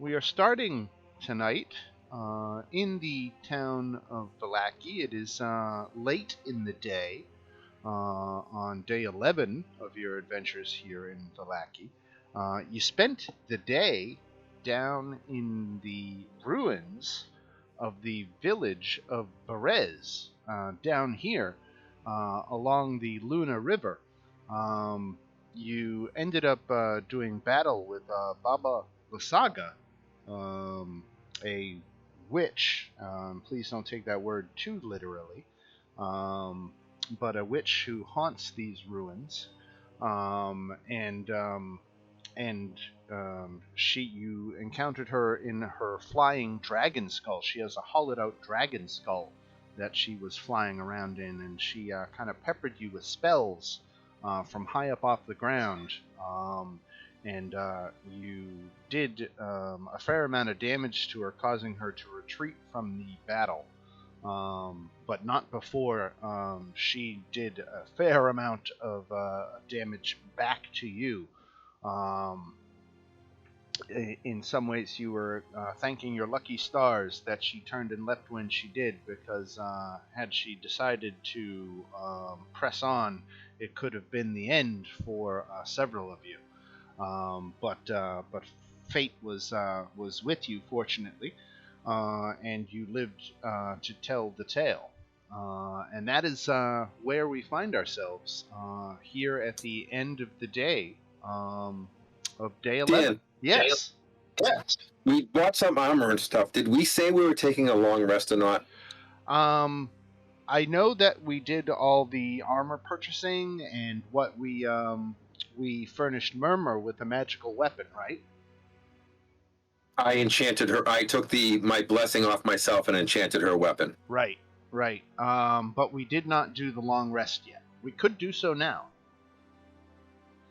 We are starting tonight in the town of Vallaki. It is late in the day on day 11 of your adventures here in Vallaki. You spent the day down in the ruins of the village of Berez, down here along the Luna River. You ended up doing battle with Baba Lasaga, a witch. Please don't take that word too literally, but a witch who haunts these ruins. You encountered her in her flying dragon skull. She has a hollowed-out dragon skull that she was flying around in, and she kind of peppered you with spells from high up off the ground. You did a fair amount of damage to her, causing her to retreat from the battle. But not before she did a fair amount of damage back to you. In some ways, you were thanking your lucky stars that she turned and left when she did, because had she decided to press on, it could have been the end for several of you. But fate was with you, fortunately, and you lived to tell the tale. And that is where we find ourselves here at the end of the day of day 11. Dan, Yes. yes. We bought some armor and stuff. Did we say we were taking a long rest or not? I know that we did all the armor purchasing and what we furnished Murmur with a magical weapon, right? I enchanted her. I took my blessing off myself and enchanted her weapon. Right. But we did not do the long rest yet. We could do so now.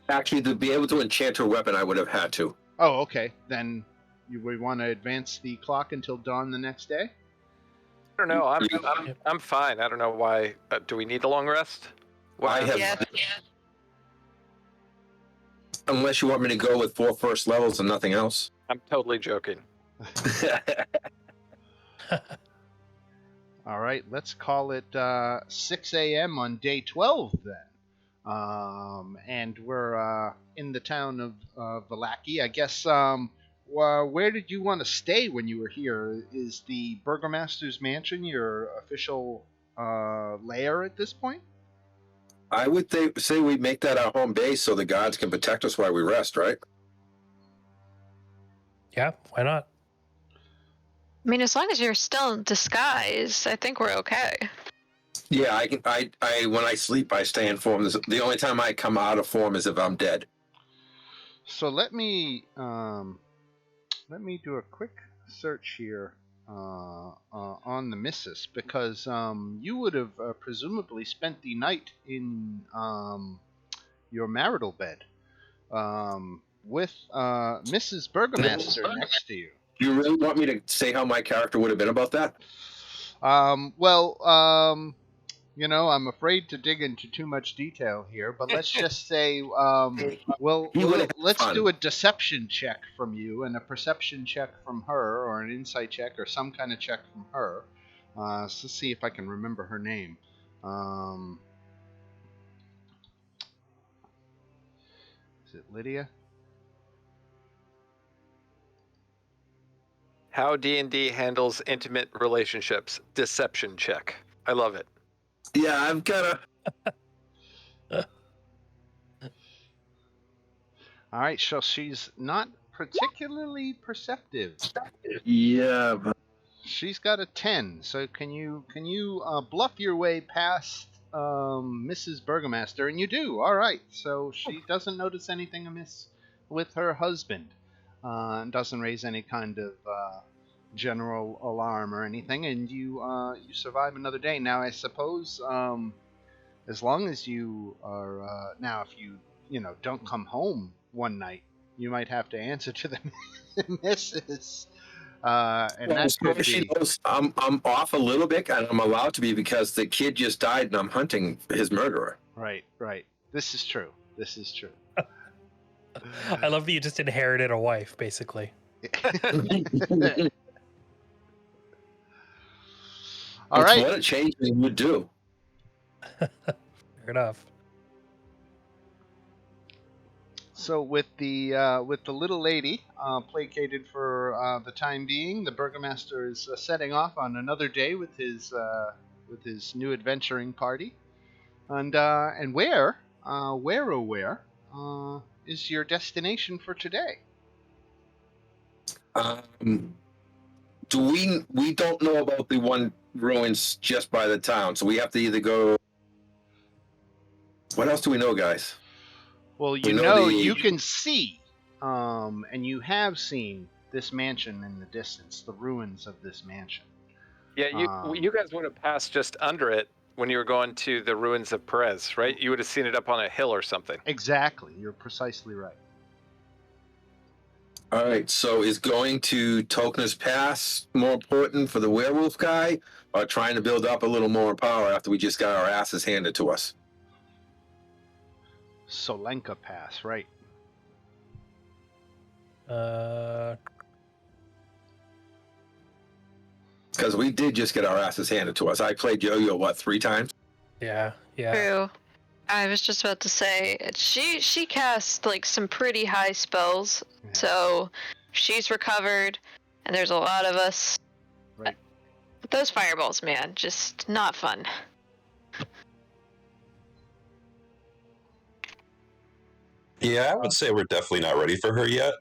Actually, to be able to enchant her weapon, I would have had to. Oh, okay. Then we want to advance the clock until dawn the next day? I don't know. I'm fine. I don't know why. Do we need a long rest? I have. Yeah. Unless you want me to go with 4 first levels and nothing else. I'm totally joking. All right, let's call it 6 a.m. on day 12 then. And we're in the town of Vallaki. I guess, where did you want to stay when you were here? Is the Burgomaster's Mansion your official lair at this point? I would say we make that our home base so the gods can protect us while we rest, right? Yeah, why not? I mean, as long as you're still in disguise, I think we're okay. Yeah, I when I sleep, I stay in form. The only time I come out of form is if I'm dead. So let me do a quick search here on the missus, because you would have presumably spent the night in your marital bed with Mrs. Burgomaster next to you. Do you really want me to say how my character would have been about that? I'm afraid to dig into too much detail here, but let's just say, let's do a deception check from you and a perception check from her, or an insight check, or some kind of check from her. So let's see if I can remember her name. Is it Lydia? How D&D handles intimate relationships. Deception check. I love it. Yeah, I've got All right, so she's not particularly perceptive. Yeah, but She's got a 10. So can you bluff your way past Mrs. Burgomaster? And you do. All right. So she doesn't notice anything amiss with her husband, and doesn't raise any kind of general alarm or anything, and you survive another day. Now, I suppose as long as you are now, if you don't come home one night, you might have to answer to the missus. And that could be... She knows I'm off a little bit, and I'm allowed to be because the kid just died, and I'm hunting his murderer. Right. This is true. I love that you just inherited a wife, basically. All It's right. what a changeling would do. Fair enough. So with the little lady placated for the time being, the burgomaster is setting off on another day with his new adventuring party. And where is your destination for today? We don't know about the one ruins just by the town, so we have to either go. What else do we know, guys? Well, We know you the- can see, and you have seen this mansion in the distance, the ruins of this mansion. Yeah, you guys would have passed just under it when you were going to the ruins of Perez, right? You would have seen it up on a hill or something. Exactly. You're precisely right. All right, so is going to Tokner's Pass more important for the werewolf guy, or trying to build up a little more power after we just got our asses handed to us? Solenka Pass, right. Because we did just get our asses handed to us. I played yo-yo, 3 times? Yeah. True. I was just about to say she cast like some pretty high spells, Yeah. so she's recovered, and there's a lot of us. Right. But those fireballs, man, just not fun. Yeah, I would say we're definitely not ready for her yet.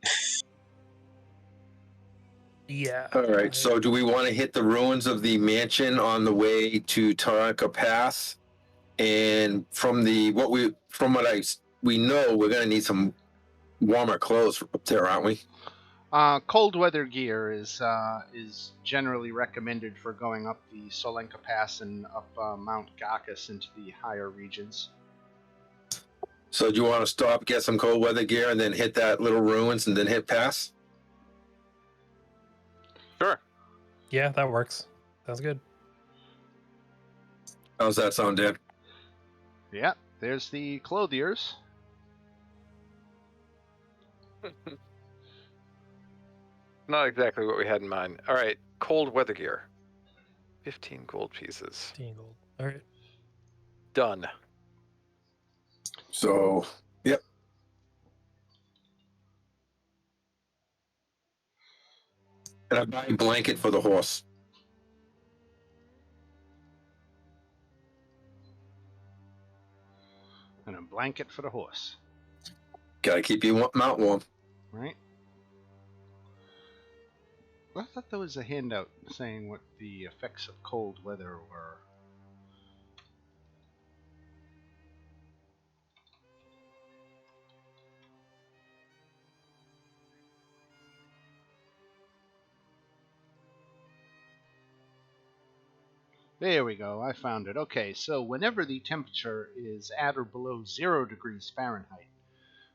Yeah. All right, so do we want to hit the ruins of the mansion on the way to Taranka Pass? And from what we know, we're going to need some warmer clothes up there, aren't we? Cold weather gear is generally recommended for going up the Solenka Pass and up Mount Gakis into the higher regions. So do you want to stop, get some cold weather gear, and then hit that little ruins and then hit pass? Sure. Yeah, that works. Sounds good. How's that sound, Dan? Yeah, there's the clothiers. Not exactly what we had in mind. All right, cold weather gear. 15 gold pieces. 15 gold. All right. Done. So, yep. And I buy a blanket for the horse. And a blanket for the horse. Gotta keep your mount warm. Right? I thought there was a handout saying what the effects of cold weather were. There we go, I found it. Okay, so whenever the temperature is at or below 0 degrees Fahrenheit,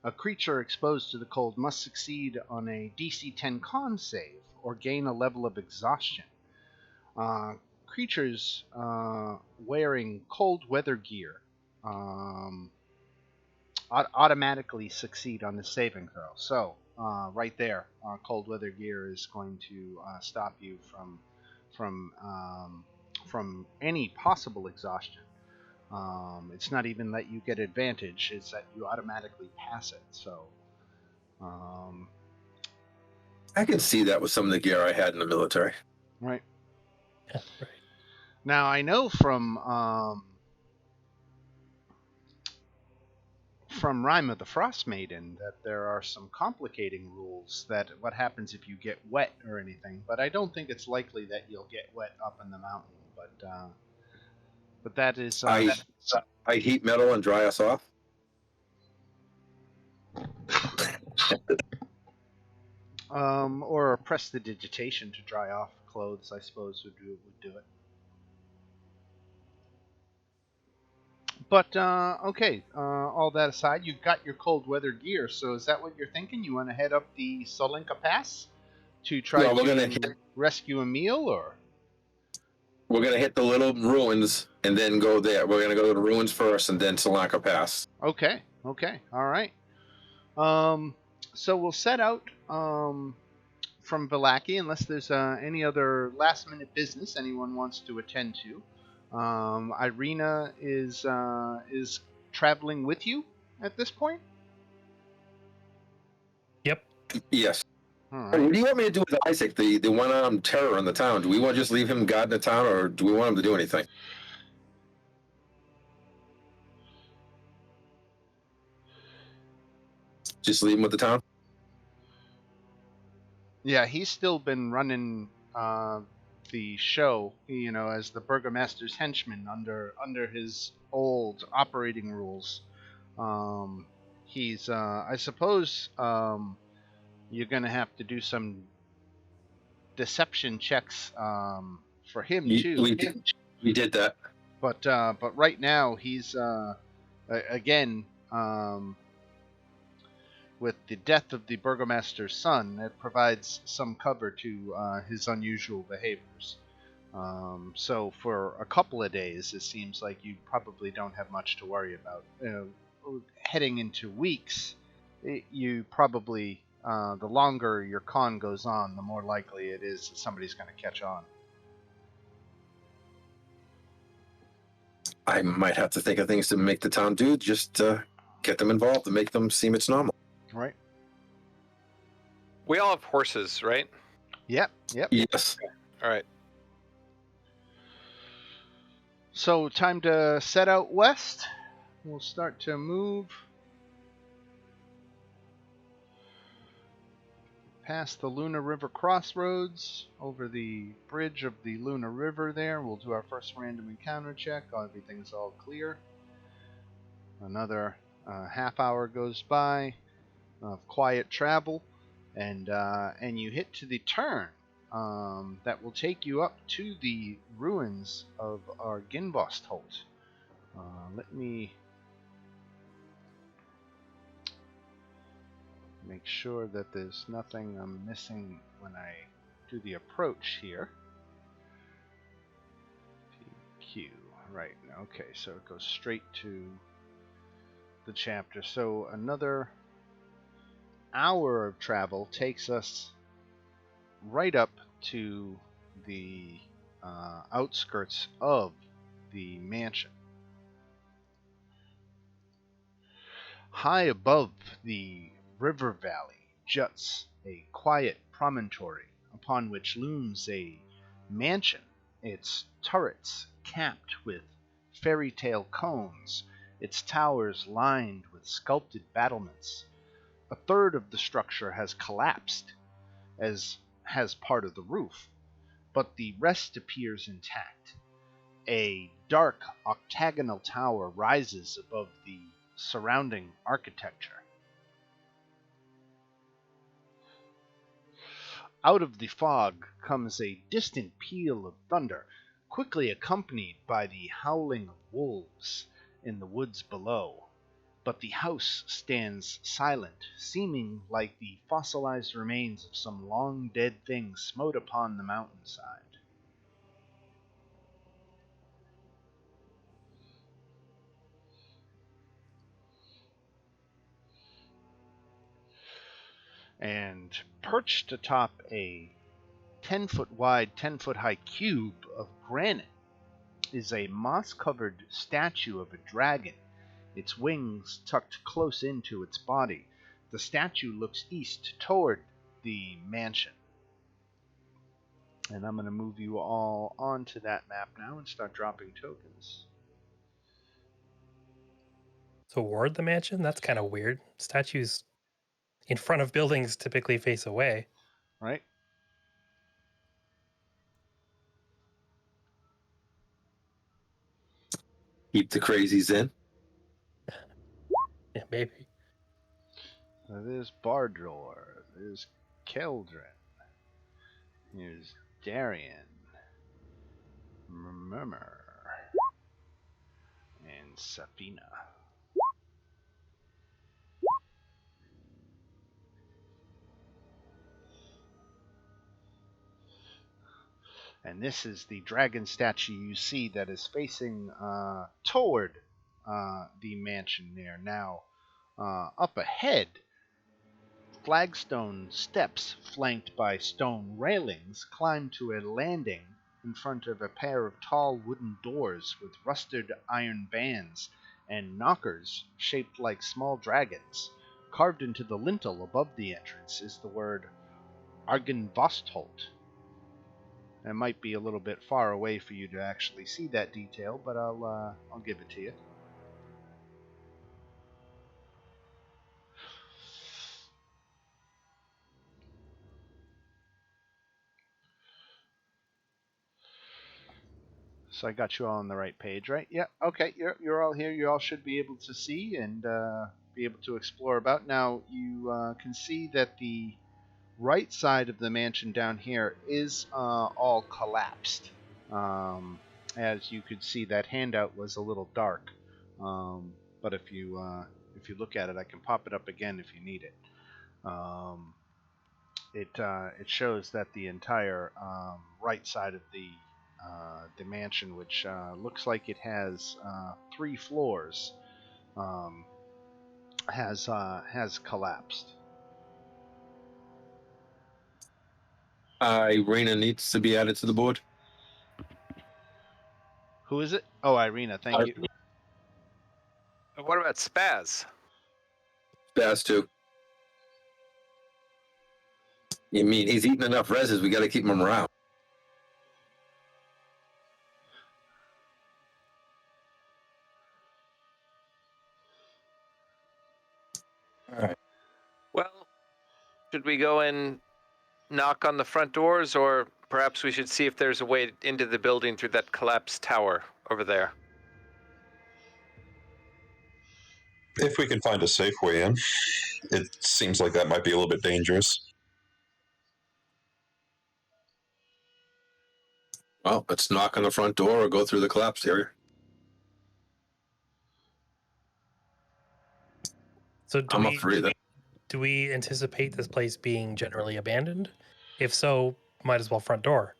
a creature exposed to the cold must succeed on a DC 10 con save or gain a level of exhaustion. Creatures wearing cold weather gear automatically succeed on the saving throw. So, right there, cold weather gear is going to stop you from any possible exhaustion. It's not even that you get advantage; it's that you automatically pass it. So, I can see that with some of the gear I had in the military. right. Yeah, right. Now I know from Rime of the Frost Maiden that there are some complicating rules that what happens if you get wet or anything, but I don't think it's likely that you'll get wet up in the mountain. But that is I heat metal and dry us off. or prestidigitation to dry off clothes, I suppose would do it. But okay, all that aside, you've got your cold weather gear. So is that what you're thinking? You want to head up the Solenka Pass to try to rescue a meal, or? We're gonna hit the little ruins and then go there. We're gonna go to the ruins first and then Solenka Pass. Okay, all right. So we'll set out from Vallaki, unless there's any other last-minute business anyone wants to attend to. Irina is traveling with you at this point. Yep. Yes. All What right. do you want me to do with Isaac, the one-armed terror in the town? Do we want to just leave him guarding the town, or do we want him to do anything? Just leave him with the town? Yeah, he's still been running the show, as the burgomaster's henchman under his old operating rules. He's, I suppose, you're gonna have to do some deception checks for him too. We did that. But right now he's again. With the death of the burgomaster's son, it provides some cover to his unusual behaviors. So for a couple of days, it seems like you probably don't have much to worry about. Heading into weeks, you probably, the longer your con goes on, the more likely it is that somebody's going to catch on. I might have to think of things to make the town do, just get them involved and make them seem it's normal. Right? We all have horses, right? Yep. Yes. All right. So time to set out west. We'll start to move past the Luna River crossroads, over the bridge of the Luna River there. We'll do our first random encounter check. Everything's all clear. Another half hour goes by of quiet travel, and you hit to the turn that will take you up to the ruins of our Ginbost Holt. Let me make sure that there's nothing I'm missing when I do the approach here. PQ, right, okay, so it goes straight to the chapter. So another hour of travel takes us right up to the outskirts of the mansion. High above the river valley juts a quiet promontory upon which looms a mansion, its turrets capped with fairy tale cones, its towers lined with sculpted battlements. A third of the structure has collapsed, as has part of the roof, but the rest appears intact. A dark octagonal tower rises above the surrounding architecture. Out of the fog comes a distant peal of thunder, quickly accompanied by the howling of wolves in the woods below. But the house stands silent, seeming like the fossilized remains of some long-dead thing smote upon the mountainside. And perched atop a 10-foot wide, 10-foot high cube of granite is a moss-covered statue of a dragon, its wings tucked close into its body. The statue looks east toward the mansion. And I'm going to move you all onto that map now and start dropping tokens. Toward the mansion? That's kind of weird. Statues in front of buildings typically face away. Right? Keep the crazies in. Yeah, maybe. There's Bardror. There's Keldrin. Here's Darien. Murmur. And Safina. And this is the dragon statue you see that is facing toward the mansion there. Now, up ahead flagstone steps flanked by stone railings climb to a landing in front of a pair of tall wooden doors with rusted iron bands and knockers shaped like small dragons. Carved into the lintel above the entrance is the word Argenvostholt. It might be a little bit far away for you to actually see that detail, but I'll give it to you. So I got you all on the right page, right? Yeah. Okay. You're all here. You all should be able to see and be able to explore about. Now you can see that the right side of the mansion down here is all collapsed. As you could see, that handout was a little dark. But if you look at it, I can pop it up again if you need it. It shows that the entire right side of the mansion, which looks like it has 3 floors, has collapsed. Irina needs to be added to the board. Who is it? Oh, Irina. Thank you. What about Spaz? Spaz too. You mean he's eating enough reses? We got to keep him around. All right. Well, should we go and knock on the front doors, or perhaps we should see if there's a way into the building through that collapsed tower over there? If we can find a safe way in, it seems like that might be a little bit dangerous. Well, let's knock on the front door or go through the collapsed area. So I'm up for either. do we anticipate this place being generally abandoned? If so, might as well front door.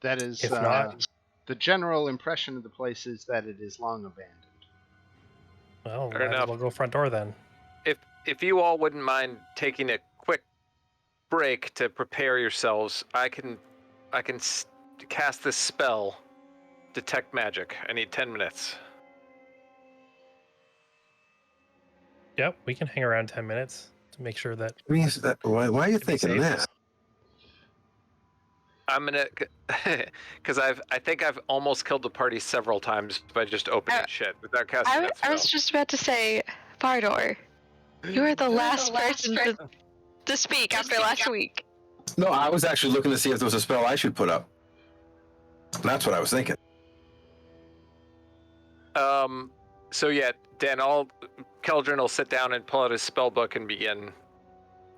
That is If not, the general impression of the place is that it is long abandoned. well, Fair might as enough. well go front door then. If you all wouldn't mind taking a quick break to prepare yourselves, I can cast this spell, Detect Magic. I need 10 minutes. Yep, we can hang around 10 minutes to make sure that. I mean, why are you thinking safe. that? I'm gonna, because I think I've almost killed the party several times by just opening shit without casting that spell. I was just about to say, Vardor, you were the last person to speak after last week. No, I was actually looking to see if there was a spell I should put up. That's what I was thinking. So yeah, Dan, Keldrin will sit down and pull out his spell book and begin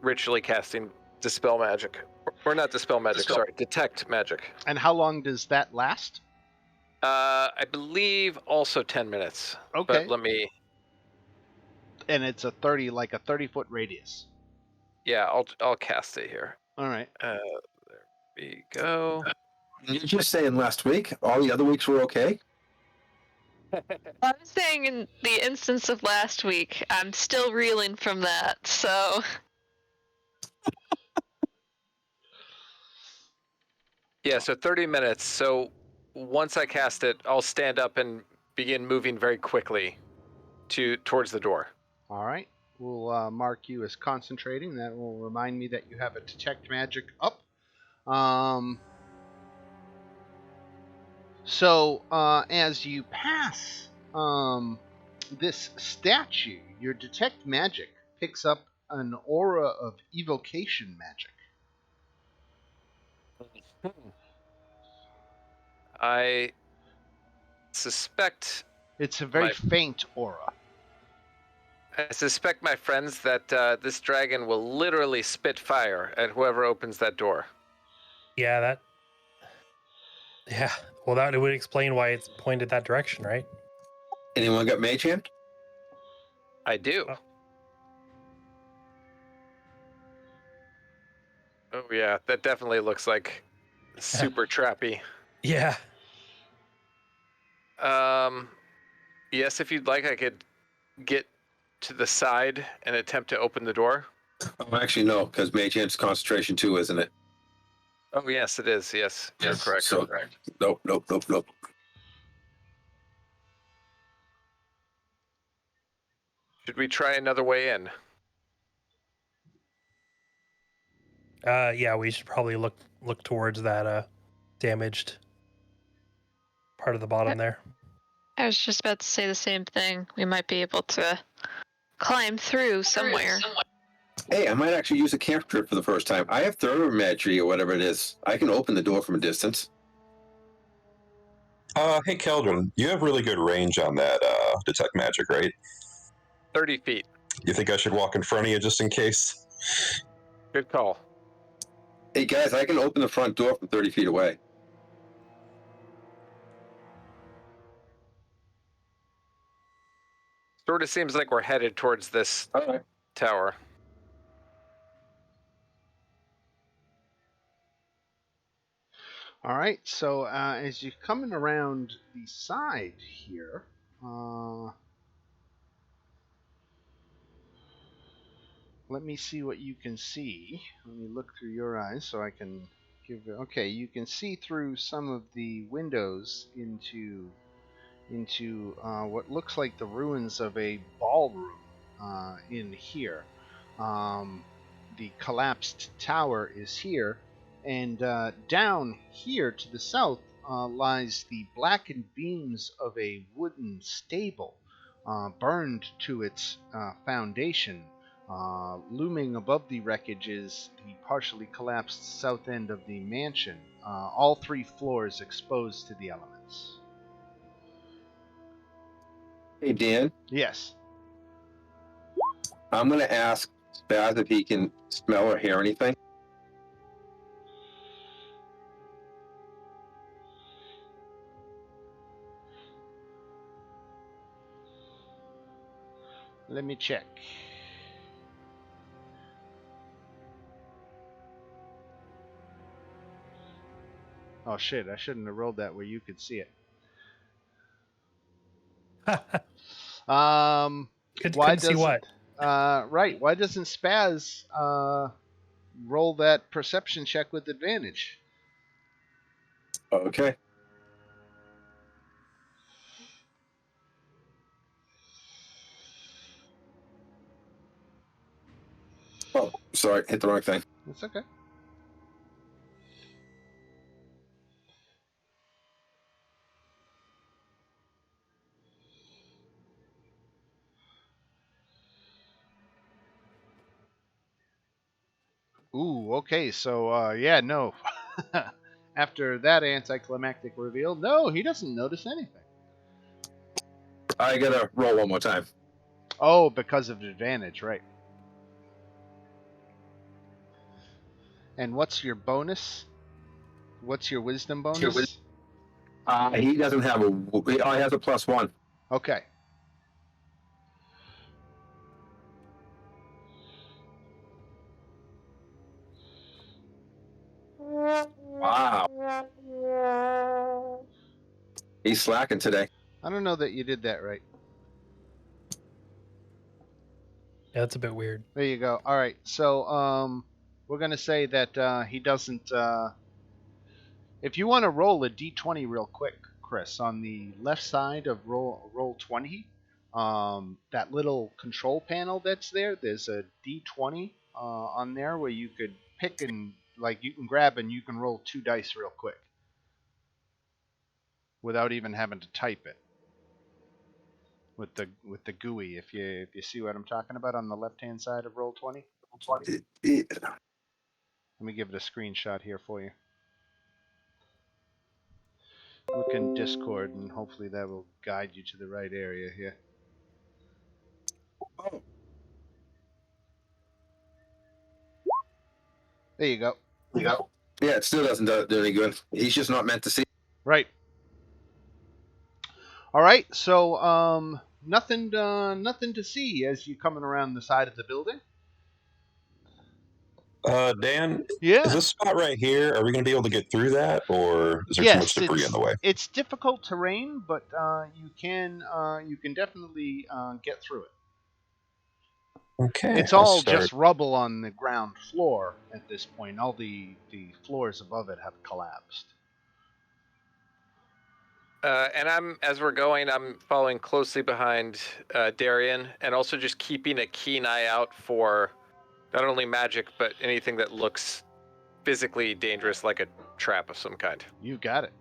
ritually casting Dispel Magic. Or not Dispel Magic, sorry, Detect Magic. And how long does that last? I believe also 10 minutes. Okay. But let me... And it's a 30-foot radius. Yeah, I'll cast it here. All right. There we go. You're just saying last week? All the other weeks were okay? I was saying in the instance of last week, I'm still reeling from that, so... Yeah, so 30 minutes. So once I cast it, I'll stand up and begin moving very quickly towards the door. All right. We'll mark you as concentrating. That will remind me that you have a Detect Magic up. So as you pass this statue, your Detect Magic picks up an aura of evocation magic. I suspect... It's a very faint aura. I suspect, my friends, that this dragon will literally spit fire at whoever opens that door. Yeah, well, that would explain why it's pointed that direction, right? Anyone got Mage Hand? I do. Oh yeah, that definitely looks like super trappy. Yeah. Yes, if you'd like, I could get to the side and attempt to open the door. Oh, actually, no, because Mage Hand's concentration too, isn't it? Oh yes, it is. Yes, you're correct. So, nope. Should we try another way in? Yeah, we should probably look towards that damaged part of the bottom there. I was just about to say the same thing. We might be able to climb through somewhere. Hey, I might actually use a cantrip for the first time. I have thermometry or whatever it is. I can open the door from a distance. Hey, Keldrin, you have really good range on that detect magic, right? 30 feet. You think I should walk in front of you just in case? Good call. Hey, guys, I can open the front door from 30 feet away. Sort of seems like we're headed towards this All right. tower. All right, so as you're coming around the side here, let me see what you can see. Let me look through your eyes so I can give you. Okay, you can see through some of the windows into what looks like the ruins of a ballroom in here. The collapsed tower is here, and down here to the south lies the blackened beams of a wooden stable, burned to its foundation. Looming above the wreckage is the partially collapsed south end of the mansion, all 3 floors exposed to the elements. Hey, Dan, Yes. I'm going to ask Spaz if he can smell or hear anything. Let me check. Oh shit, I shouldn't have rolled that where you could see it. Why Couldn't see doesn't what? right, why doesn't Spaz roll that perception check with advantage? Okay. Oh, sorry, hit the wrong thing. That's okay. Ooh, okay, so yeah, no. After that anticlimactic reveal, no, he doesn't notice anything. I got to roll one more time. Oh, because of advantage, right. And what's your bonus? What's your wisdom bonus? He doesn't have a. He has a +1. Okay. Wow. He's slacking today. I don't know that you did that right. Yeah, that's a bit weird. There you go. All right. So we're gonna say that he doesn't. If you want to roll a d20 real quick, Chris, on the left side of roll 20, that little control panel that's there, there's a d20 on there where you could pick and like you can grab and you can roll 2 dice real quick without even having to type it with the GUI. If you see what I'm talking about on the left hand side of roll 20. Let me give it a screenshot here for you. Look in Discord, and hopefully that will guide you to the right area here. Oh. There you go. Yeah, it still doesn't do any good. He's just not meant to see. Right. All right. So nothing to see as you coming around the side of the building. Dan, Yeah. is this spot right here? Are we going to be able to get through that, or is there too much debris in the way? It's difficult terrain, but you can definitely get through it. Okay. It's I'll all start. just rubble on the ground floor at this point. All the floors above it have collapsed. And as we're going, I'm following closely behind Darien, and also just keeping a keen eye out for not only magic, but anything that looks physically dangerous, like a trap of some kind. You got it.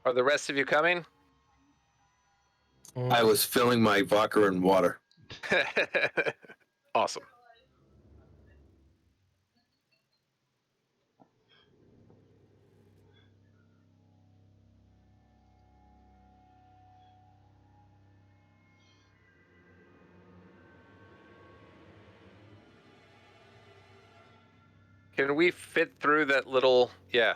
Are the rest of you coming? I was filling my vodka and water. Awesome. Can we fit through that little? Yeah.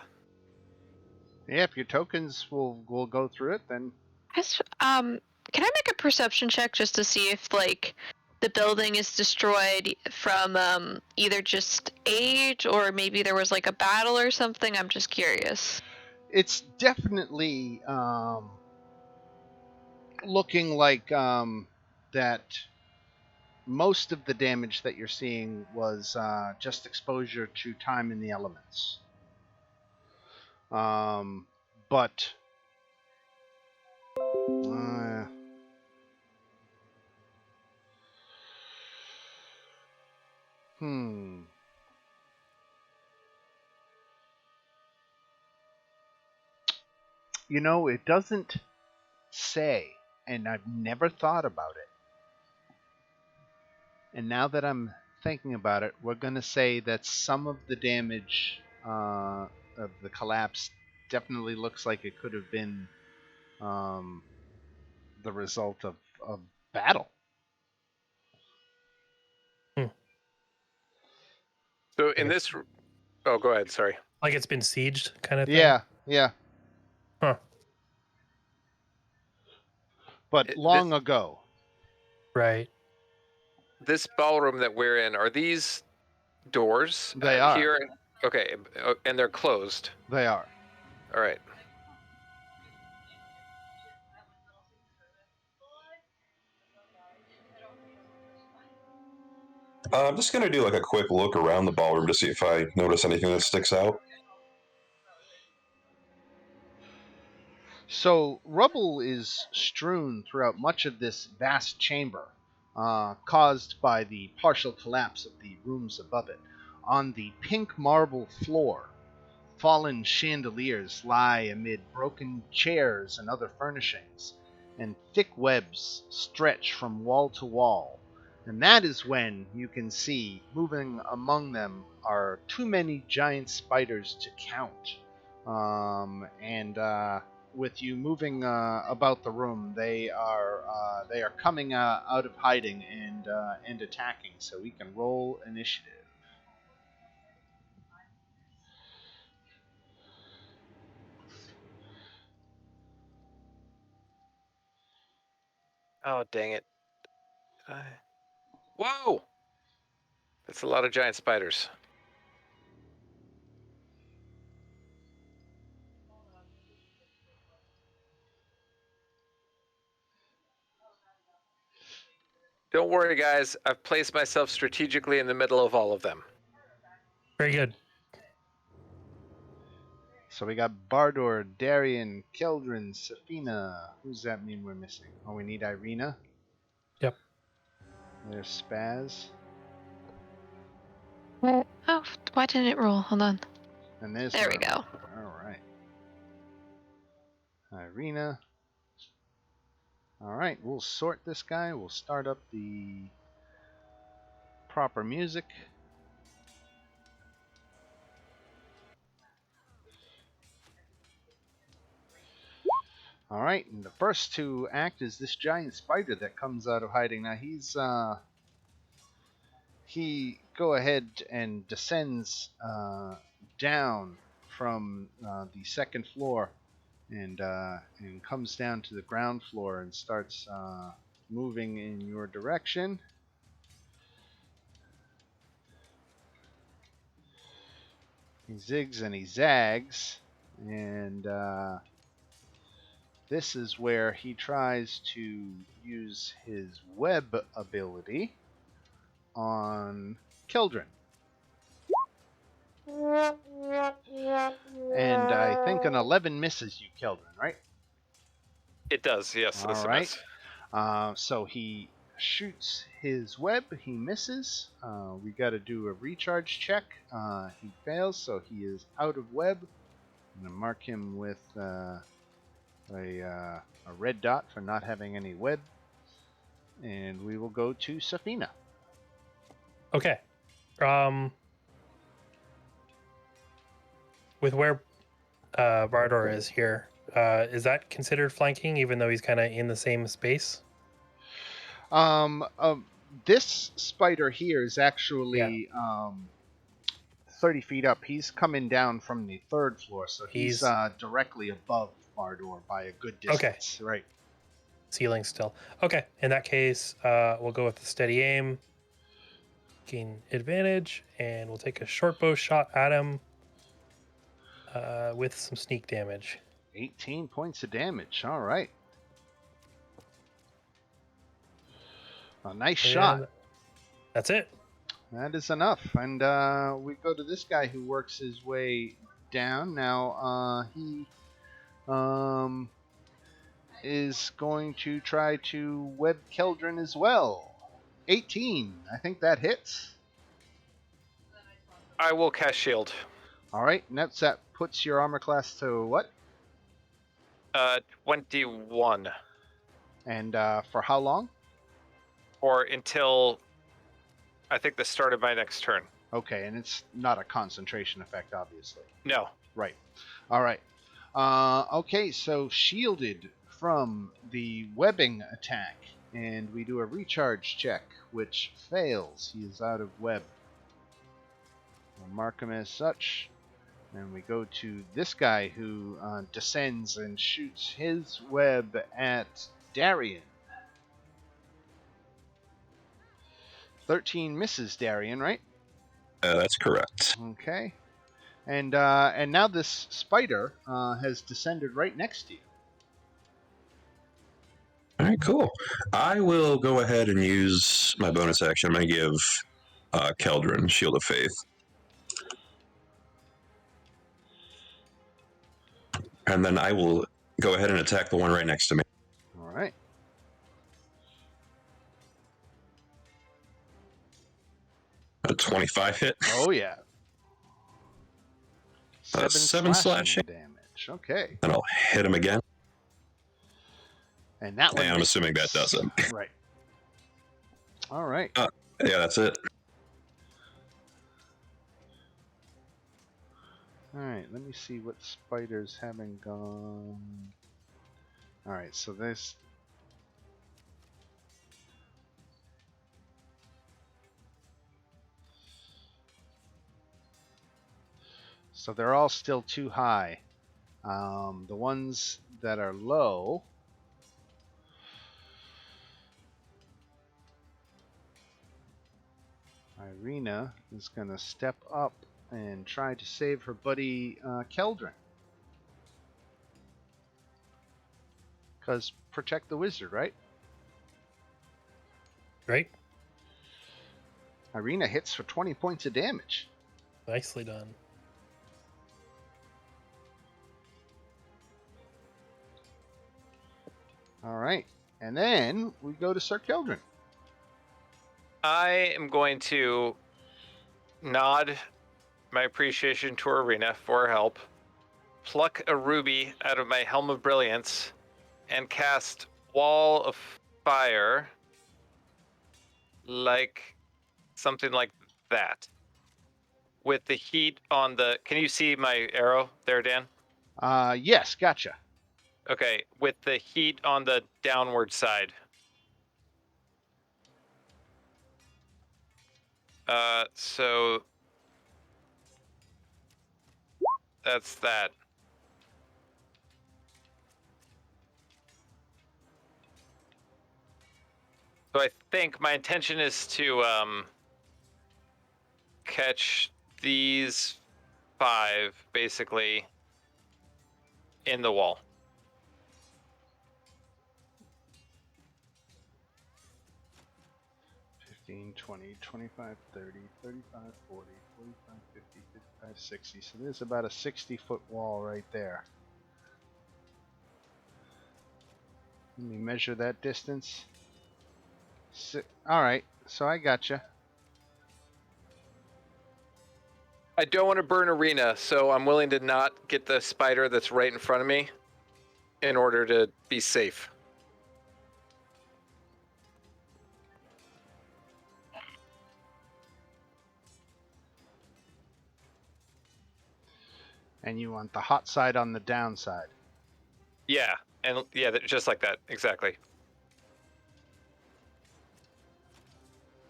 Yeah, if your tokens will go through it, then Can I make a perception check just to see if like the building is destroyed from either just age or maybe there was like a battle or something? I'm just curious. it's definitely looking like that most of the damage that you're seeing was just exposure to time in the elements. But hmm. You know, it doesn't say, and I've never thought about it. And now that I'm thinking about it, we're going to say that some of the damage of the collapse definitely looks like it could have been um, the result of battle. So in this, oh, go ahead. Sorry. Like it's been sieged, kind of thing. Yeah, yeah. Huh. But long ago. Right. This ballroom that we're in, are these doors? They are. Here. Okay, and they're closed. They are. All right. I'm just going to do like a quick look around the ballroom to see if I notice anything that sticks out. So rubble is strewn throughout much of this vast chamber, caused by the partial collapse of the rooms above it. On the pink marble floor, fallen chandeliers lie amid broken chairs and other furnishings, and thick webs stretch from wall to wall. And that is when you can see, moving among them, are too many giant spiders to count. And with you moving about the room, they are coming out of hiding and attacking. So we can roll initiative. Oh, dang it. Whoa! That's a lot of giant spiders. Don't worry, guys. I've placed myself strategically in the middle of all of them. Very good. So we got Bardor, Darien, Keldrin, Safina. Who's that mean we're missing? Oh, we need Irina. Yep. There's Spaz. Oh, why didn't it roll? Hold on. And there's There we Norma. go. Alright. Irina. Alright, we'll sort this guy. We'll start up the proper music. Alright, and the first to act is this giant spider that comes out of hiding. Now he go ahead and descends down from the second floor and comes down to the ground floor and starts moving in your direction. He zigs and he zags. And this is where he tries to use his web ability on Keldrin. And I think an 11 misses you, Keldrin, right? It does, yes. All It's a right. miss. So he shoots his web. He misses. We got to do a recharge check. He fails, so he is out of web. I'm going to mark him with a red dot for not having any web. And we will go to Safina. Okay. With where Bardor is here, is that considered flanking, even though he's kind of in the same space? This spider here is actually 30 feet up. He's coming down from the third floor, so he's directly above Bardor by a good distance. Okay. Right. Ceiling still. Okay. In that case, we'll go with the steady aim. Gain advantage, and we'll take a short bow shot at him with some sneak damage. 18 points of damage. All right. A nice shot. That's it. That is enough. And we go to this guy who works his way down. Now, he is going to try to web Keldrin as well. 18. I think that hits. I will cast shield. All right. And that puts your armor class to what? 21. And for how long? Or until, I think, the start of my next turn. Okay, and it's not a concentration effect, obviously. No. Right. All right. Okay, so shielded from the webbing attack, and we do a recharge check, which fails. He is out of web. We'll mark him as such. And we go to this guy who descends and shoots his web at Darien. 13 misses Darien, right? That's correct. Okay. And now this spider has descended right next to you. All right, cool. I will go ahead and use my bonus action. I'm going to give Keldrin Shield of Faith. And then I will go ahead and attack the one right next to me. All right. A 25 hit. Oh, yeah. 7 slashing damage. Okay. And I'll hit him again. And that one. And I'm assuming that does it. Right. All right. Yeah, that's it. All right. Let me see what spiders haven't gone. All right. So this. So they're all still too high. The ones that are low. Irina is going to step up and try to save her buddy Keldrin. Because protect the wizard, right? Right. Irina hits for 20 points of damage. Nicely done. All right. And then we go to Sir Keldrin. I am going to nod my appreciation to Arena for her help, pluck a ruby out of my Helm of Brilliance, and cast Wall of Fire, like something like that. With the heat on the... Can you see my arrow there, Dan? Yes, gotcha. Okay, with the heat on the downward side. So that's that. So I think my intention is to catch these 5, basically, in the wall. $15, $20, $25, $30, $35, $40, $45, $50, $55, $60. So there's about a 60-foot wall right there. Let me measure that distance. All right, so I gotcha. I don't want to burn arena, so I'm willing to not get the spider that's right in front of me in order to be safe. And you want the hot side on the downside. Yeah, and yeah, just like that, exactly.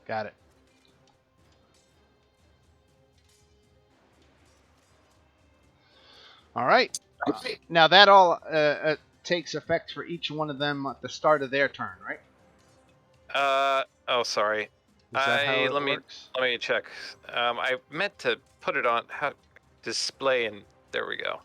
Got it. All right. Now that all takes effect for each one of them at the start of their turn, right? Oh, sorry. Is that how it let works? me check. I meant to put it on how display, and there we go.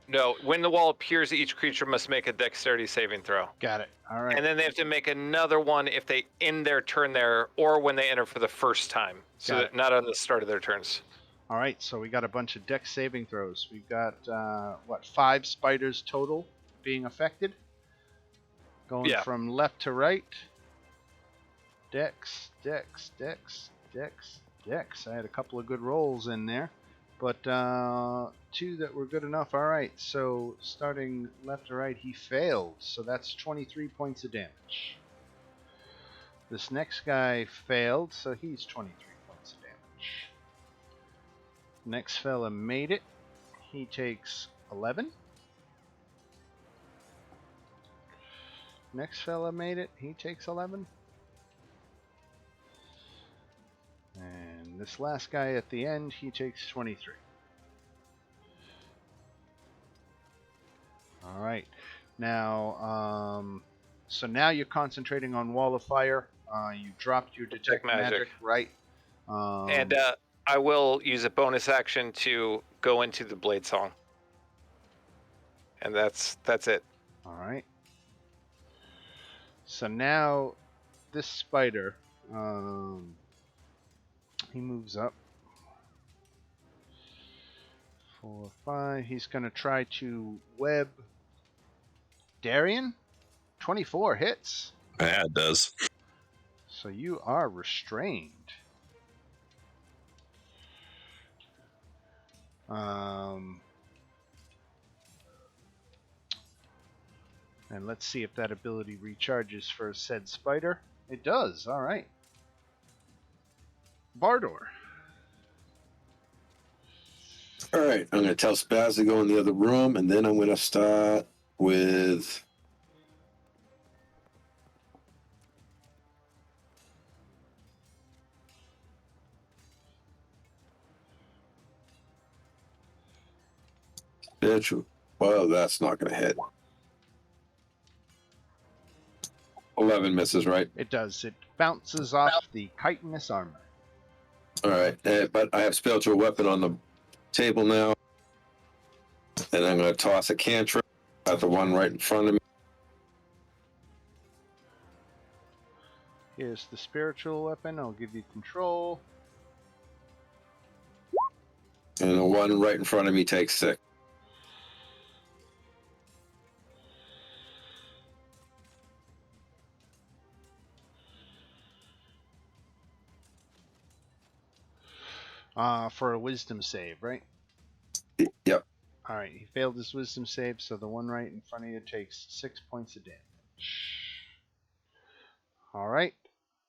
No, when the wall appears, each creature must make a dexterity saving throw. Got it. All right. And then they have to make another one if they end their turn there, or when they enter for the first time. So that not on the start of their turns. All right, so we got a bunch of dex saving throws. We've got, 5 spiders total being affected? Going from left to right. Dex, dex, dex, dex, dex. I had a couple of good rolls in there, but 2 that were good enough. All right, so starting left to right, he failed, so that's 23 points of damage. This next guy failed, so he's 23 points of damage. Next fella made it. He takes 11. Next fella made it. He takes 11. And this last guy at the end, he takes 23. All right. Now, so now you're concentrating on Wall of Fire. You dropped your Detect Magic, right? And I will use a bonus action to go into the Blade Song. And that's it. All right. So now this spider, he moves up. 4, 5. He's going to try to web Darien. 24 hits. Yeah, it does. So you are restrained. And let's see if that ability recharges for said spider. It does. All right. Bardor. All right, I'm going to tell Spaz to go in the other room, and then I'm going to start with. Spiritual. Well, that's not going to hit. 11 misses, right? It does. It bounces off the chitinous armor. All right, but I have spiritual weapon on the table now, and I'm going to toss a cantrip at the one right in front of me. Here's the spiritual weapon. I'll give you control. And the one right in front of me takes 6. For a wisdom save, right? Yep. All right, he failed his wisdom save, so the one right in front of you takes 6 points of damage. All right,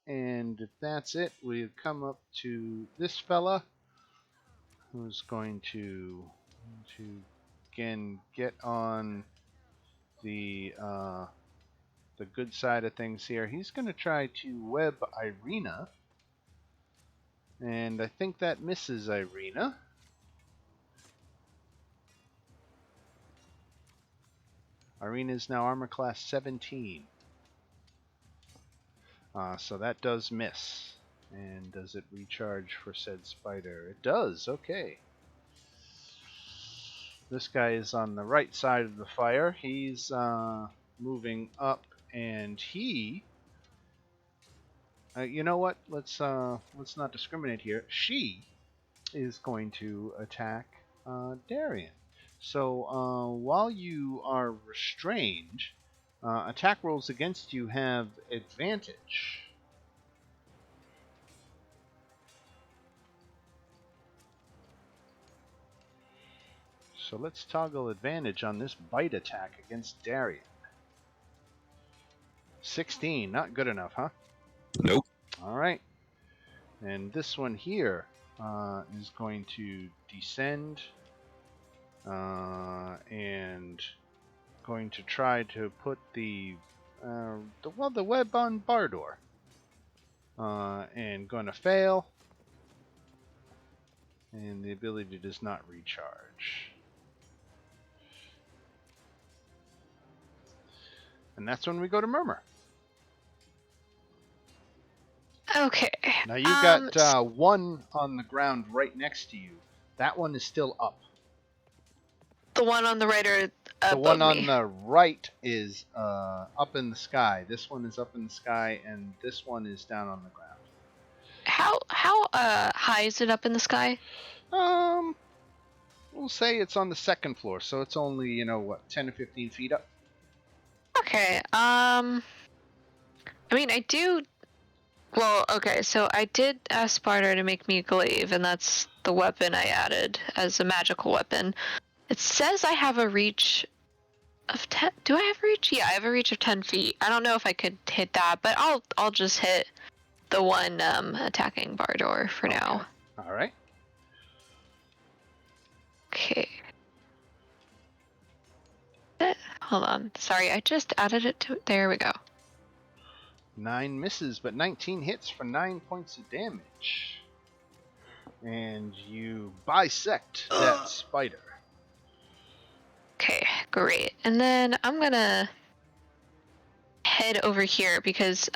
and if that's it, we've come up to this fella, who's going to again get on the good side of things here. He's going to try to web Irina, and I think that misses Irina. Irina is now armor class 17. So that does miss. And does it recharge for said spider? It does. Okay. This guy is on the right side of the fire. He's moving up, and he. You know what? Let's not discriminate here. She is going to attack Darien. So while you are restrained, attack rolls against you have advantage. So let's toggle advantage on this bite attack against Darien. 16, not good enough, huh? Nope. All right. And this one here is going to descend and going to try to put the web on Bardor. And going to fail. And the ability does not recharge. And that's when we go to Murmur. Okay. Now you've got one on the ground right next to you. That one is still up. The one on the right or above The one on me? the right is up in the sky. This one is up in the sky, and this one is down on the ground. How high is it up in the sky? We'll say it's on the second floor, so it's only 10 to 15 feet up. Okay. I mean, I do. Well, okay. So I did ask Sparta to make me a glaive, and that's the weapon I added as a magical weapon. It says I have a reach of 10. Do I have a reach? Yeah, I have a reach of 10 feet. I don't know if I could hit that, but I'll just hit the one attacking Bardor for now. All right. Okay. Hold on. Sorry, I just added it to. There we go. 9 misses, but 19 hits for 9 points of damage. And you bisect that spider. Okay, great. And then I'm gonna head over here because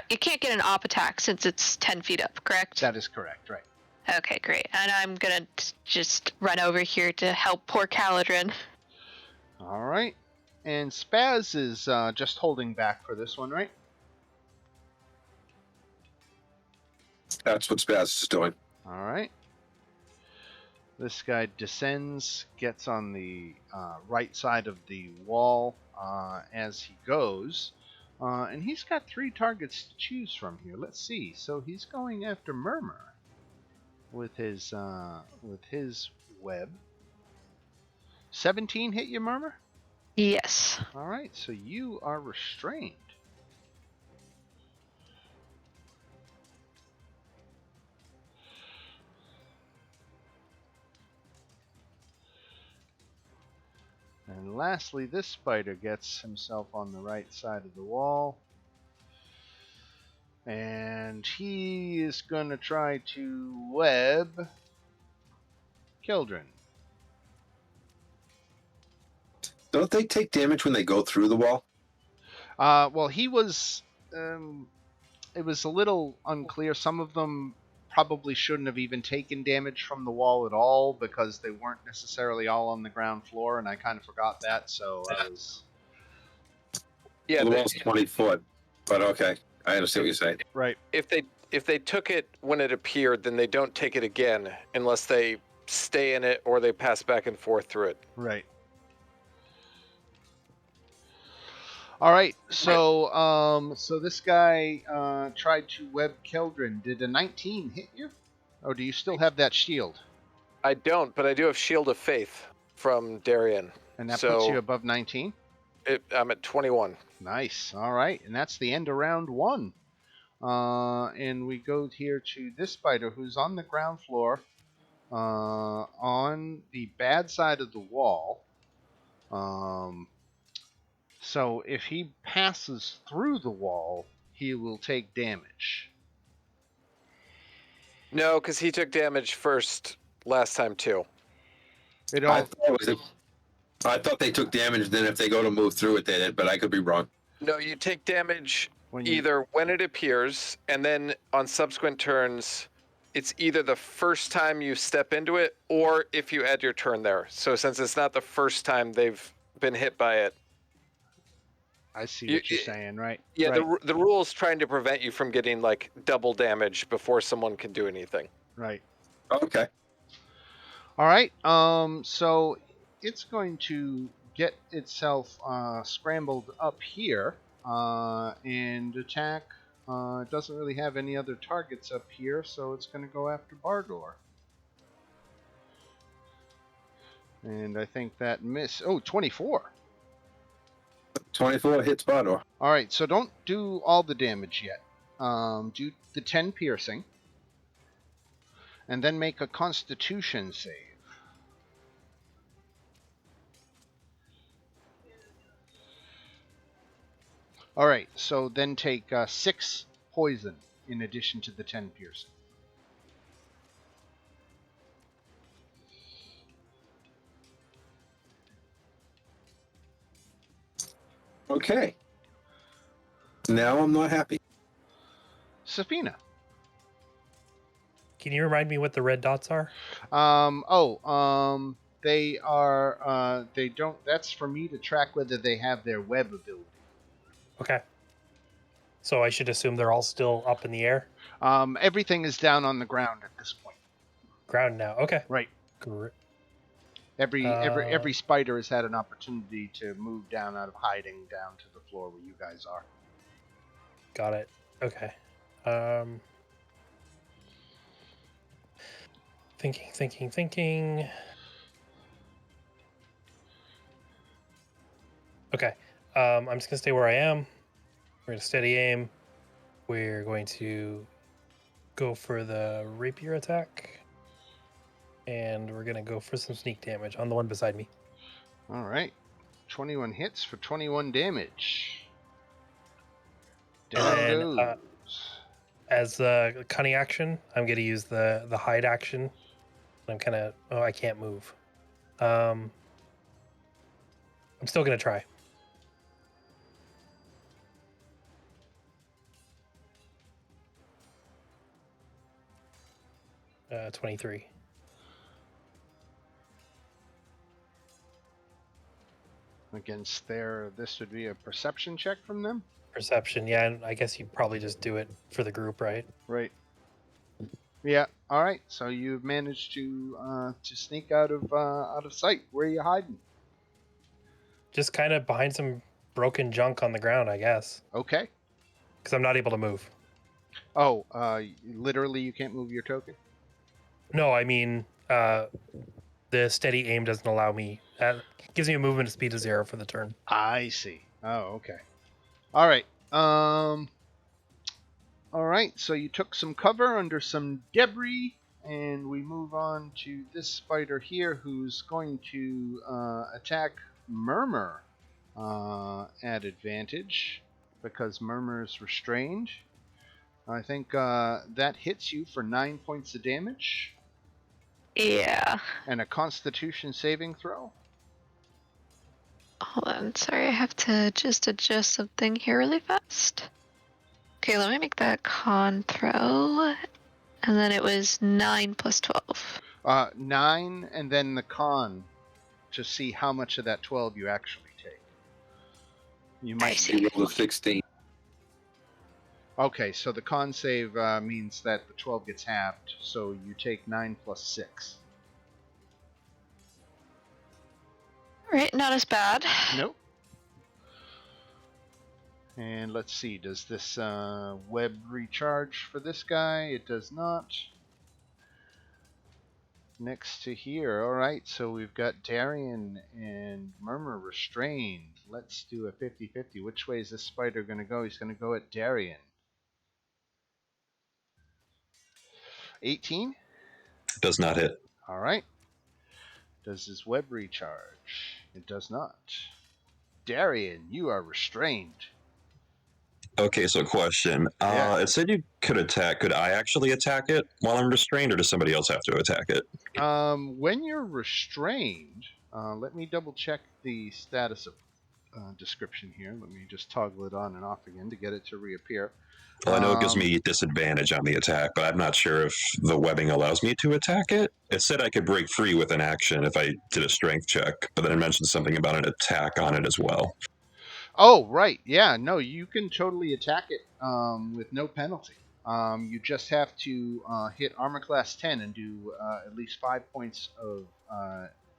it can't get an op attack since it's 10 feet up, correct? That is correct, right. Okay, great. And I'm gonna just run over here to help poor Caladrin. All right. And Spaz is just holding back for this one, right? That's what Spaz is doing. All right. This guy descends, gets on the right side of the wall as he goes. And he's got 3 targets to choose from here. Let's see. So he's going after Murmur with his web. 17 hit you, Murmur? Yes. All right. So you are restrained. And lastly, this spider gets himself on the right side of the wall. And he is going to try to web Kildren. Don't they take damage when they go through the wall? Well, he was... it was a little unclear. Some of them probably shouldn't have even taken damage from the wall at all because they weren't necessarily all on the ground floor, and I kind of forgot that, so I was... Yeah, The wall's 20 foot, but okay. I understand what you're saying. Right. if they took it when it appeared, then they don't take it again unless they stay in it or they pass back and forth through it. Right. All right, so so this guy tried to web Keldrin. Did a 19 hit you? Or do you still have that shield? I don't, but I do have Shield of Faith from Darien. And that So- puts you above 19? I'm at 21. Nice. All right, and that's the end of round 1. And we go here to this spider who's on the ground floor, on the bad side of the wall. So if he passes through the wall, he will take damage. No, because he took damage first last time too. It I all, thought they took damage, then if they go to move through it, they did, but I could be wrong. No, you take damage when you, either when it appears, and then on subsequent turns, it's either the first time you step into it or if you add your turn there. So since it's not the first time they've been hit by it, I see what you're saying, right? yeah, right. the rule is trying to prevent you from getting like double damage before someone can do anything. Right. Okay. All right. So it's going to get itself scrambled up here and attack. It doesn't really have any other targets up here, so it's going to go after Bardor. And I think that miss. Oh, 24. 24 hits Bardor. All right, so don't do all the damage yet. Do the 10 piercing, and then make a Constitution save. All right, so then take 6 poison in addition to the 10 piercing. Okay. Now I'm not happy. Safina. Can you remind me what the red dots are? They are. They don't. That's for me to track whether they have their web ability. Okay. So I should assume they're all still up in the air? Everything is down on the ground at this point. Ground now. Okay. Right. Great. Every spider has had an opportunity to move down out of hiding down to the floor where you guys are. Got it. Okay. Thinking. Okay. I'm just gonna stay where I am. We're gonna steady aim. We're going to go for the rapier attack. And we're gonna go for some sneak damage on the one beside me. All right. 21 hits for 21 damage. Down And, goes. As a cunning action, I'm gonna use the hide action. I'm kind of I can't move. I'm still gonna try. 23. Against this would be a perception check from them? Perception, yeah, and I guess you probably just do it for the group, right? Right. Yeah. All right. So you've managed to sneak out of sight. Where are you hiding? Just kind of behind some broken junk on the ground, I guess, Okay. because I'm not able to move. Oh, literally, you can't move your token. No, I mean, the steady aim doesn't allow me. Gives me a movement speed of 0 for the turn. I see. Oh, okay. All right. All right. So you took some cover under some debris, and we move on to this spider here, who's going to attack Murmur at advantage because Murmur is restrained. I think that hits you for 9 points of damage. Yeah. And a Constitution saving throw. Hold on. Sorry, I have to just adjust something here really fast. Okay, let me make that con throw. And then it was 9 plus 12. 9, and then the con to see how much of that 12 you actually take. You I might. see. Roll a 16. Okay, so the con save means that the 12 gets halved, so you take 9 plus 6. Alright, not as bad. Nope. And let's see, does this web recharge for this guy? It does not. Next to here, alright, so we've got Darien and Murmur restrained. Let's do a 50-50. Which way is this spider going to go? He's going to go at Darien. 18? Does not hit. Alright. Does his web recharge? It does not. Darien, you are restrained. Okay, so question. Yeah. It said you could attack. Could I actually attack it while I'm restrained, or does somebody else have to attack it? When you're restrained, let me double check the status of description here. Let me just toggle it on and off again to get it to reappear. Well, I know it gives me disadvantage on the attack, but I'm not sure if the webbing allows me to attack it. It said I could break free with an action if I did a strength check, but then it mentioned something about an attack on it as well. Oh, right. Yeah, no, you can totally attack it with no penalty. You just have to hit armor class 10 and do at least 5 points of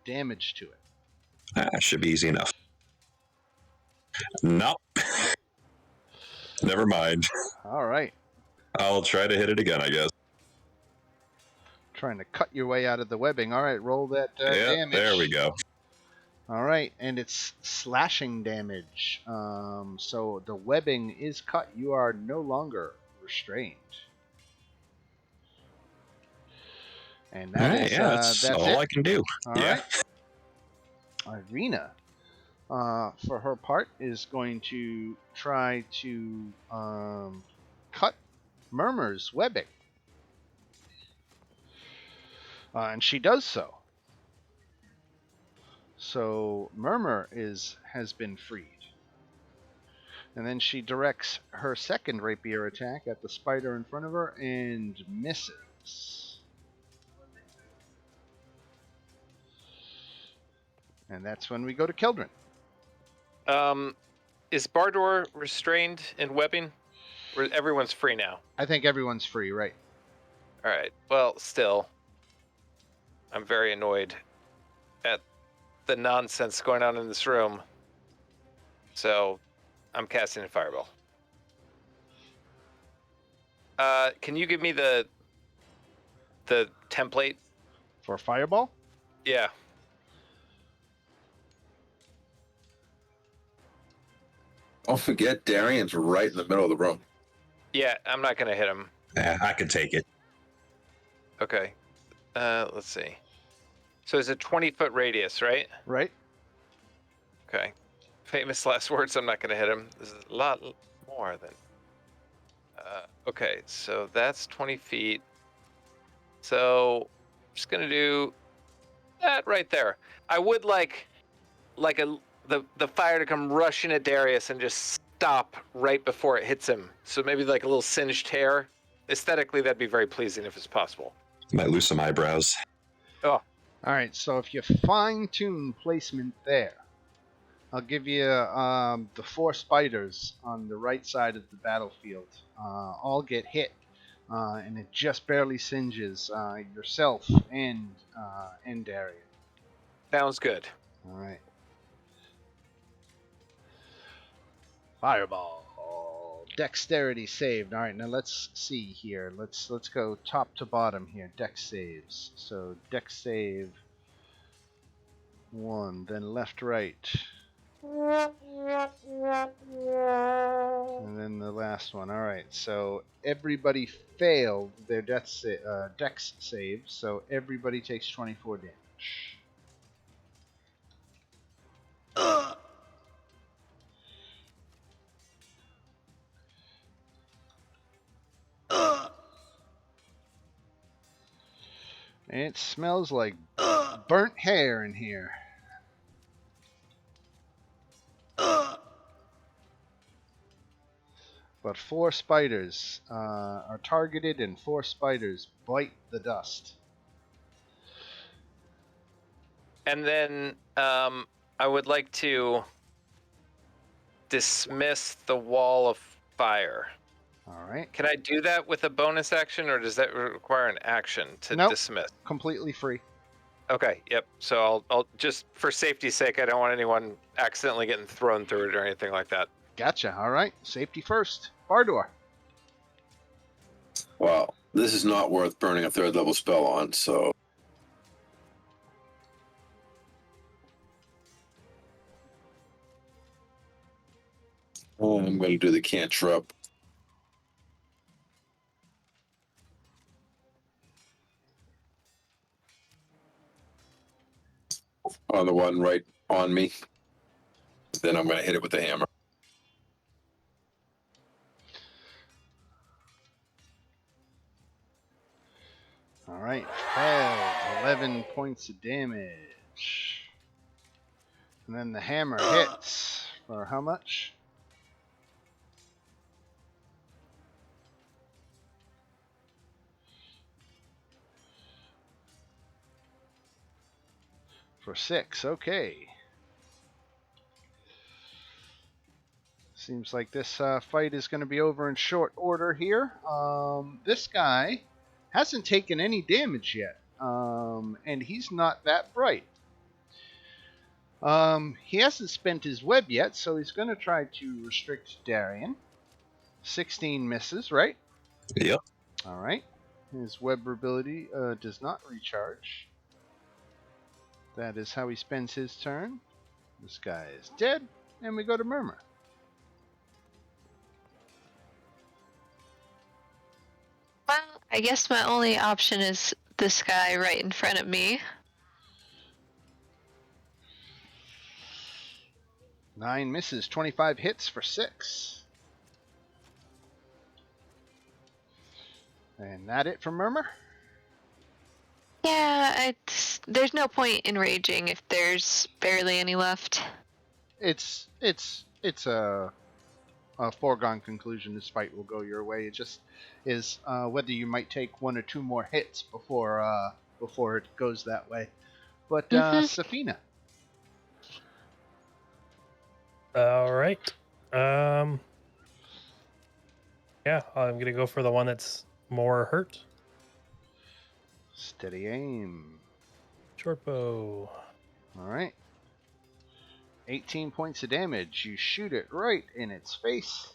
damage to it. Should be easy enough. Nope. Never mind. All right. I'll try to hit it again, I guess. Trying to cut your way out of the webbing. All right, roll that damage. There we go. All right, and it's slashing damage. So the webbing is cut. You are no longer restrained. And that's all it. I can do. All right. Irina, for her part, is going to try to cut Murmur's webbing. And she does so. So Murmur has been freed. And then she directs her second rapier attack at the spider in front of her and misses. And that's when we go to Keldrin. Is Bardor restrained in webbing? Or everyone's free now? I think everyone's free, right? All right. Well, still, I'm very annoyed at the nonsense going on in this room. So, I'm casting a fireball. Can you give me the template For fireball? Yeah. Don't forget, Darien's right in the middle of the room. Yeah, I'm not gonna hit him. I can take it. Okay. Let's see. So it's a 20-foot radius, right? Right. Okay. Famous last words. I'm not gonna hit him. This is a lot more than. Okay, so that's 20 feet. So I'm just gonna do that right there. I would like the fire to come rushing at Darius and just stop right before it hits him. So maybe like a little singed hair. Aesthetically, that'd be very pleasing if it's possible. Might lose some eyebrows. Oh. All right, so if you fine-tune placement there, I'll give you the 4 spiders on the right side of the battlefield. All get hit, and it just barely singes yourself and Darien. Sounds good. All right. Fireball. Dexterity saved. All right, now let's see here. Let's go top to bottom here. Dex saves. So dex save 1, then left, right. And then the last one. All right, so everybody failed their dex save, so everybody takes 24 damage. It smells like burnt hair in here. But 4 spiders are targeted, and 4 spiders bite the dust. And then I would like to dismiss the wall of fire. All right. Can I do that with a bonus action, or does that require an action to dismiss? Completely free. Okay, yep. So I'll just, for safety's sake, I don't want anyone accidentally getting thrown through it or anything like that. Gotcha. All right. Safety first. Bardor. Well, this is not worth burning a 3rd level spell on, so. I'm going to do the cantrip. On the one right on me. Then I'm going to hit it with the hammer. All right. Failed. 11 points of damage. And then the hammer hits For how much? For 6, okay. Seems like this fight is going to be over in short order here. This guy hasn't taken any damage yet, and he's not that bright. He hasn't spent his web yet, so he's going to try to restrict Darien. 16 misses, right? Yep. All right. His web ability does not recharge. That is how he spends his turn. This guy is dead, and we go to Murmur. Well, I guess my only option is this guy right in front of me. 9 misses, 25 hits for 6. And that it for Murmur? Yeah, there's no point in raging if there's barely any left. It's a foregone conclusion. This fight will go your way. It just is whether you might take 1 or 2 more hits before it goes that way. But Safina. All right. Yeah, I'm gonna go for the one that's more hurt. Steady aim. Short bow. All right. 18 points of damage. You shoot it right in its face.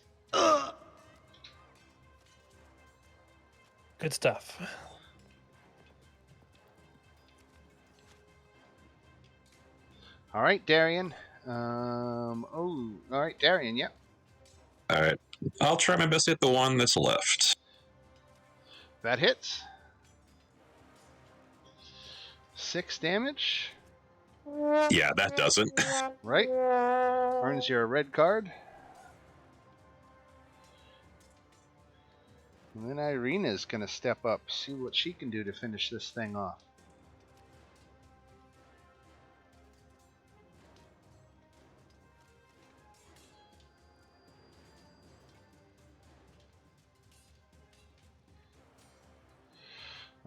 Good stuff. All right, Darien. All right, Darien. Yep. All right. I'll try my best to hit the one that's left. That hits. 6 damage. Yeah, that doesn't. Right. Earns you a red card. And then Irina's going to step up, see what she can do to finish this thing off.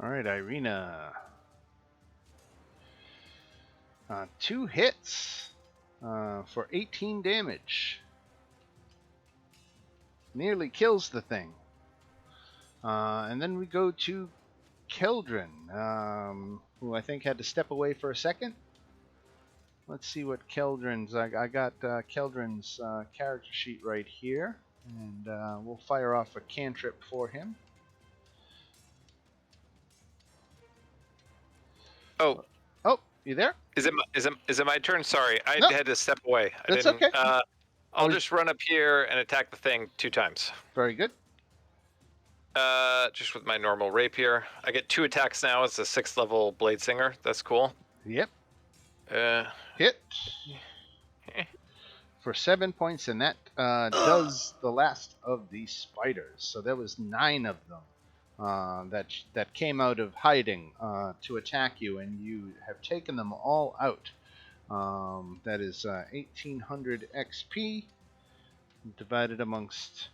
All right, Irina. 2 hits for 18 damage. Nearly kills the thing. And then we go to Keldrin, who I think had to step away for a second. Let's see what Keldrin's... I got Keldrin's character sheet right here. And we'll fire off a cantrip for him. Oh, You there? is it my turn? Sorry, I No. had to step away. That's okay. I'll just run up here and attack the thing 2 times. Very good. Just with my normal rapier. I get 2 attacks now as a 6th level blade singer. That's cool. Yep. Uh, Hit. For 7 points, and that does the last of the spiders. So there was 9 of them that came out of hiding to attack you, and you have taken them all out. That is 1,800 XP divided amongst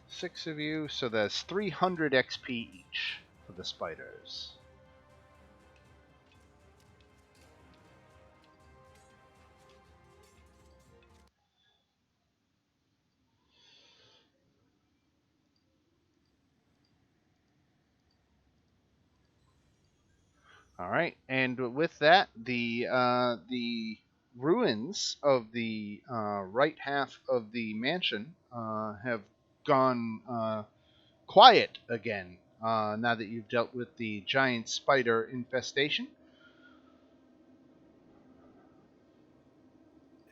6 of you, so that's 300 XP each for the spiders. All right, and with that, the ruins of the right half of the mansion have gone quiet again. Now that you've dealt with the giant spider infestation.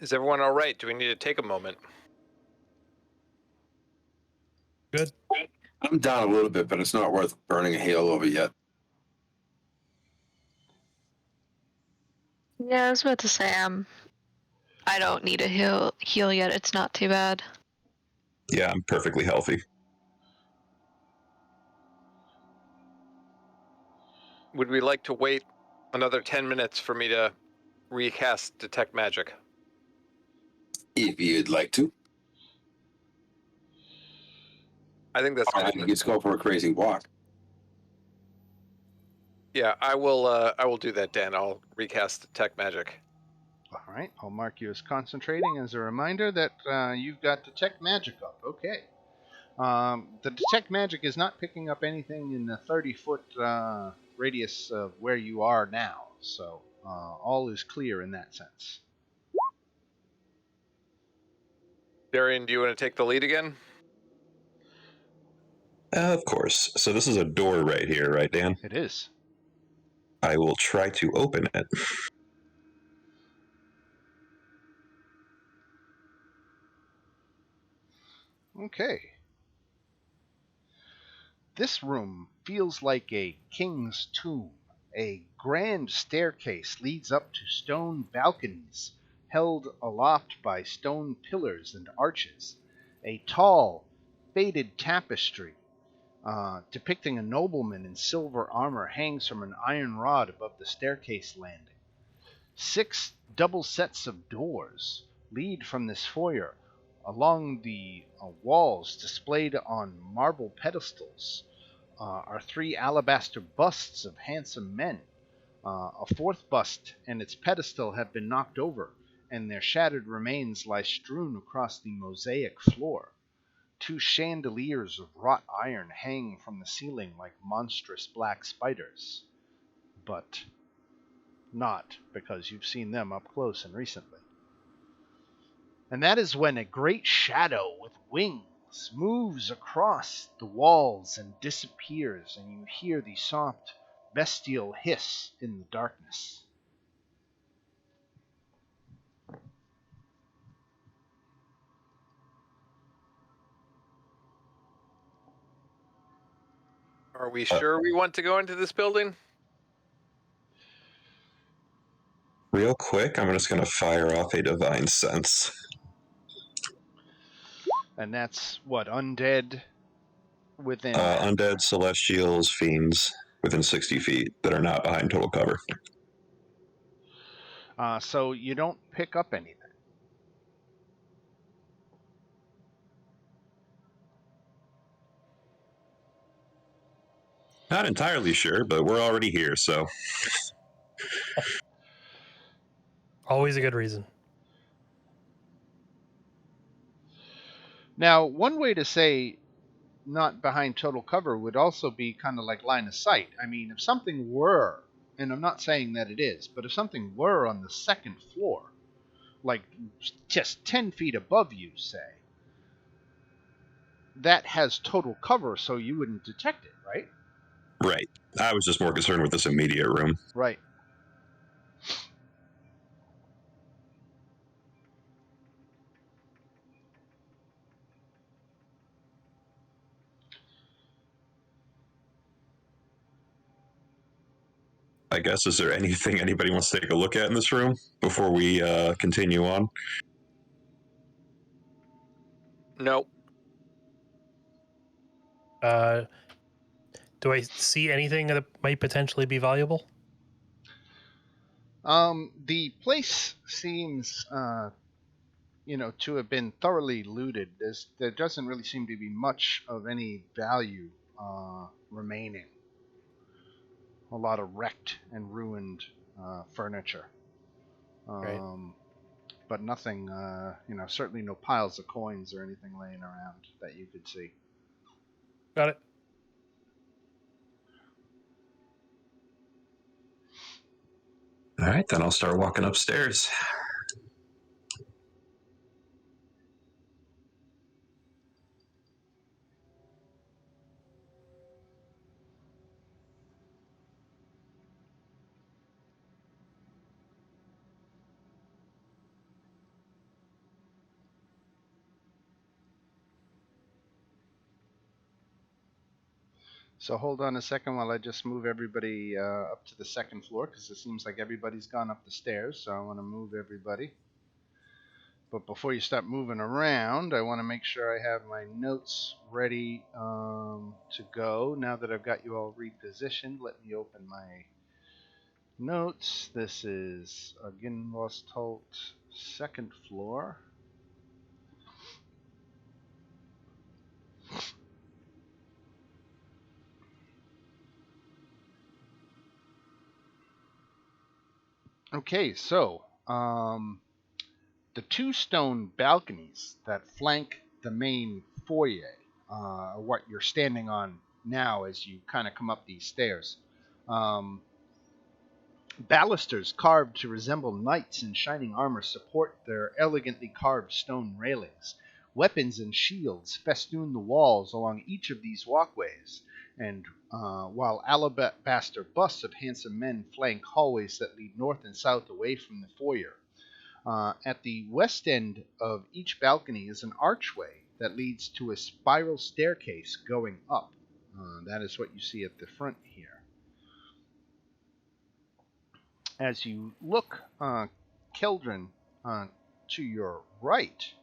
is everyone all right? Do we need to take a moment? Good. I'm down a little bit, but it's not worth burning a hail over yet. Yeah, I was about to say I don't need a heal yet. It's not too bad. Yeah, I'm perfectly healthy. Would we like to wait another 10 minutes for me to recast Detect Magic? If you'd like to. I think that's I good. think you could go for a crazy walk. Yeah, I will do that, Dan. I'll recast Detect Magic. All right, I'll mark you as concentrating as a reminder that you've got Detect Magic up. Okay. The Detect Magic is not picking up anything in the 30-foot radius of where you are now, so all is clear in that sense. Darien, do you want to take the lead again? Of course. So this is a door right here, right, Dan? It is. I will try to open it. Okay. This room feels like a king's tomb. A grand staircase leads up to stone balconies held aloft by stone pillars and arches. A tall, faded tapestry depicting a nobleman in silver armor hangs from an iron rod above the staircase landing. 6 double sets of doors lead from this foyer along the walls displayed on marble pedestals. Are 3 alabaster busts of handsome men. A 4th bust and its pedestal have been knocked over, and their shattered remains lie strewn across the mosaic floor. 2 chandeliers of wrought iron hang from the ceiling like monstrous black spiders. But not because you've seen them up close and recently. And that is when a great shadow with wings moves across the walls and disappears, and you hear the soft bestial hiss in the darkness. Are we sure we want to go into this building? Real quick, I'm just going to fire off a divine sense. And that's what, undead within. Undead, celestials, fiends within 60 feet that are not behind total cover. So you don't pick up anything. Not entirely sure, but we're already here, so. Always a good reason. Now, one way to say not behind total cover would also be kind of like line of sight. I mean, if something were, and I'm not saying that it is, but if something were on the second floor, like just 10 feet above you, say, that has total cover, so you wouldn't detect it, right? Right. I was just more concerned with this immediate room. Right. I guess, is there anything anybody wants to take a look at in this room before we continue on? Nope. Do I see anything that might potentially be valuable? The place seems, to have been thoroughly looted. There doesn't really seem to be much of any value remaining. A lot of wrecked and ruined furniture. Right. But nothing, certainly no piles of coins or anything laying around that you could see. Got it. All right, then I'll start walking upstairs. So hold on a second while I just move everybody up to the second floor, because it seems like everybody's gone up the stairs, so I want to move everybody. But before you start moving around, I want to make sure I have my notes ready to go. Now that I've got you all repositioned, let me open my notes. This is again Lost Holt, second floor. Okay, so the two stone balconies that flank the main foyer are what you're standing on now as you kind of come up these stairs. Um, Balusters carved to resemble knights in shining armor support their elegantly carved stone railings. Weapons and shields festoon the walls along each of these walkways, and while alabaster busts of handsome men flank hallways that lead north and south away from the foyer. At the west end of each balcony is an archway that leads to a spiral staircase going up. That is what you see at the front here. As you look, Keldrin, to your right,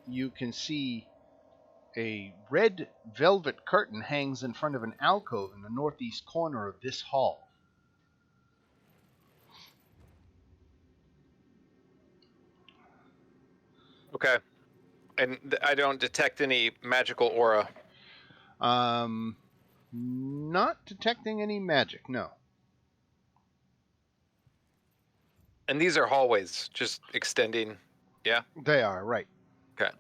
you can see a red velvet curtain hangs in front of an alcove in the northeast corner of this hall. Okay. And I don't detect any magical aura. Not detecting any magic, no. And these are hallways, just extending. Yeah? They are, right. Okay.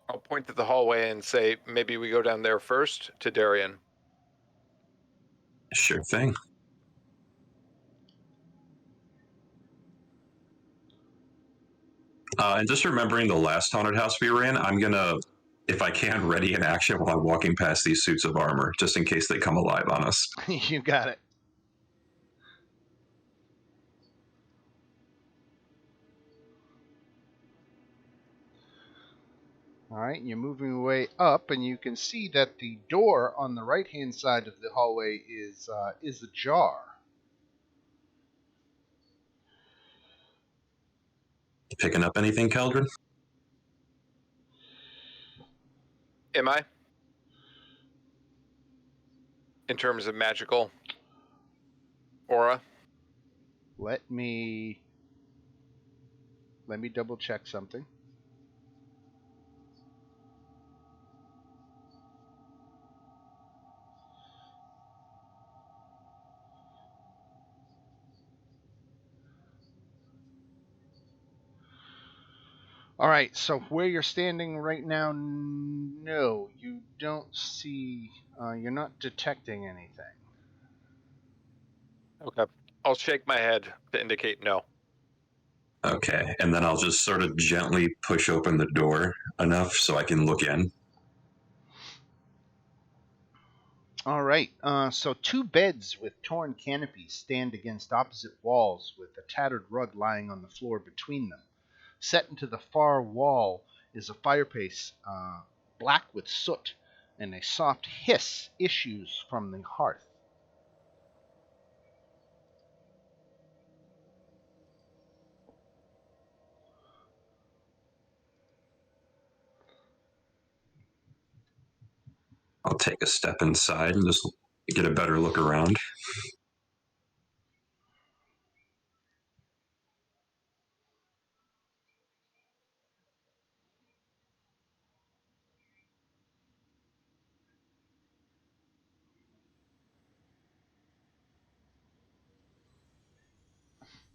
I'll point to the hallway and say, maybe we go down there first to Darien. Sure thing. And just remembering the last haunted house we were in, I'm gonna, if I can, ready an action while I'm walking past these suits of armor, just in case they come alive on us. You got it. All right, you're moving your way up, and you can see that the door on the right-hand side of the hallway is ajar. Picking up anything, Keldrin? Am I? In terms of magical aura? Let me double check something. All right, so where you're standing right now, no, you don't see. You're not detecting anything. Okay. I'll shake my head to indicate no. Okay, and then I'll just sort of gently push open the door enough so I can look in. All right, so two beds with torn canopies stand against opposite walls with a tattered rug lying on the floor between them. Set into the far wall is a fireplace, black with soot, and a soft hiss issues from the hearth. I'll take a step inside and just get a better look around.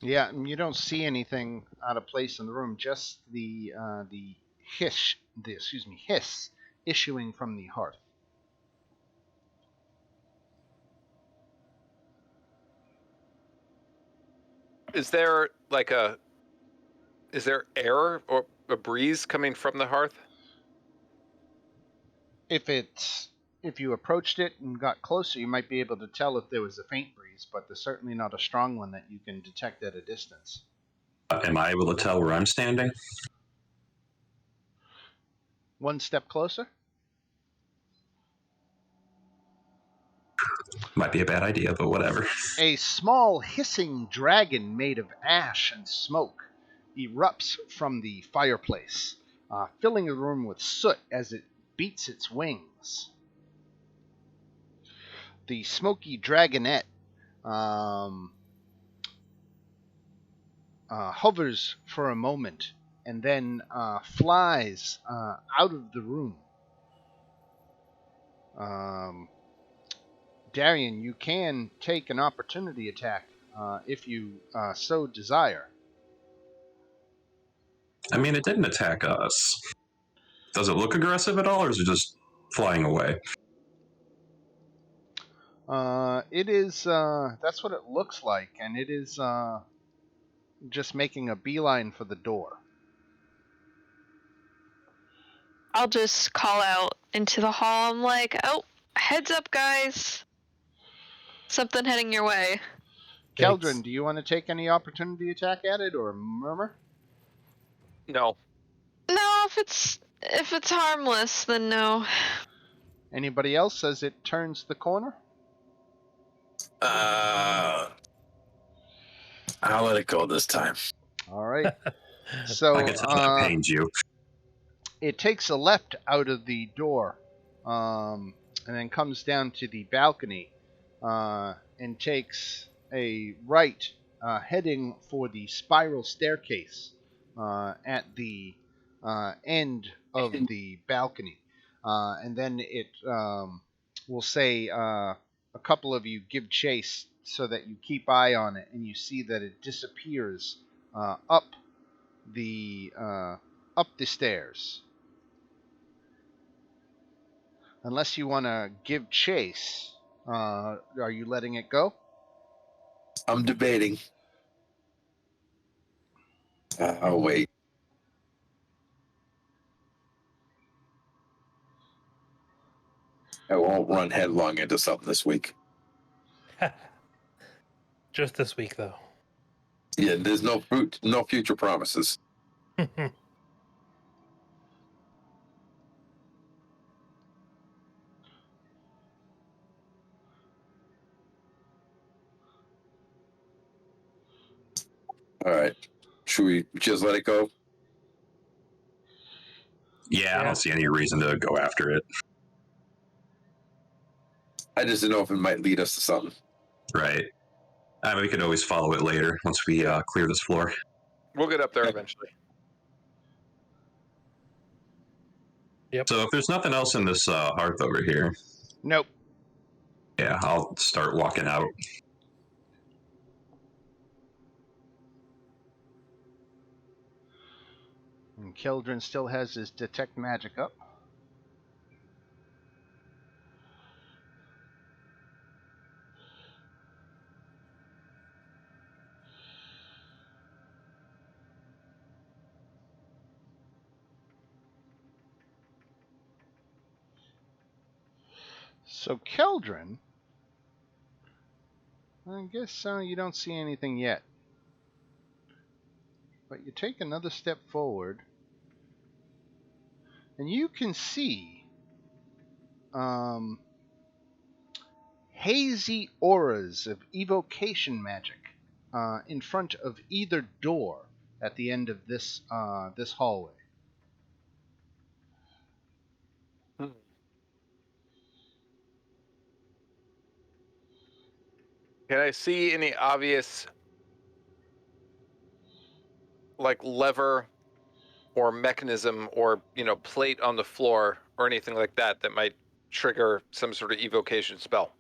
Yeah, and you don't see anything out of place in the room. Just the hiss issuing from the hearth. Is there is there air or a breeze coming from the hearth? If you approached it and got closer, you might be able to tell if there was a faint breeze, but there's certainly not a strong one that you can detect at a distance. Am I able to tell where I'm standing? One step closer. Might be a bad idea, but whatever. A small hissing dragon made of ash and smoke erupts from the fireplace, filling the room with soot as it beats its wings. The smoky dragonette hovers for a moment and then flies out of the room. Darien, you can take an opportunity attack if you so desire. I mean, it didn't attack us. Does it look aggressive at all, or is it just flying away? It is, that's what it looks like, and it is just making a beeline for the door. I'll just call out into the hall. I'm like, oh, heads up, guys. Something heading your way. Keldrin, do you want to take any opportunity attack at it, or Murmur? No. No, if it's harmless, then no. Anybody else as it turns the corner? I'll let it go this time. All right. So I can tell that pains you. it takes a left out of the door, and then comes down to the balcony, and takes a right, heading for the spiral staircase at the end of the balcony. And then it will say a couple of you give chase so that you keep eye on it, and you see that it disappears up the stairs. Unless you want to give chase, are you letting it go? I'm debating. I'll wait. I won't run headlong into something this week. Just this week, though. Yeah, there's no future promises. All right. Should we just let it go? Yeah, I don't see any reason to go after it. I just didn't know if it might lead us to something. Right. I mean, we could always follow it later once we clear this floor. We'll get up there eventually. Yep. So if there's nothing else in this hearth over here, Nope. yeah, I'll start walking out. And Keldrin still has his detect magic up. So Keldrin, I guess you don't see anything yet. But you take another step forward, and you can see hazy auras of evocation magic in front of either door at the end of this hallway. Can I see any obvious, like, lever or mechanism or, plate on the floor or anything like that that might trigger some sort of evocation spell?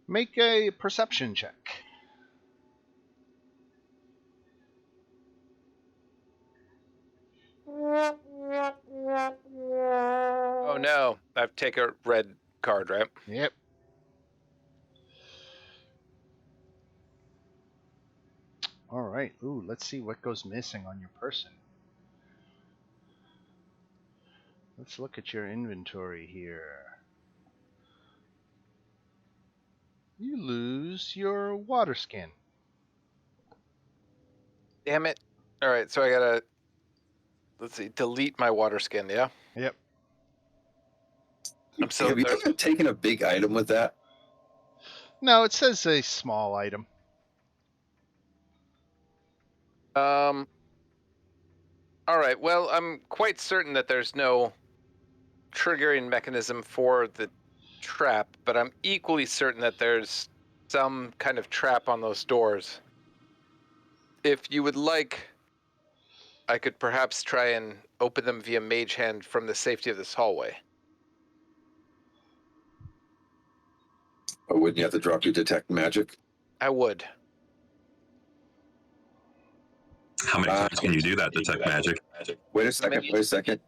Make a perception check. Oh no, I've taken a red card, right? Yep. All right. Ooh, let's see what goes missing on your person. Let's look at your inventory here. You lose your water skin. Damn it. All right, so I gotta, let's see, delete my water skin, yeah? Yep. I'm so Have you ever taken a big item with that? No, it says a small item. All right, well, I'm quite certain that there's no triggering mechanism for the trap, but I'm equally certain that there's some kind of trap on those doors. If you would like I could perhaps try and open them via mage hand from the safety of this hallway. Or wouldn't you have to drop your detect magic? I would. How many times can you do that, detect magic? Wait a second.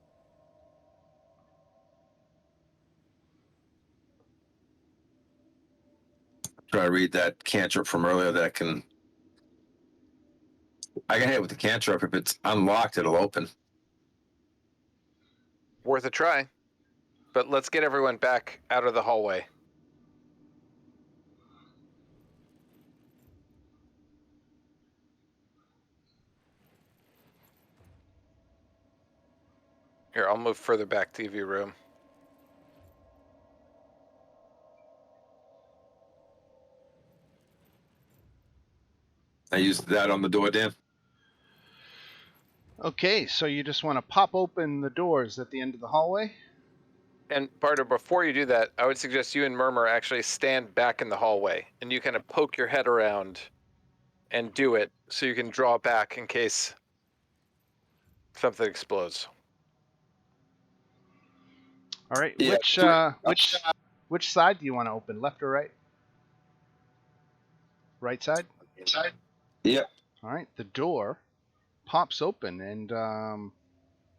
Try to read that cantrip from earlier that I can hit it with the cantrip. If it's unlocked, it'll open. Worth a try. But let's get everyone back out of the hallway. Here, I'll move further back to give you room. I used that on the door, Dan. Okay, so you just want to pop open the doors at the end of the hallway? And Bardo, before you do that, I would suggest you and Murmur actually stand back in the hallway and you kind of poke your head around and do it so you can draw back in case something explodes. All right. Yeah. Which side do you want to open? Left or right? Right side? Inside? Yeah. All right. The door pops open, and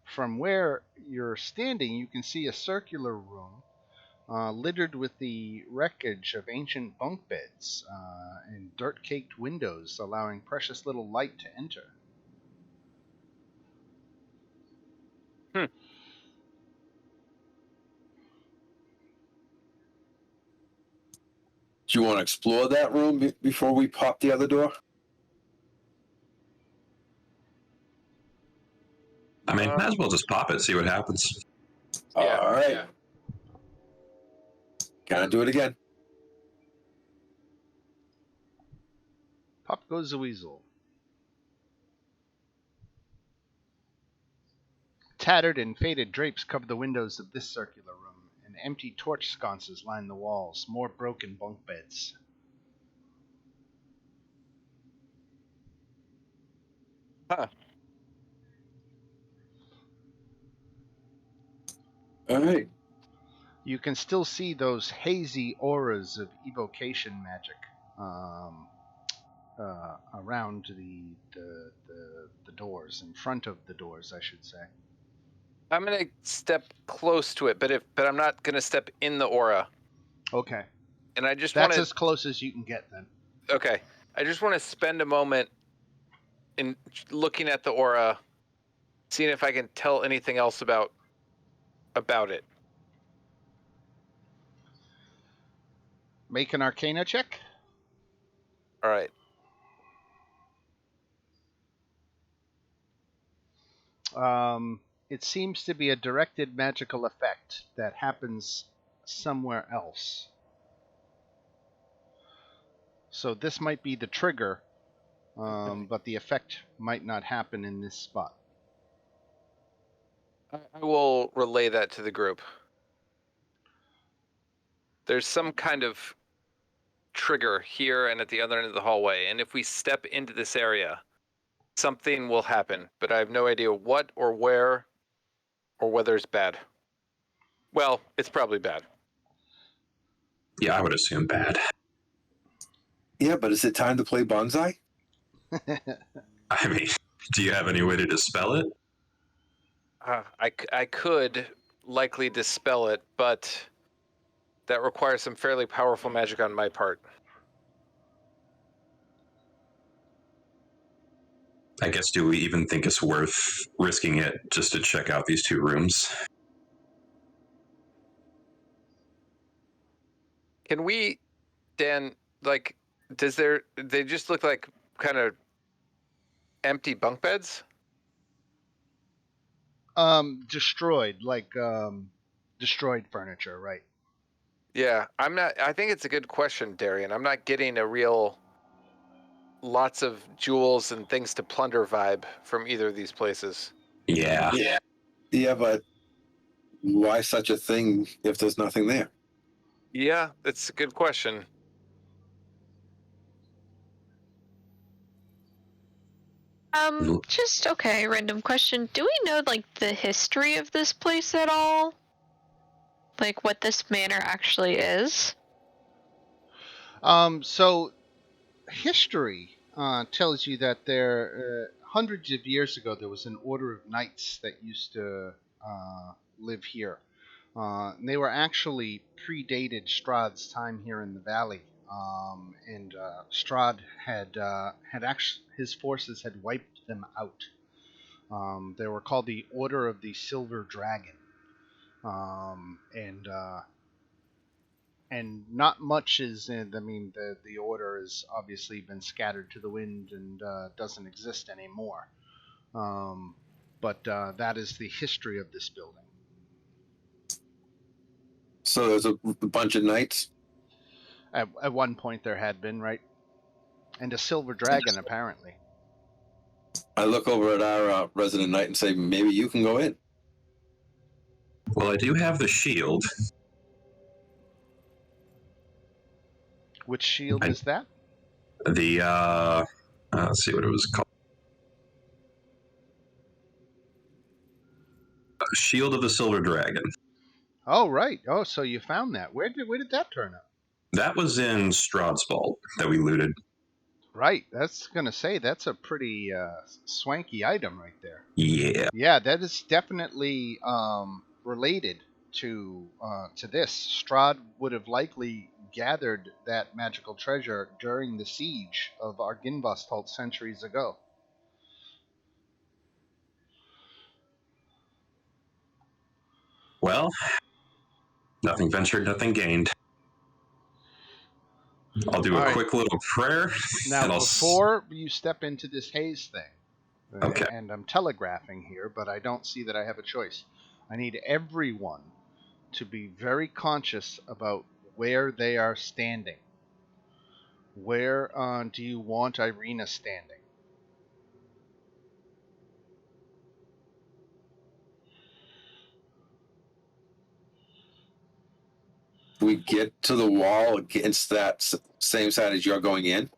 from where you're standing, you can see a circular room littered with the wreckage of ancient bunk beds and dirt-caked windows, allowing precious little light to enter. Do you want to explore that room before we pop the other door? I mean, might as well just pop it, see what happens. Yeah. All right. Yeah. Gotta do it again. Pop goes the weasel. Tattered and faded drapes cover the windows of this circular room, and empty torch sconces line the walls, more broken bunk beds. Huh. All right. You can still see those hazy auras of evocation magic around the doors, in front of the doors, I should say. I'm gonna step close to it, but I'm not gonna step in the aura. Okay. And I just That's want as close as you can get then. Okay. I just want to spend a moment in looking at the aura, seeing if I can tell anything else about it. Make an Arcana check. All right. It seems to be a directed magical effect that happens somewhere else. So this might be the trigger, but the effect might not happen in this spot. I will relay that to the group. There's some kind of trigger here and at the other end of the hallway, and if we step into this area, something will happen, but I have no idea what or where or whether it's bad. Well, it's probably bad. Yeah, I would assume bad. Yeah, but is it time to play bonsai? I mean, do you have any way to dispel it? I could likely dispel it, but that requires some fairly powerful magic on my part. I guess, do we even think it's worth risking it just to check out these two rooms? Can we, Dan, like, they just look like kind of empty bunk beds? Destroyed, like destroyed furniture, right? Yeah, I think it's a good question, Darien. I'm not getting a real lots of jewels and things to plunder vibe from either of these places. Yeah. Yeah, but why such a thing if there's nothing there? Yeah, that's a good question. Just okay, random question. Do we know, like, the history of this place at all? Like, what this manor actually is? So history tells you that there, hundreds of years ago, there was an order of knights that used to live here. And they were actually predated Strahd's time here in the valley. And Strahd had actually, his forces had wiped them out. They were called the Order of the Silver Dragon. And not much is in. I mean, the order has obviously been scattered to the wind and doesn't exist anymore. But that is the history of this building. So there's a bunch of knights. At one point, there had been, right, and a silver dragon apparently. I look over at our resident knight and say, maybe you can go in. Well, I do have the shield. Which shield is that? The let's see what it was called. Shield of the Silver Dragon. Oh, right. Oh, so you found that. Where did that turn up? That was in Strahd's vault that we looted. Right. That's gonna say that's a pretty swanky item right there. Yeah. Yeah, that is definitely related to this. Strahd would have likely gathered that magical treasure during the siege of Arginvostholt centuries ago. Well, nothing ventured, nothing gained. I'll do All a right. quick little prayer. Now, and before you step into this haze thing, Okay. and I'm telegraphing here, but I don't see that I have a choice. I need everyone to be very conscious about where they are standing. Where do you want Irina standing? We get to the wall against that same side as you're going in.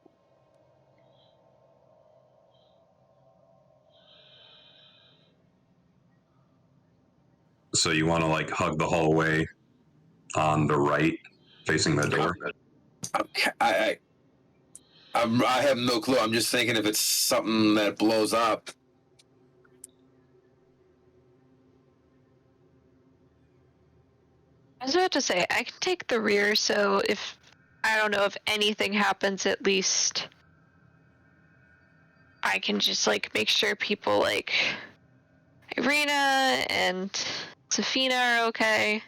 So you want to like hug the hallway on the right, facing the door? Okay, I have no clue. I'm just thinking if it's something that blows up. I was about to say, I can take the rear, so if, I don't know, if anything happens, at least I can just, like, make sure people, like, Irina and Safina are okay,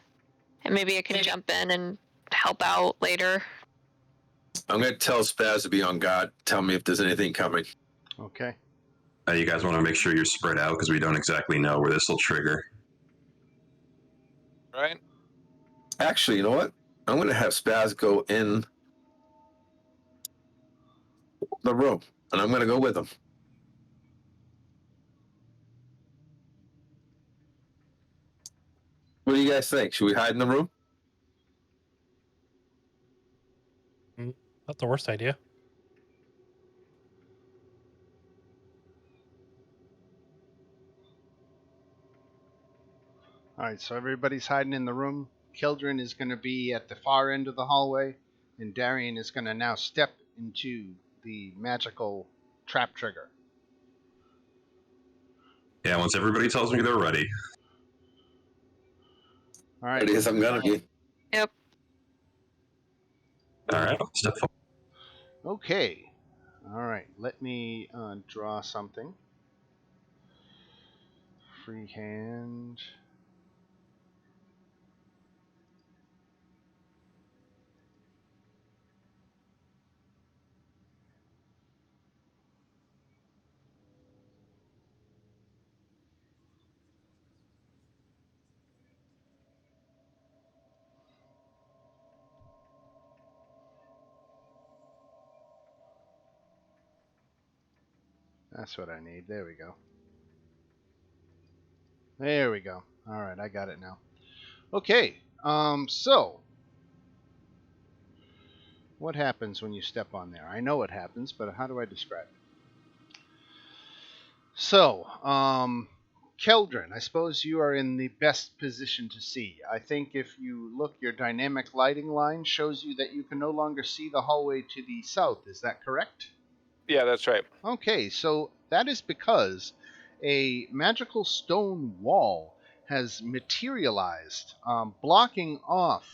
and maybe I can jump in and help out later. I'm going to tell Spaz to be on guard. Tell me if there's anything coming. Okay. You guys want to make sure you're spread out because we don't exactly know where this will trigger. Right? Actually, you know what? I'm going to have Spaz go in the room, and I'm going to go with him. What do you guys think? Should we hide in the room? Not the worst idea. All right, so everybody's hiding in the room. Kildren is going to be at the far end of the hallway, and Darien is going to now step into the magical trap trigger. Yeah, once everybody tells me they're ready. All right. It is. I'm going to be. Yep. All right, I'll step forward. Okay. All right. Let me draw something. Free hand. That's what I need. There we go. There we go. All right, I got it now. Okay. So what happens when you step on there? I know what happens, but how do I describe it? So, Keldrin, I suppose you are in the best position to see. I think if you look, your dynamic lighting line shows you that you can no longer see the hallway to the south. Is that correct? Yeah, that's right. Okay, so that is because a magical stone wall has materialized, blocking off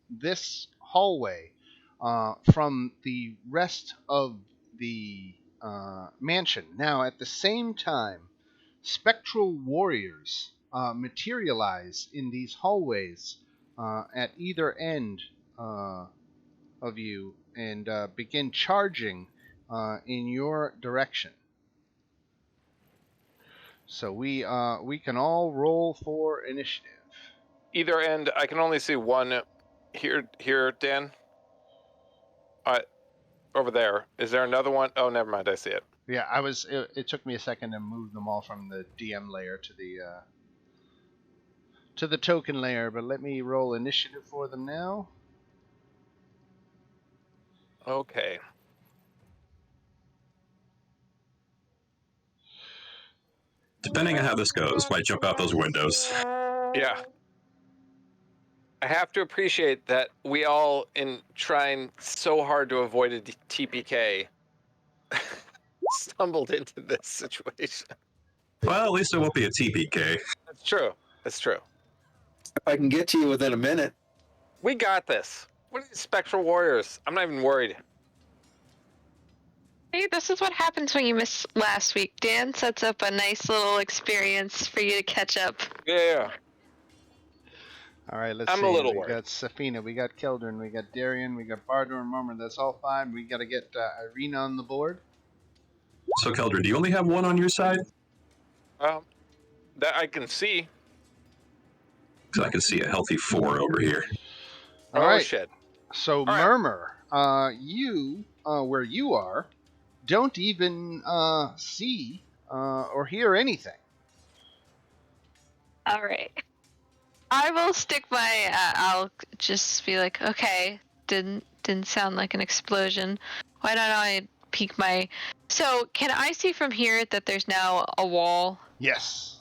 this hallway from the rest of the mansion. Now, at the same time, spectral warriors materialize in these hallways at either end of you and begin charging in your direction. So we can all roll for initiative. Either end, I can only see one. Here, Dan. Over there. Is there another one? Oh, never mind. I see it. Yeah, It took me a second to move them all from the DM layer to the token layer, but let me roll initiative for them now. Okay. Depending on how this goes, might jump out those windows. Yeah. I have to appreciate that we all, in trying so hard to avoid a TPK, stumbled into this situation. Well, at least it won't be a TPK. That's true. That's true. If I can get to you within a minute. We got this. What are these spectral warriors? I'm not even worried. Hey, this is what happens when you miss last week. Dan sets up a nice little experience for you to catch up. Yeah. All right, let's I'm see. a little we worried. got Safina, we got Keldrin, we got Darien, we got Bardor and Murmur. That's all five. We got to get Irina on the board. So, Keldrin, do you only have one on your side? That I can see. Because I can see a healthy 4 over here. All oh, right. shit. So, right. Murmur, you, where you are, don't even see or hear anything. All right. I will stick my. I'll just be like, okay, didn't sound like an explosion. Why don't I peek my? So can I see from here that there's now a wall? Yes.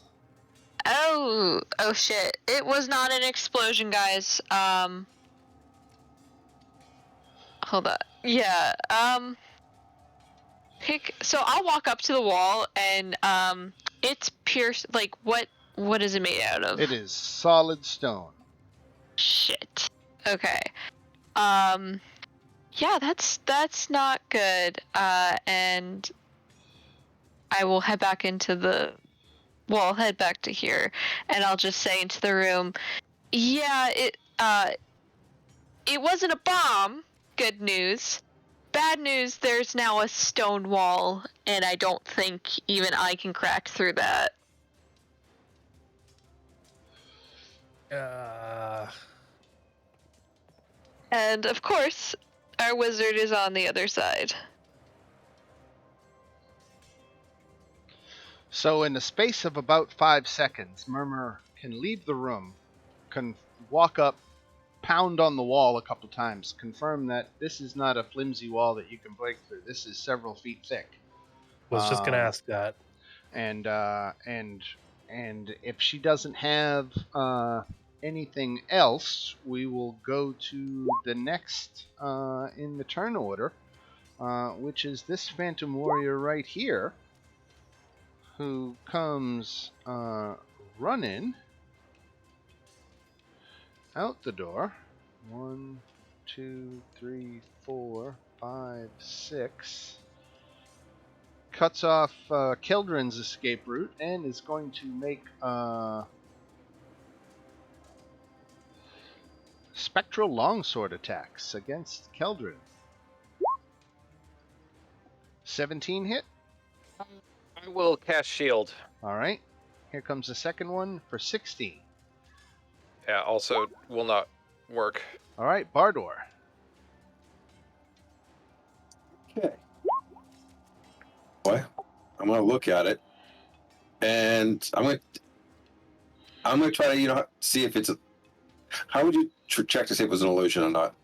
Oh shit! It was not an explosion, guys. Hold on. Yeah. So I'll walk up to the wall and it's pierced. Like what is it made out of? It is solid stone. Shit. Okay. Yeah, that's not good. And I will head back into the. Well, I'll head back to here, and I'll just say into the room, yeah, it wasn't a bomb. Good news. Bad news, there's now a stone wall, and I don't think even I can crack through that. And of course, our wizard is on the other side. So in the space of about 5 seconds, Murmur can leave the room, can walk up, pound on the wall a couple times, confirm that this is not a flimsy wall that you can break through. This is several feet thick. Was just gonna ask that. And if she doesn't have anything else, we will go to the next in the turn order, which is this Phantom Warrior right here, who comes running out the door. 1, 2, 3, 4, 5, 6. Cuts off Keldrin's escape route and is going to make spectral longsword attacks against Keldrin. 17 hit. I will cast shield. All right. Here comes the second one for 16. Yeah, also will not work. All right, Bardor. Okay. Boy, I'm gonna look at it, and I'm gonna try to see if it's. How would you check to see if it was an illusion or not?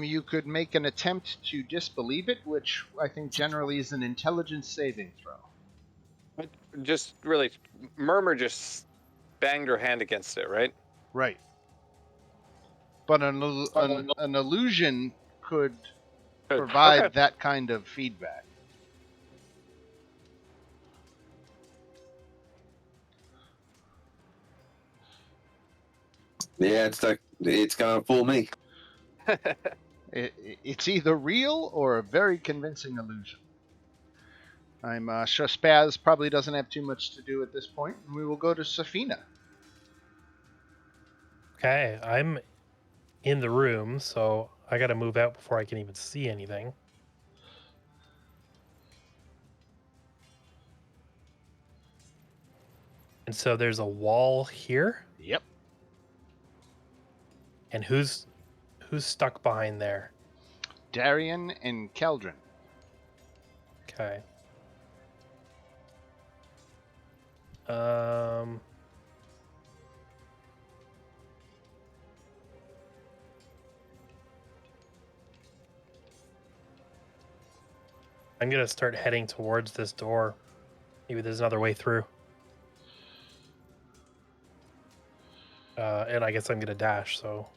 You could make an attempt to disbelieve it, which I think generally is an intelligence saving throw. just really, Murmur just banged her hand against it, right? Right. But an illusion could Good. provide Okay. that kind of feedback. Yeah, it's gonna fool me. It's either real or a very convincing illusion. I'm sure Spaz probably doesn't have too much to do at this point, and we will go to Safina. Okay, I'm in the room, so I got to move out before I can even see anything. And so there's a wall here, Yep. and who's stuck behind there? Darien and Keldrin. Okay. Um. I'm gonna start heading towards this door. Maybe there's another way through. And I guess I'm gonna dash. So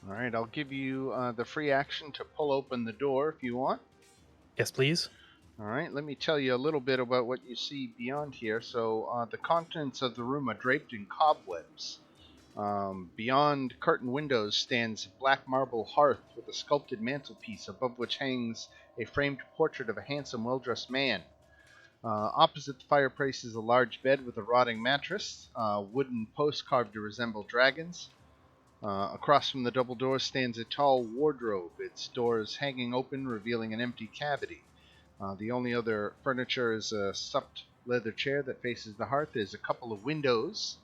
All right, I'll give you the free action to pull open the door if you want. yes, please. All right, let me tell you a little bit about what you see beyond here. So the contents of the room are draped in cobwebs. Beyond curtain windows stands a black marble hearth with a sculpted mantelpiece above which hangs a framed portrait of a handsome, well-dressed man. Opposite the fireplace is a large bed with a rotting mattress, wooden posts carved to resemble dragons. Across from the double doors stands a tall wardrobe, its doors hanging open, revealing an empty cavity. The only other furniture is a stuffed leather chair that faces the hearth. There's a couple of windows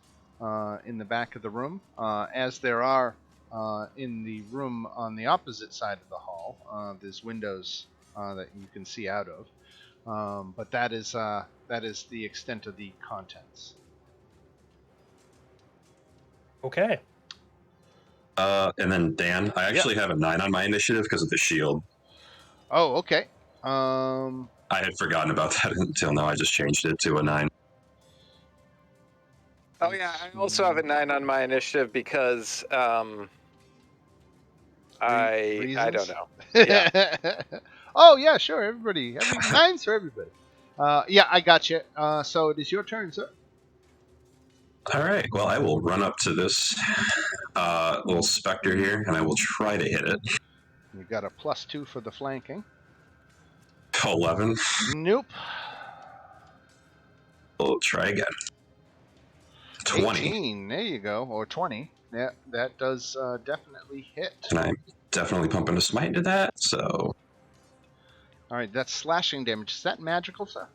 in the back of the room, as there are in the room on the opposite side of the hall. There's windows that you can see out of, but that is the extent of the contents. Okay. And then Dan, I actually have a 9 on my initiative because of the shield. Oh, okay. I had forgotten about that until now. I just changed it to a 9. Oh yeah, I also have a 9 on my initiative because I don't know. Yeah. Oh yeah, sure. Everybody, 9's for everybody. Yeah, I got you. So it is your turn, sir. All right. Well, I will run up to this little specter here, and I will try to hit it. You got a +2 for the flanking. 11. Nope. We'll try again. 20. 18. There you go. Or 20. Yeah, that does definitely hit. And I'm definitely pumping a smite into that, so... All right, that's slashing damage. Is that magical, sir?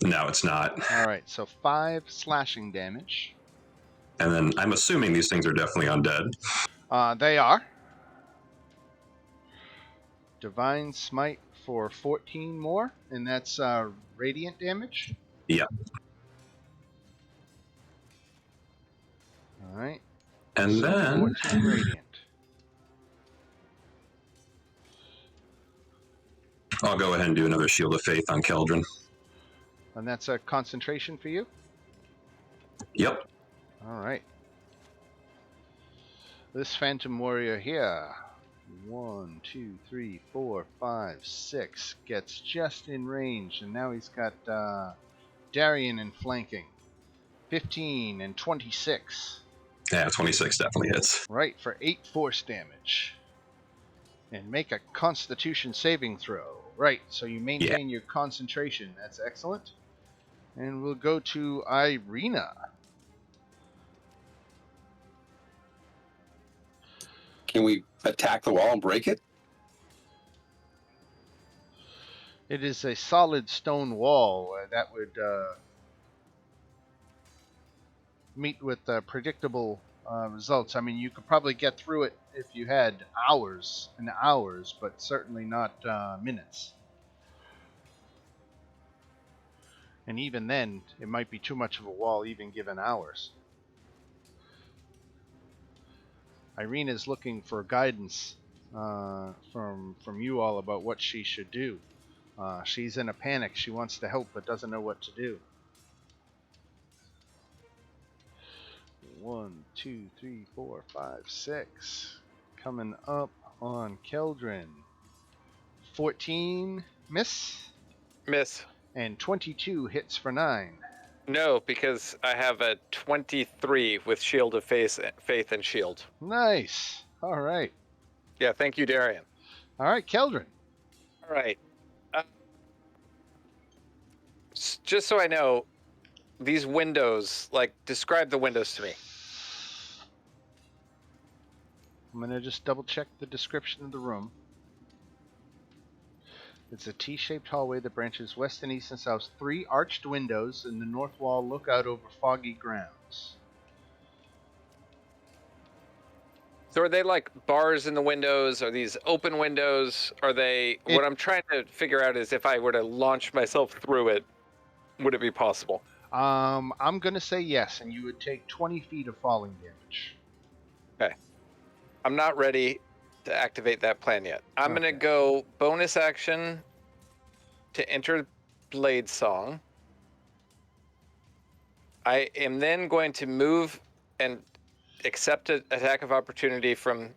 No, it's not. All right, so 5 slashing damage. And then I'm assuming these things are definitely undead. They are. Divine Smite for 14 more, and that's radiant damage. Yeah. All right. And so then 14 radiant. I'll go ahead and do another Shield of Faith on Keldrin. And that's a concentration for you? Yep. All right. This Phantom Warrior here, 1, 2, 3, 4, 5, 6, gets just in range, and now he's got Darien in flanking. 15 and 26. Yeah, 26 definitely hits. Right, for 8 force damage. And make a Constitution saving throw. Right, so you maintain your concentration. That's excellent. And we'll go to Irina. Can we attack the wall and break it? It is a solid stone wall that would meet with predictable results. I mean, you could probably get through it if you had hours and hours, but certainly not minutes. And even then, it might be too much of a wall, even given hours. Irina's looking for guidance from you all about what she should do. She's in a panic. She wants to help, but doesn't know what to do. 1, 2, 3, 4, 5, 6. Coming up on Keldrin. 14 miss, Miss. and 22 hits for 9. No, because I have a 23 with Shield of Faith and Shield. Nice. All right. Yeah, thank you, Darien. All right, Keldrin. All right. Just so I know, these windows, like, describe the windows to me. I'm going to just double check the description of the room. It's a T-shaped hallway that branches west and east and south. 3 arched windows in the north wall look out over foggy grounds. So are they like bars in the windows? Are these open windows? Are they... What I'm trying to figure out is if I were to launch myself through it, would it be possible? I'm going to say yes, and you would take 20 feet of falling damage. Okay. I'm not ready to activate that plan yet. I'm Okay. going to go bonus action to enter Blade Song. I am then going to move and accept an attack of opportunity from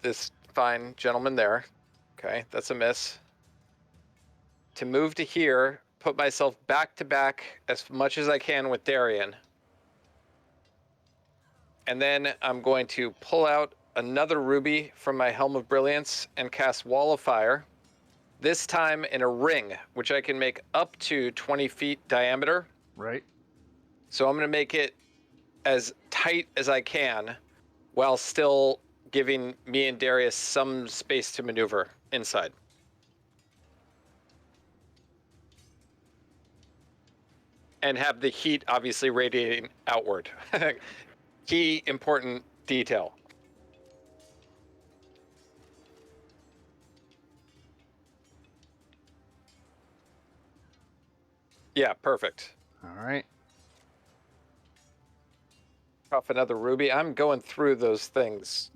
this fine gentleman there. Okay, that's a miss. To move to here, put myself back to back as much as I can with Darien. And then I'm going to pull out another ruby from my Helm of Brilliance and cast Wall of Fire. This time in a ring, which I can make up to 20 feet diameter. Right. So I'm going to make it as tight as I can while still giving me and Darius some space to maneuver inside. And have the heat obviously radiating outward. Key important detail. Yeah, perfect. All right. Off another ruby. I'm going through those things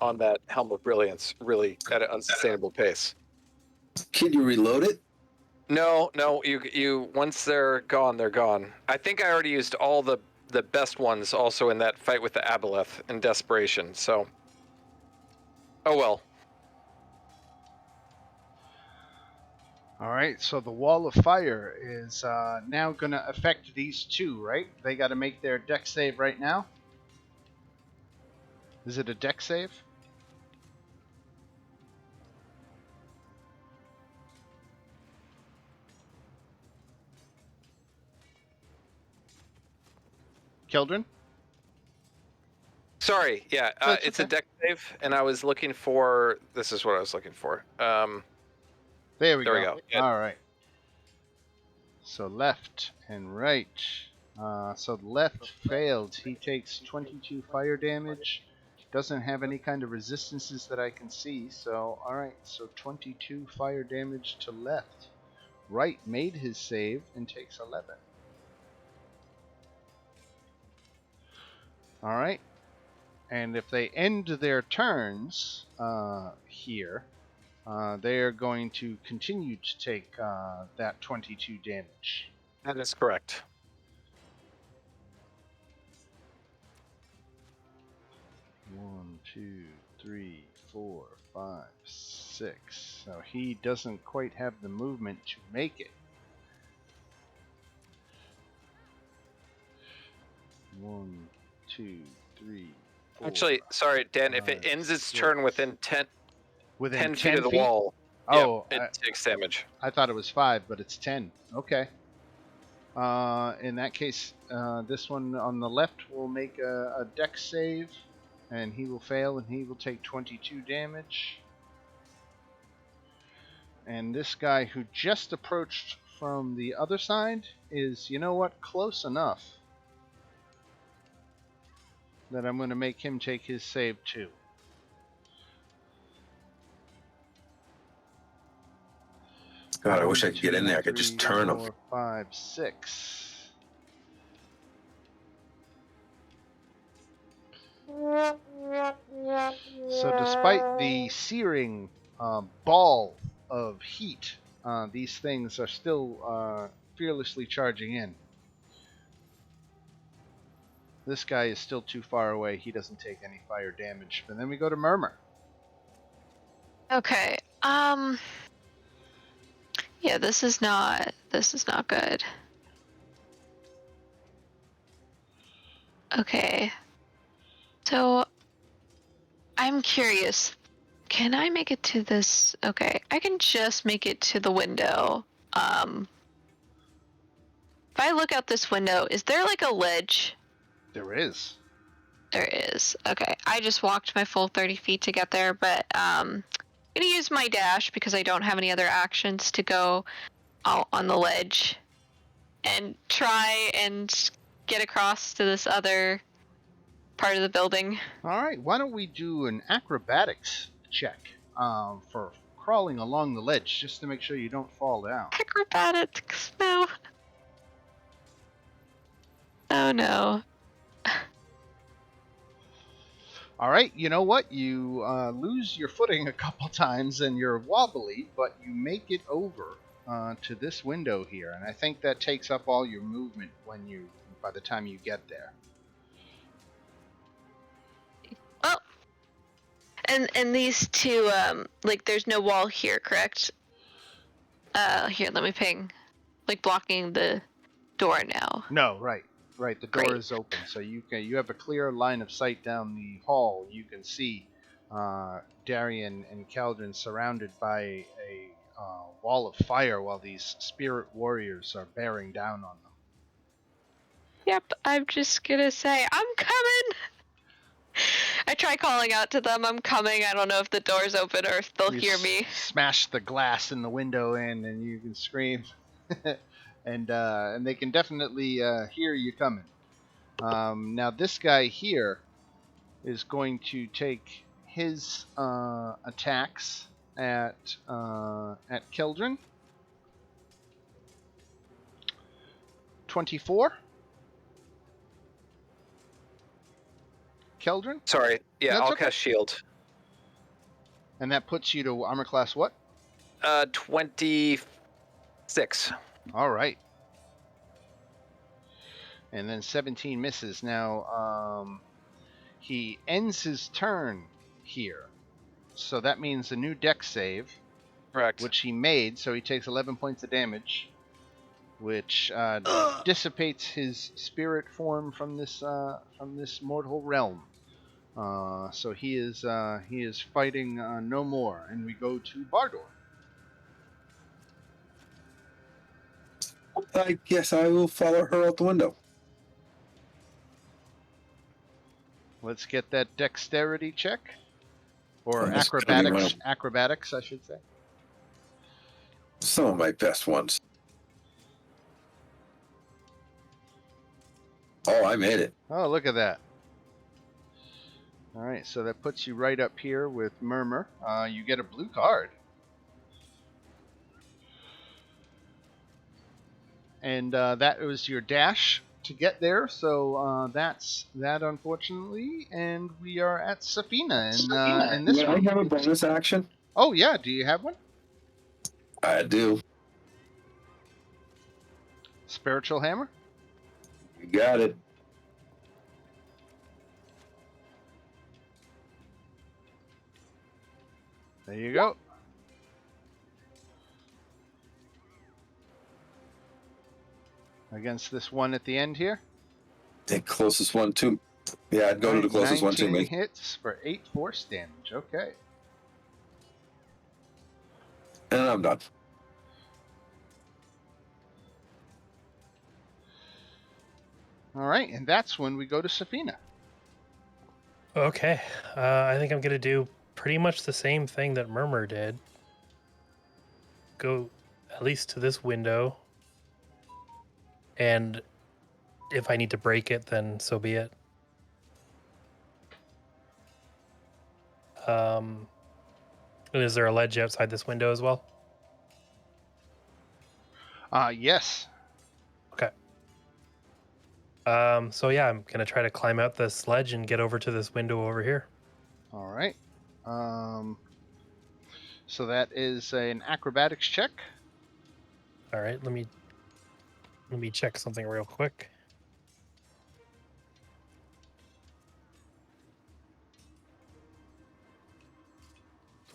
on that Helm of Brilliance really at an unsustainable pace. Can you reload it? No, you once they're gone, they're gone. I think I already used all the best ones also in that fight with the Aboleth in Desperation, so oh well. All right, so the wall of fire is now going to affect these two, right? They got to make their dex save right now. Is it a dex save? Keldrin? Sorry, yeah, That's it's okay. a deck save, and I was looking for. This is what I was looking for. There we There go. we go. Yeah. All right. So left and right. So left failed. He takes 22 fire damage. Doesn't have any kind of resistances that I can see. So, all right. So 22 fire damage to left. Right made his save and takes 11. All right. And if they end their turns here, they are going to continue to take that 22 damage. That is correct. One, two, three, 4, 5, 6. So he doesn't quite have the movement to make it. 1, 2, 3, 4. Actually, sorry, Dan. If it 5, ends its 6. turn within 10 Within feet of the feet? wall, Oh, yeah, it takes damage. I thought it was 5, but it's 10. Okay. In that case, this one on the left will make a dex save, and he will fail, and he will take 22 damage. And this guy who just approached from the other side is, you know what, close enough that I'm going to make him take his save too. God, I wish I could get in there. I could just turn them. 4, 5, 6. So despite the searing ball of heat, these things are still fearlessly charging in. This guy is still too far away. He doesn't take any fire damage. But then we go to Murmur. Okay. Yeah, this is not good. Okay. So I'm curious. Can I make it to this? Okay, I can just make it to the window. If I look out this window, is there like a ledge? There is. There is. Okay, I just walked my full 30 feet to get there, but I'm gonna use my dash because I don't have any other actions to go out on the ledge and try and get across to this other part of the building. All right. Why don't we do an acrobatics check for crawling along the ledge, just to make sure you don't fall down. Acrobatics, no. Oh no. All right, you know what? You lose your footing a couple times and you're wobbly, but you make it over to this window here, and I think that takes up all your movement by the time you get there. Oh. And these two, like, there's no wall here, correct? Here, let me ping. Like, blocking the door now. No, right. The door Great. is open, so you have a clear line of sight down the hall. You can see Darien and Caldron surrounded by a wall of fire while these spirit warriors are bearing down on them. Yep, I'm just gonna say, I'm coming! I try calling out to them, I'm coming. I don't know if the door's open or if they'll hear me. Smash the glass in the window in, and you can scream. And they can definitely hear you coming. Now this guy here is going to take his attacks at Keldrin. 24. Keldrin? Sorry. Yeah, That's I'll okay. cast shield. And that puts you to armor class what? 26. All right. And then 17 misses. Now, he ends his turn here. So that means a new dex save, Correct. which he made. So he takes 11 points of damage, which dissipates his spirit form from this mortal realm. So he is fighting no more. And we go to Bardor. I guess I will follow her out the window. Let's get that dexterity check. Or That's gonna be acrobatics, I should say. some of my best ones. Oh, I made it. Oh, look at that. All right, so that puts you right up here with Murmur. You get a blue card. And that was your dash to get there, so that's that, unfortunately. And we are at Safina in this Would one. I have a bonus action? Oh, yeah, do you have one? I do. Spiritual Hammer? You got it. There you go. Against this one at the end here. The closest one to. Yeah, I'd go to the closest one to 19 me. hits for 8 force damage. Okay. And I'm done. All right, and that's when we go to Safina. Okay. I think I'm going to do pretty much the same thing that Murmur did. Go at least to this window. And if I need to break it, then so be it. And is there a ledge outside this window as well? Yes. Okay. So yeah, I'm gonna try to climb out this ledge and get over to this window over here. All right. So that is an acrobatics check. All right, let me check something real quick.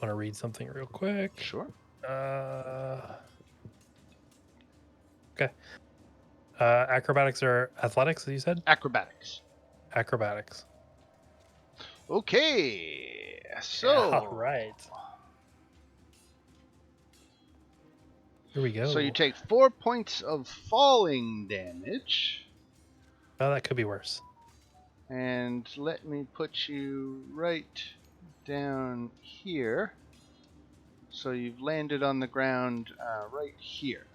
Want to read something real quick? Sure. Okay. Acrobatics or athletics, as you said? Acrobatics. Acrobatics. Okay. So. All right. Here we go. So you take 4 points of falling damage. Oh, that could be worse. And let me put you right down here. So you've landed on the ground right here.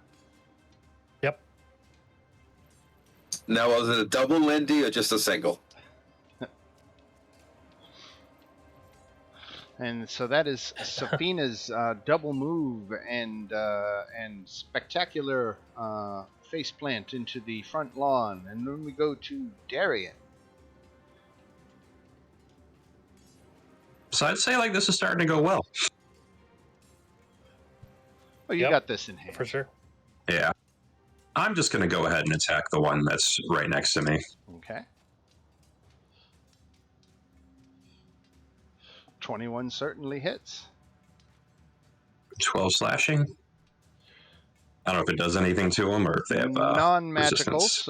Yep. Now, was it a double, Lindy, or just a single? And so that is Safina's double move and spectacular face plant into the front lawn. And then we go to Darien. So I'd say like this is starting to go well. Oh, you Yep. got this in hand. For sure. Yeah. I'm just going to go ahead and attack the one that's right next to me. Okay. 21 certainly hits. 12 slashing. I don't know if it does anything to them or if they have non-magical, resistance.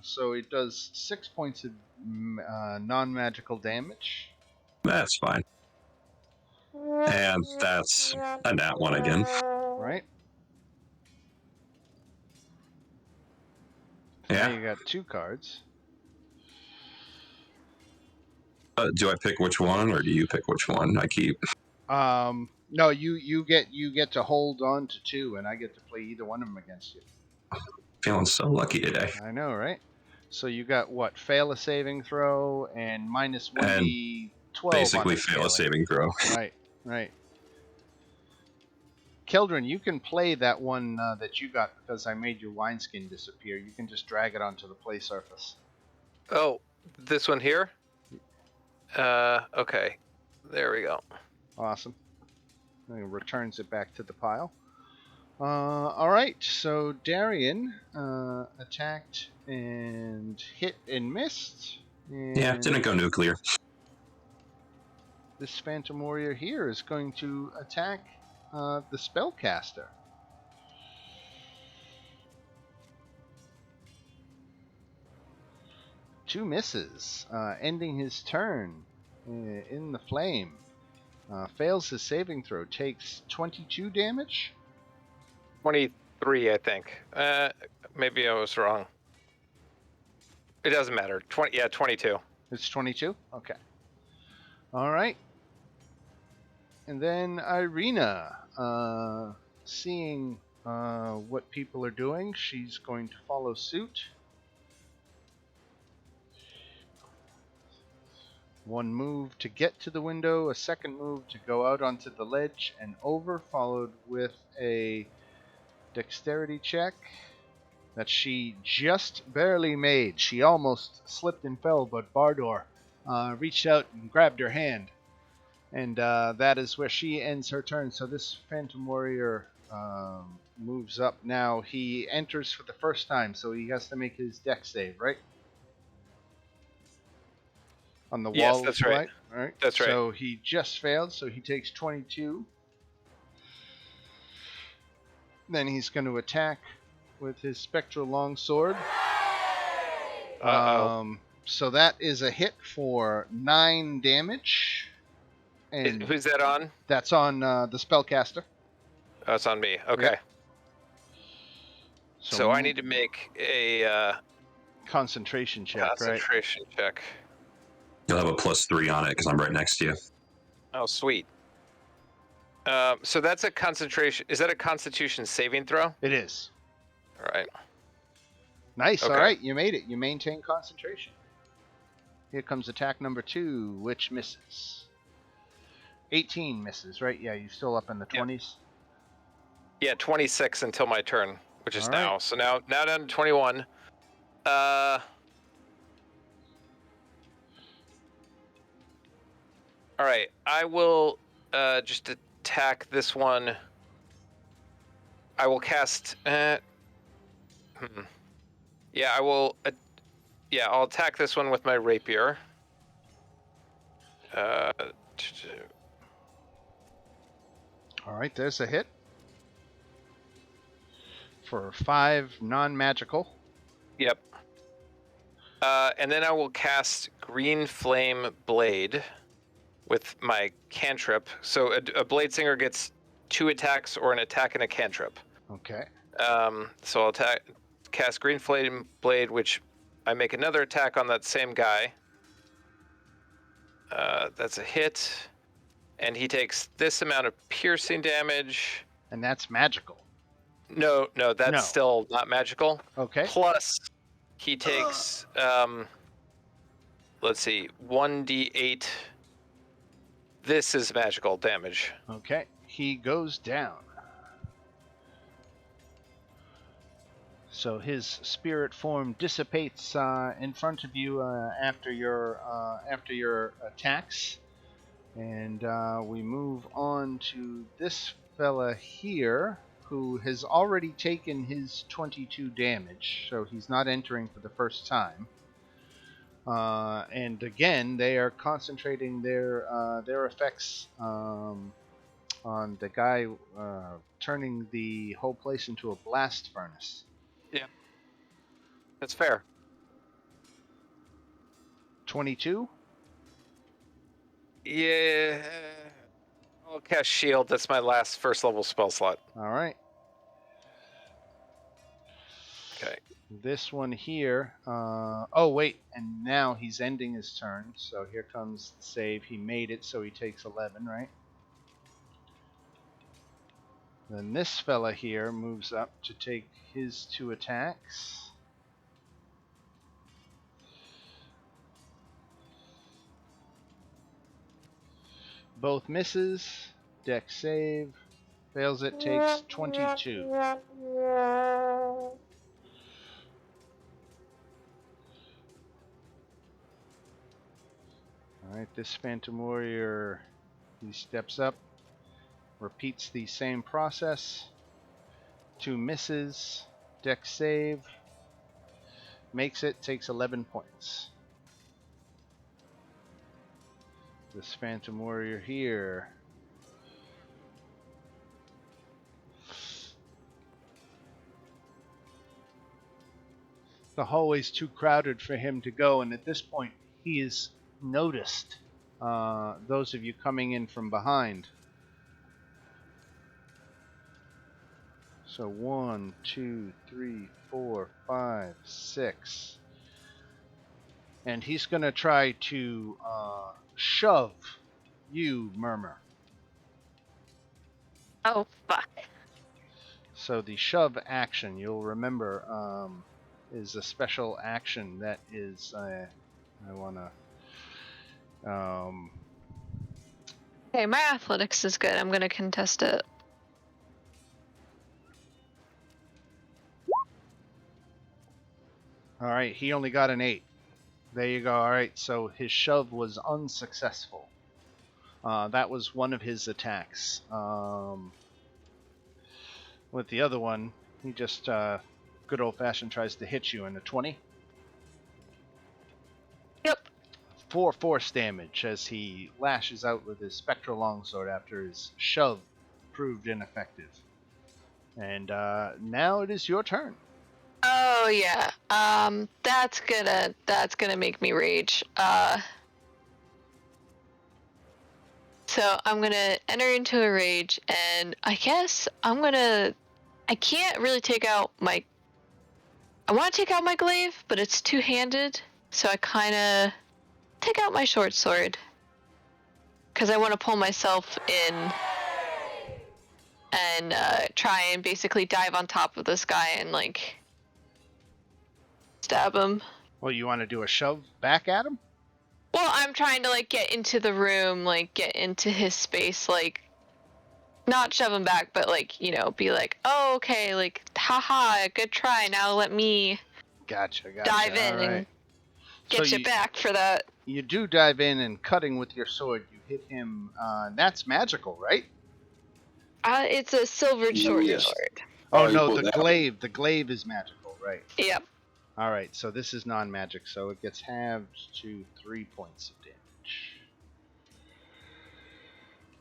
so it does 6 points of non-magical damage. That's fine. And that's a nat one again. Right. Yeah. Now you got 2 cards. Do I pick which one, or do you pick which one I keep? No, you get to hold on to 2, and I get to play either one of them against you. Feeling so lucky today. I know, right? So you got what? Fail a saving throw and minus 1d12. Basically, on fail a scaling. saving throw. Right. Keldrin, you can play that one that you got because I made your wineskin disappear. You can just drag it onto the play surface. Oh, this one here? Okay. There we go. Awesome. And it returns it back to the pile. All right, so Darien attacked and hit and missed. And Yeah, didn't go nuclear. this Phantom Warrior here is going to attack the Spellcaster. Two misses, ending his turn in the flame. Fails his saving throw, takes 22 damage. 23, I think. Maybe I was wrong. It doesn't matter. 22. It's 22? Okay. All right. And then Irina, seeing what people are doing, she's going to follow suit. One move to get to the window, a second move to go out onto the ledge and over, followed with a dexterity check that she just barely made. She almost slipped and fell, but Bardor reached out and grabbed her hand. And that is where she ends her turn. So this Phantom Warrior moves up now. He enters for the first time, so he has to make his dex save, right? On the wall. Yes, that's right. All right. That's right. So he just failed, so he takes 22. Then he's going to attack with his spectral longsword. So that is a hit for 9 damage. And Who's that on? that's on the spellcaster. Oh, it's on me. Okay. Yep. So I need to make a concentration check, concentration check. You'll have a +3 on it because I'm right next to you. Oh, sweet. So that's a concentration. Is that a Constitution saving throw? It is. All right. Nice. Okay. All right, you made it. You maintain concentration. Here comes attack number 2, which misses. 18 misses, right? Yeah, you're still up in the 20s. Yeah, 26 until my turn, which is All now. right. So now down to 21. All right, I will just attack this one. I will cast. Yeah, I will. Yeah, I'll attack this one with my rapier. All right, there's a hit for 5 non-magical. Yep. And then I will cast Green Flame Blade with my cantrip. So a Blade Singer gets 2 attacks or an attack and a cantrip. Okay. So I'll cast Green Flame Blade, which I make another attack on that same guy. That's a hit. And he takes this amount of piercing damage. And that's magical. No, that's No. still not magical. Okay. Plus, he takes, let's see, 1d8. This is magical damage. Okay. He goes down. So his spirit form dissipates in front of you after your attacks, and we move on to this fella here, who has already taken his 22 damage, so he's not entering for the first time. And again, they are concentrating their effects on the guy, turning the whole place into a blast furnace. Yeah, that's fair. 22? Yeah, I'll cast Shield. That's my last first level spell slot. All right. Okay. This one here. Oh, wait. And now he's ending his turn. So here comes the save. He made it, so he takes 11, right? Then this fella here moves up to take his 2 attacks. Both misses. Dex save. Fails it, takes 22. Alright, this Phantom Warrior, he steps up, repeats the same process. 2 misses, dex save, makes it, takes 11 points. This Phantom Warrior here, the hallway's too crowded for him to go, and at this point he is noticed those of you coming in from behind. So 1, 2, 3, 4, 5, 6. And he's going to try to shove you, Murmur. Oh, fuck. So the shove action, you'll remember, is a special action that is, I want to... Okay, my athletics is good. I'm gonna contest it. Alright, he only got an 8. There you go. Alright, so his shove was unsuccessful. That was one of his attacks. With the other one, he just good old-fashioned tries to hit you in a 20. Yep. 4 force damage as he lashes out with his spectral longsword after his shove proved ineffective. And now it is your turn. Oh yeah. That's gonna make me rage. So I'm gonna enter into a rage, and I guess I can't really take out my. I want to take out my glaive, but it's two-handed, so I kind of take out my short sword because I want to pull myself in and try and basically dive on top of this guy and like stab him. Well, you want to do a shove back at him? Well, I'm trying to like get into the room, like get into his space, like not shove him back, but like, you know, be like, oh, okay, like, haha, good try. Now let me Gotcha. dive in All right. and get So you back for that. You do dive in, and cutting with your sword, you hit him. That's magical, right? It's a silvered short Yes. sword. Oh, you no, pulled the that. glaive. The glaive is magical, right? Yep. All right, so this is non-magic, so it gets halved to 3 points of damage.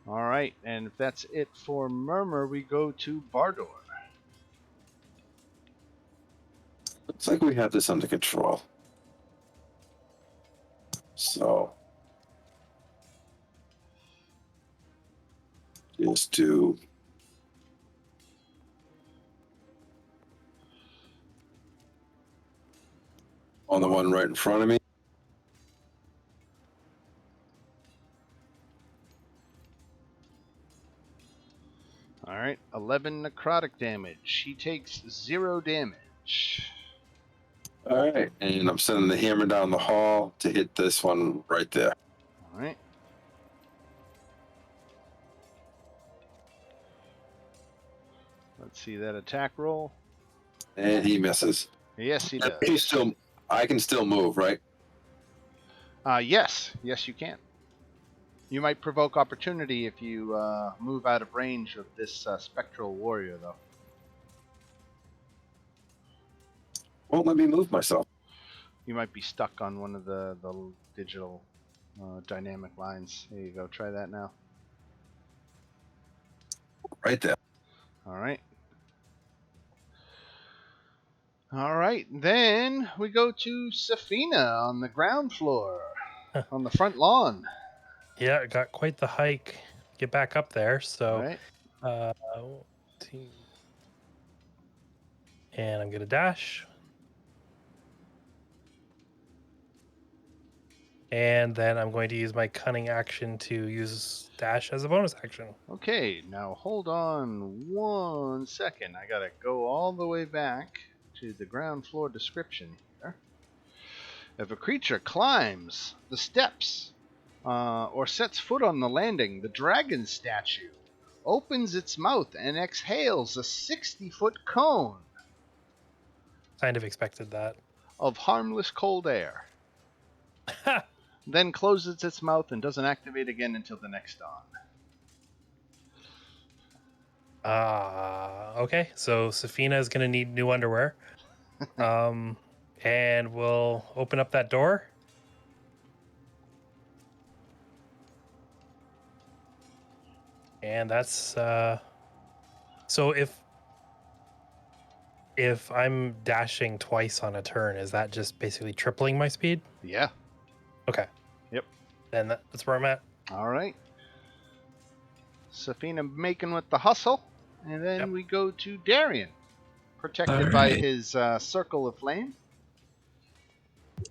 All right, and if that's it for Murmur, we go to Bardor. Looks like we have this under control. So just do on the one right in front of me. All right, 11 necrotic damage. She takes 0 damage. All right, and I'm sending the hammer down the hall to hit this one right there. All right. Let's see that attack roll. And he misses. Yes, he does. I can still move, right? Yes, you can. You might provoke opportunity if you move out of range of this spectral warrior, though. Won't let me move myself. You might be stuck on one of the digital dynamic lines. There you go. Try that now. Right there. All right. All right. Then we go to Safina on the ground floor, on the front lawn. Yeah, it got quite the hike. Get back up there. So, Right. And I'm gonna dash. And then I'm going to use my cunning action to use dash as a bonus action. Okay, now hold on 1 second. I gotta go all the way back to the ground floor description here. If a creature climbs the steps or sets foot on the landing, the dragon statue opens its mouth and exhales a 60-foot cone Kind of expected that. of harmless cold air. Then closes its mouth and doesn't activate again until the next dawn. Okay, so Safina is going to need new underwear. And we'll open up that door. And that's so if I'm dashing twice on a turn, is that just basically tripling my speed? Yeah. Okay. Yep. Then that's where I'm at. All right. Safina making with the hustle. And then we go to Darien, protected by his circle of flame.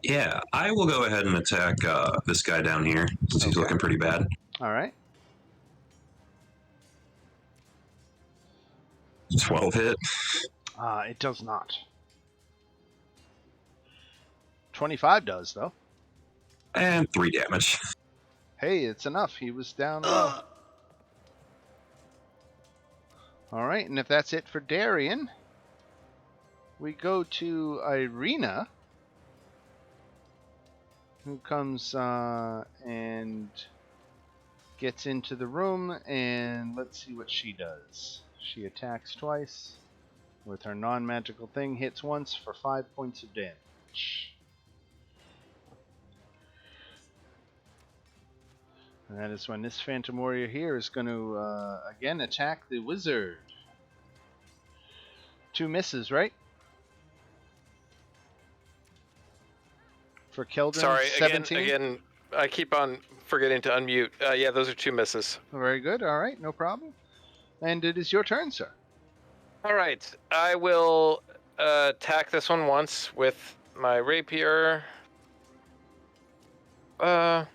Yeah, I will go ahead and attack this guy down here since he's looking pretty bad. All right. 12 hit. It does not. 25 does, though. And 3 damage. Hey, it's enough. He was down low. All right, and if that's it for Darien, we go to Irina, who comes and gets into the room, and let's see what she does. She attacks twice with her non-magical thing, hits once for 5 points of damage. And that is when this Phantom Warrior here is going to, again, attack the wizard. 2 misses, right? For Keldrin, Sorry, 17? again, I keep on forgetting to unmute. Yeah, those are 2 misses. Very good, all right, no problem. And it is your turn, sir. All right, I will attack this one once with my rapier. And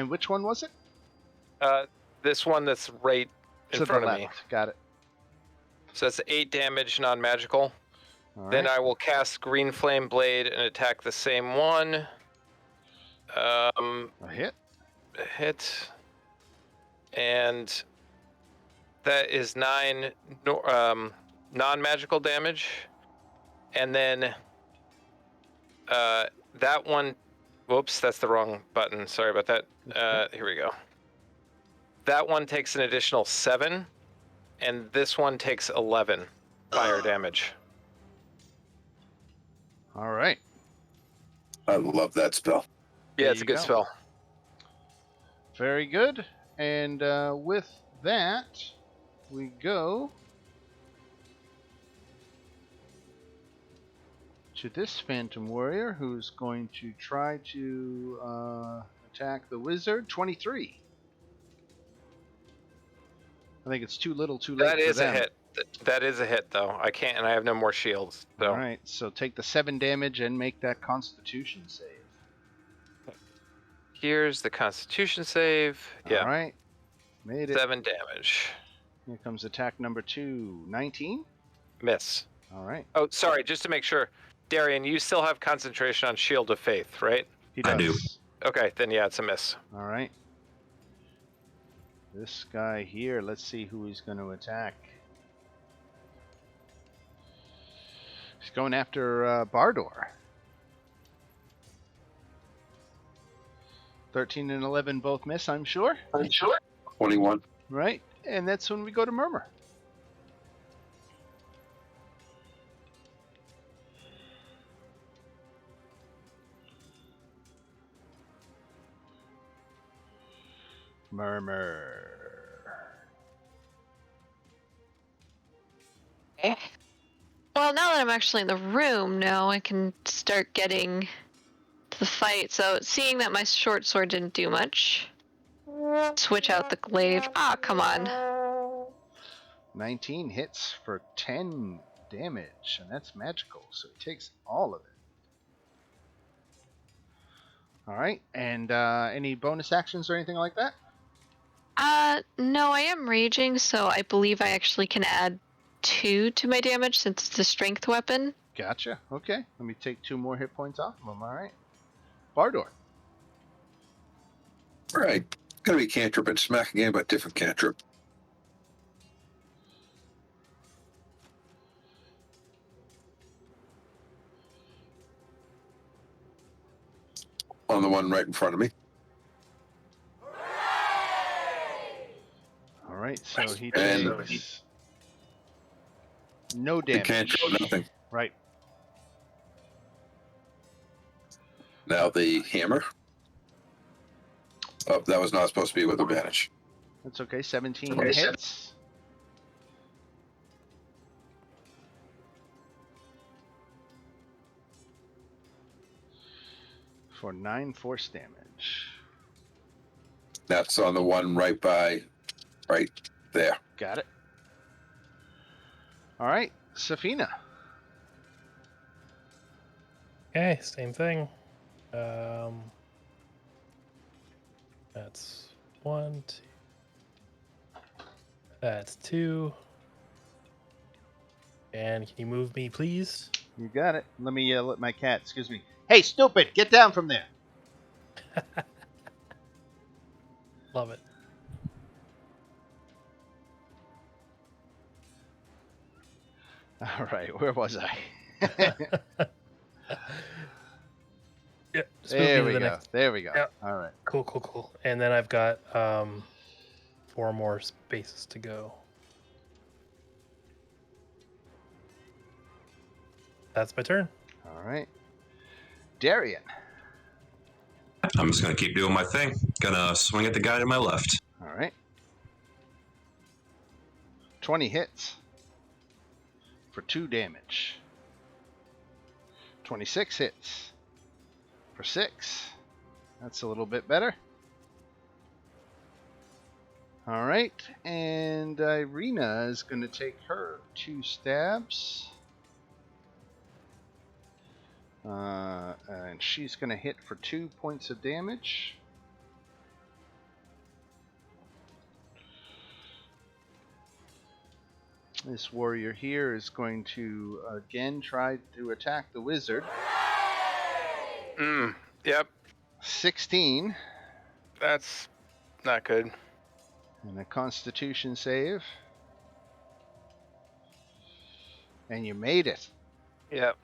which one was it? This one that's right in front of me. Got it. So that's 8 damage, non-magical. All Then right. I will cast Green Flame Blade and attack the same one. A hit. A hit. And that is 9 non-magical damage. And then that one... Whoops, that's the wrong button. Sorry about that. Here we go. That one takes an additional 7. And this one takes 11 fire damage. All right. I love that spell. Yeah, There it's a you good go. spell. Very good. And with that, we go to this Phantom Warrior, who's going to try to attack the wizard. 23. I think it's too little, too late That for is a them. hit. That is a hit, though. I can't, and I have no more shields. So. All right, so take the 7 damage and make that Constitution save. Here's the Constitution save. Yeah. All right, made it. 7 damage. Here comes attack number 2. 19. Miss. All right. Oh, sorry. Just to make sure, Darien, you still have concentration on Shield of Faith, right? He does. I do. Okay, then yeah, it's a miss. All right. This guy here, let's see who he's going to attack. He's going after Bardor. 13 and 11 both miss, I'm sure. 21. Right? And that's when we go to Murmur. Murmur. Okay. Well, now that I'm actually in the room, now I can start getting to the fight. So, seeing that my short sword didn't do much, switch out the glaive. Ah, come on. 19 hits for 10 damage, and that's magical, so it takes all of it. All right, and any bonus actions or anything like that? No, I am raging, so I believe I actually can add 2 to my damage since it's a strength weapon. Gotcha. Okay, let me take 2 more hit points off of them. All right, Bardor. All right. Gonna be cantrip and smack again, but different cantrip. On the one right in front of me. All right, so he And- takes no The damage. cantrip, nothing. Right. Now the hammer. Oh, that was not supposed to be with advantage. That's okay. 17 Okay, hits. For 9 force damage. That's on the one right there. Got it. All right, Safina. Okay, same thing. That's 1, 2. That's 2. And can you move me, please? You got it. Let me let my cat. Excuse me. Hey, stupid! Get down from there. Love it. All right, where was I? Yeah. just move me There to we the go. next- There we go. Yep. All right. Cool. And then I've got 4 more spaces to go. That's my turn. All right. Darien. I'm just gonna keep doing my thing. Gonna swing at the guy to my left. All right. 20 hits for 2 damage. 26 hits for 6. That's a little bit better. All right, and Irina is going to take her 2 stabs. And she's going to hit for 2 points of damage. This warrior here is going to again try to attack the wizard. Yep. 16 That's not good. and a Constitution save. And you made it. Yep.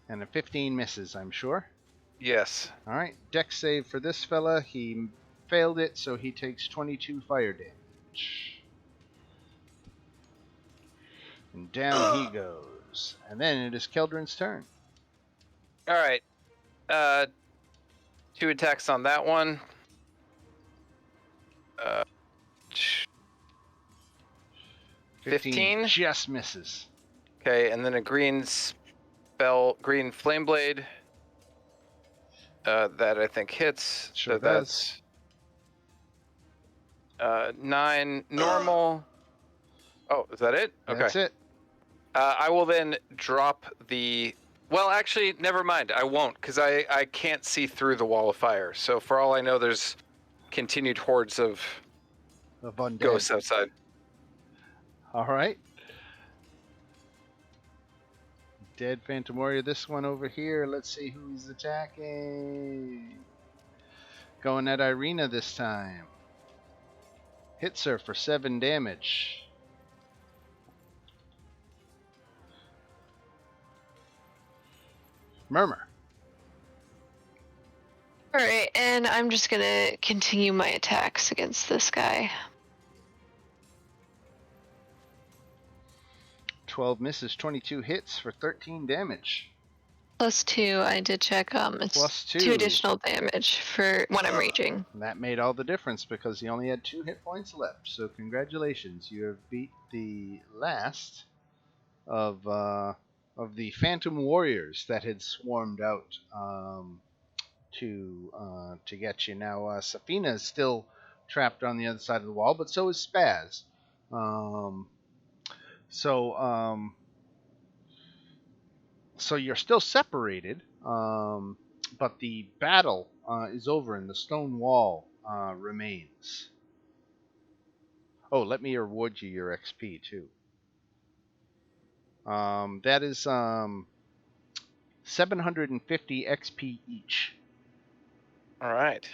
And a 15 misses, I'm sure. Yes. All right, dex save for this fella. He failed it, so he takes 22 fire damage. And down he goes. And then it is Keldrin's turn. All right. 2 attacks on that one. 15. just misses. Okay, and then a green flame blade. That I think hits. Sure So does. that's 9 normal. Oh, is that it? Okay. That's it. I will then drop the. Well, actually, never mind. I won't, because I can't see through the wall of fire. So for all I know, there's continued hordes of Undead. ghosts outside. All right. Dead Phantom Warrior. This one over here. Let's see who he's attacking. Going at Irina this time. Hits her for 7 damage. Murmur. Alright, and I'm just gonna continue my attacks against this guy. 12 misses, 22 hits for 13 damage. +2, I did check. It's +2. 2 additional damage for when I'm raging. That made all the difference because he only had 2 hit points left. So congratulations, you have beat the last of the Phantom Warriors that had swarmed out to get you. Now Safina is still trapped on the other side of the wall, but so is Spaz. So you're still separated, but the battle is over and the stone wall remains. Oh, let me reward you your XP too. That is 750 XP each. All right.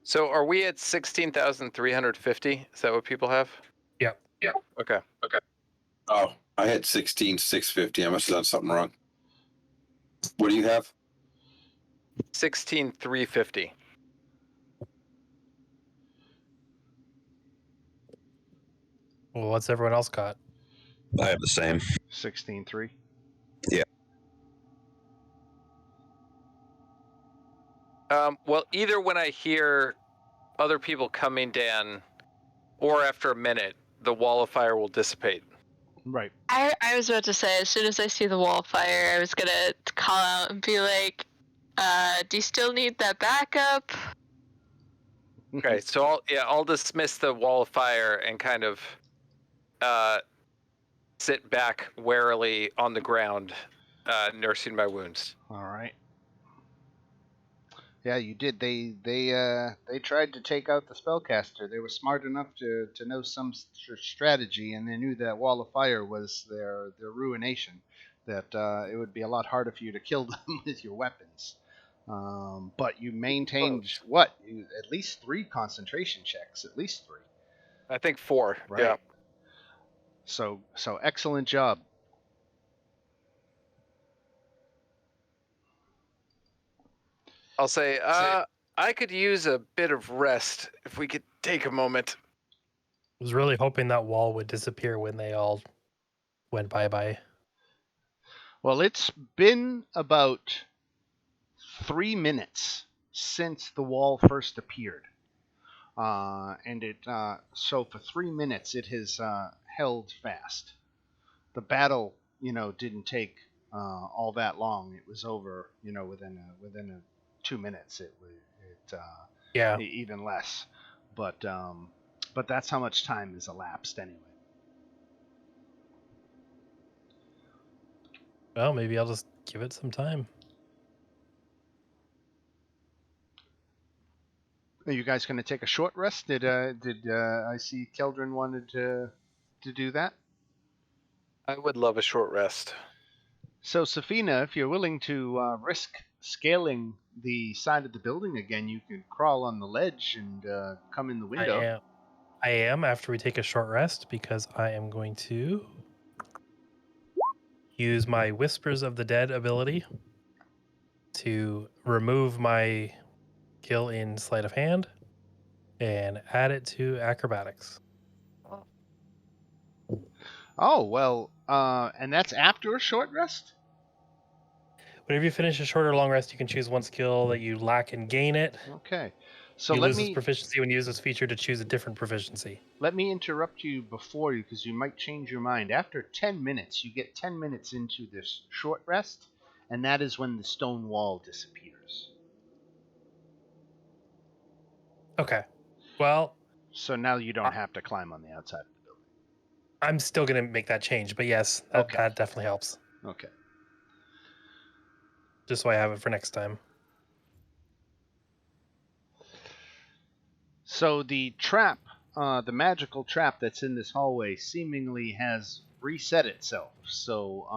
So are we at 16,350? Is that what people have? Yep. Okay. Oh, I had 16,650. I must have done something wrong. What do you have? 16,350. Well, what's everyone else got? I have the same. 16.3. Well, either when I hear other people coming down, or after a minute, the wall of fire will dissipate. Right. I was about to say, as soon as I see the wall of fire, I was gonna call out and be like, do you still need that backup? Okay, so I'll dismiss the wall of fire and kind of sit back warily on the ground, nursing my wounds. All right. Yeah, you did. They tried to take out the spellcaster. They were smart enough to know some strategy, and they knew that wall of fire was their ruination. That it would be a lot harder for you to kill them with your weapons. But you maintained at least 3 concentration checks, at least 3. I think 4. Right. Yeah. So excellent job. I'll say, I could use a bit of rest if we could take a moment. I was really hoping that wall would disappear when they all went bye-bye. Well, it's been about 3 minutes since the wall first appeared. And so for 3 minutes it has held fast. The battle, didn't take all that long. It was over, within 2 minutes. Even less. But that's how much time has elapsed anyway. Well, maybe I'll just give it some time. Are you guys going to take a short rest? Did I see Keldrin wanted to do that? I would love a short rest. So, Safina, if you're willing to risk scaling the side of the building again, you can crawl on the ledge and come in the window. I am after we take a short rest, because I am going to use my Whispers of the Dead ability to remove my skill in Sleight of Hand and add it to Acrobatics. Oh, well, and that's after a short rest? Whenever you finish a short or long rest, you can choose one skill that you lack and gain it. Okay. So you let lose this me proficiency when you use this feature to choose a different proficiency. let me interrupt you before you, because you might change your mind. After 10 minutes, you get 10 minutes into this short rest, and that is when the stone wall disappears. Okay. Well, So now you don't have to climb on the outside of the building. I'm still going to make that change, but yes, Okay. that definitely helps. Okay. Just so I have it for next time. So the trap, the magical trap that's in this hallway, seemingly has reset itself. So,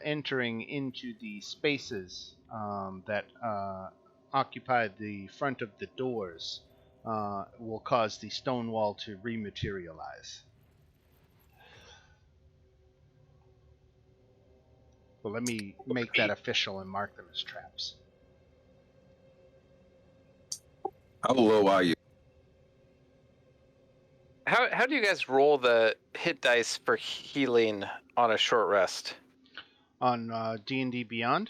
entering into the spaces that occupy the front of the doors will cause the stone wall to rematerialize. Well, let me make that official and mark them as traps. How low are you? How do you guys roll the hit dice for healing on a short rest? On D&D Beyond?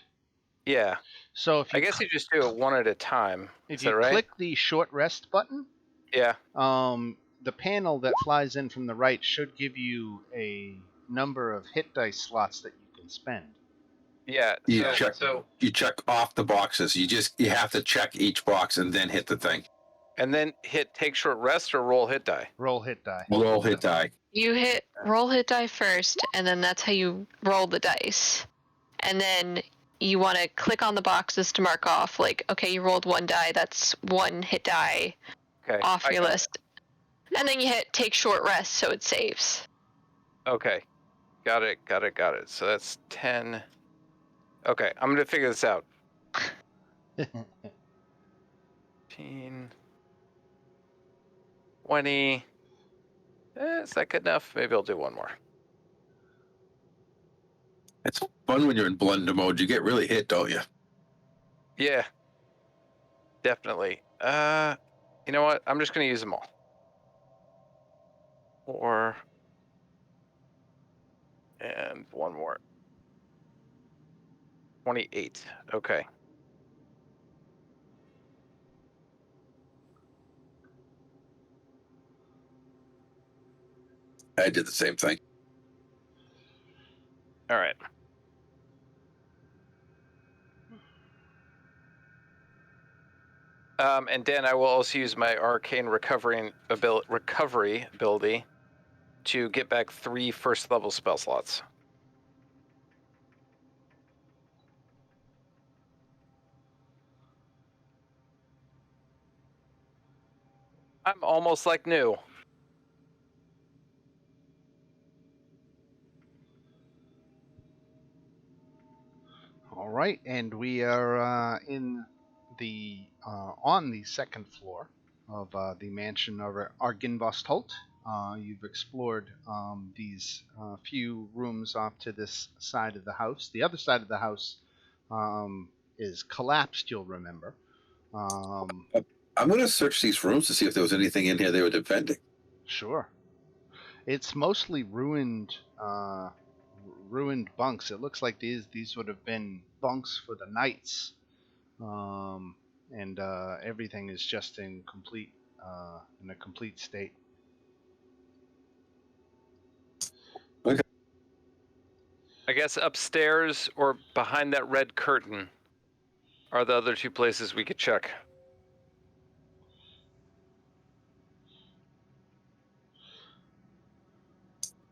Yeah, So if I you guess you just do it one at a time. if Is you that right? click the short rest button, Yeah. the panel that flies in from the right should give you a number of hit dice slots that you can spend. Yeah. You So check. You check off the boxes. You have to check each box and then hit the thing. and then hit take short rest or roll hit die. Roll hit die. Roll hit die. You roll hit die first, and then that's how you roll the dice. And then you want to click on the boxes to mark off, like, okay, you rolled one die, that's one hit die Okay. off I your got list. And then you hit take short rest so it saves. it. Okay. Got it. So that's 10. Okay, I'm gonna figure this out. 15, 20. Is that good enough? Maybe I'll do one more. It's fun when you're in blender mode. You get really hit, don't you? Yeah. Definitely. You know what? I'm just gonna use them all. 4. And one more. 28. Okay. I did the same thing. All right. And Dan, I will also use my arcane recovery ability to get back 3 first level spell slots. I'm almost like new. All right, and we are on the second floor of the mansion of Arginvostholt. You've explored these few rooms off to this side of the house. The other side of the house is collapsed, you'll remember. I'm going to search these rooms to see if there was anything in here they were defending. Sure. It's mostly ruined bunks. It looks like these would have been bunks for the knights, and everything is just in a complete state. Okay. I guess upstairs or behind that red curtain are the other 2 places we could check.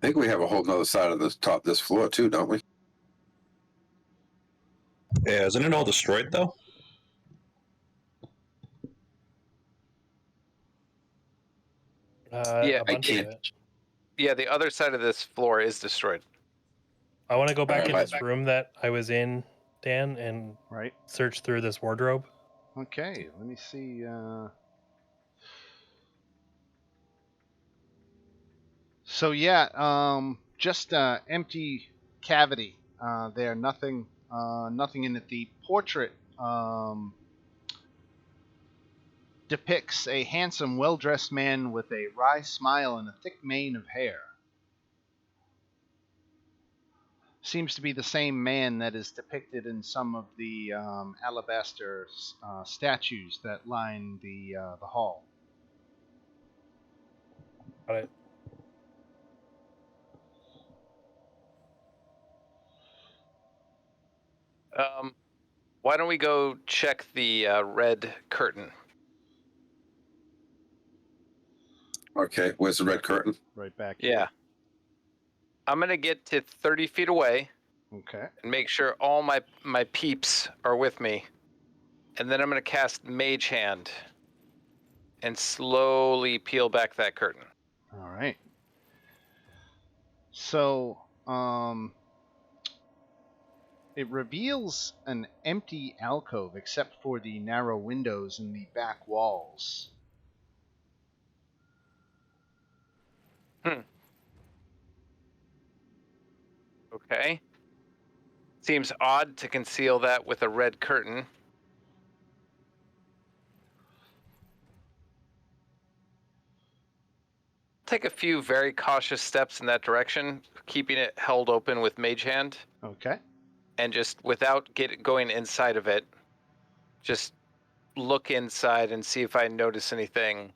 I think we have a whole nother side of this floor too, don't we? Yeah, isn't it all destroyed though? Yeah, A bunch of can't. it. Yeah, the other side of this floor is destroyed. I want to go back in Alright. this room that I was in, Dan, and Right. search through this wardrobe. Okay. Let me see. So yeah, just empty cavity. There, nothing in it. The portrait depicts a handsome, well-dressed man with a wry smile and a thick mane of hair. seems to be the same man that is depicted in some of the alabaster statues that line the hall. Got it. Why don't we go check the red curtain? Okay, where's the red curtain? Right back Yeah. here. I'm gonna get to 30 feet away Okay. and make sure all my peeps are with me. And then I'm gonna cast Mage Hand and slowly peel back that curtain. All right. So, it reveals an empty alcove except for the narrow windows in the back walls. Okay. Seems odd to conceal that with a red curtain. Take a few very cautious steps in that direction, keeping it held open with Mage Hand, Okay. and just without going inside of it, just look inside and see if I notice anything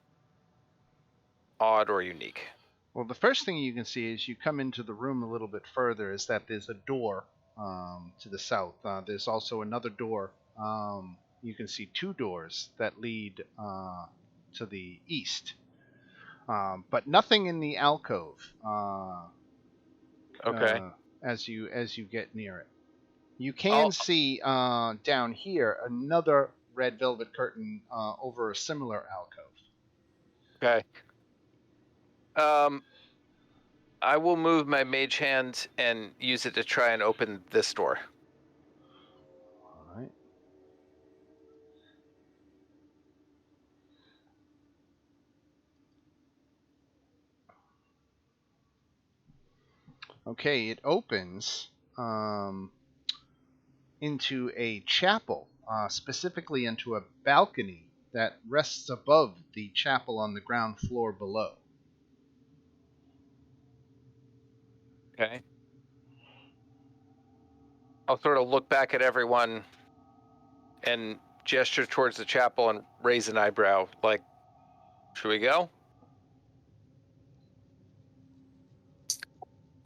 odd or unique. Well, the first thing you can see as you come into the room a little bit further is that there's a door to the south. There's also another door. You can see two doors that lead to the east, but nothing in the alcove. Okay. As you get near it, you can see down here another red velvet curtain over a similar alcove. Okay. I will move my Mage Hand and use it to try and open this door. All right. Okay, it opens into a chapel, specifically into a balcony that rests above the chapel on the ground floor below. Okay. I'll sort of look back at everyone and gesture towards the chapel and raise an eyebrow, like, should we go?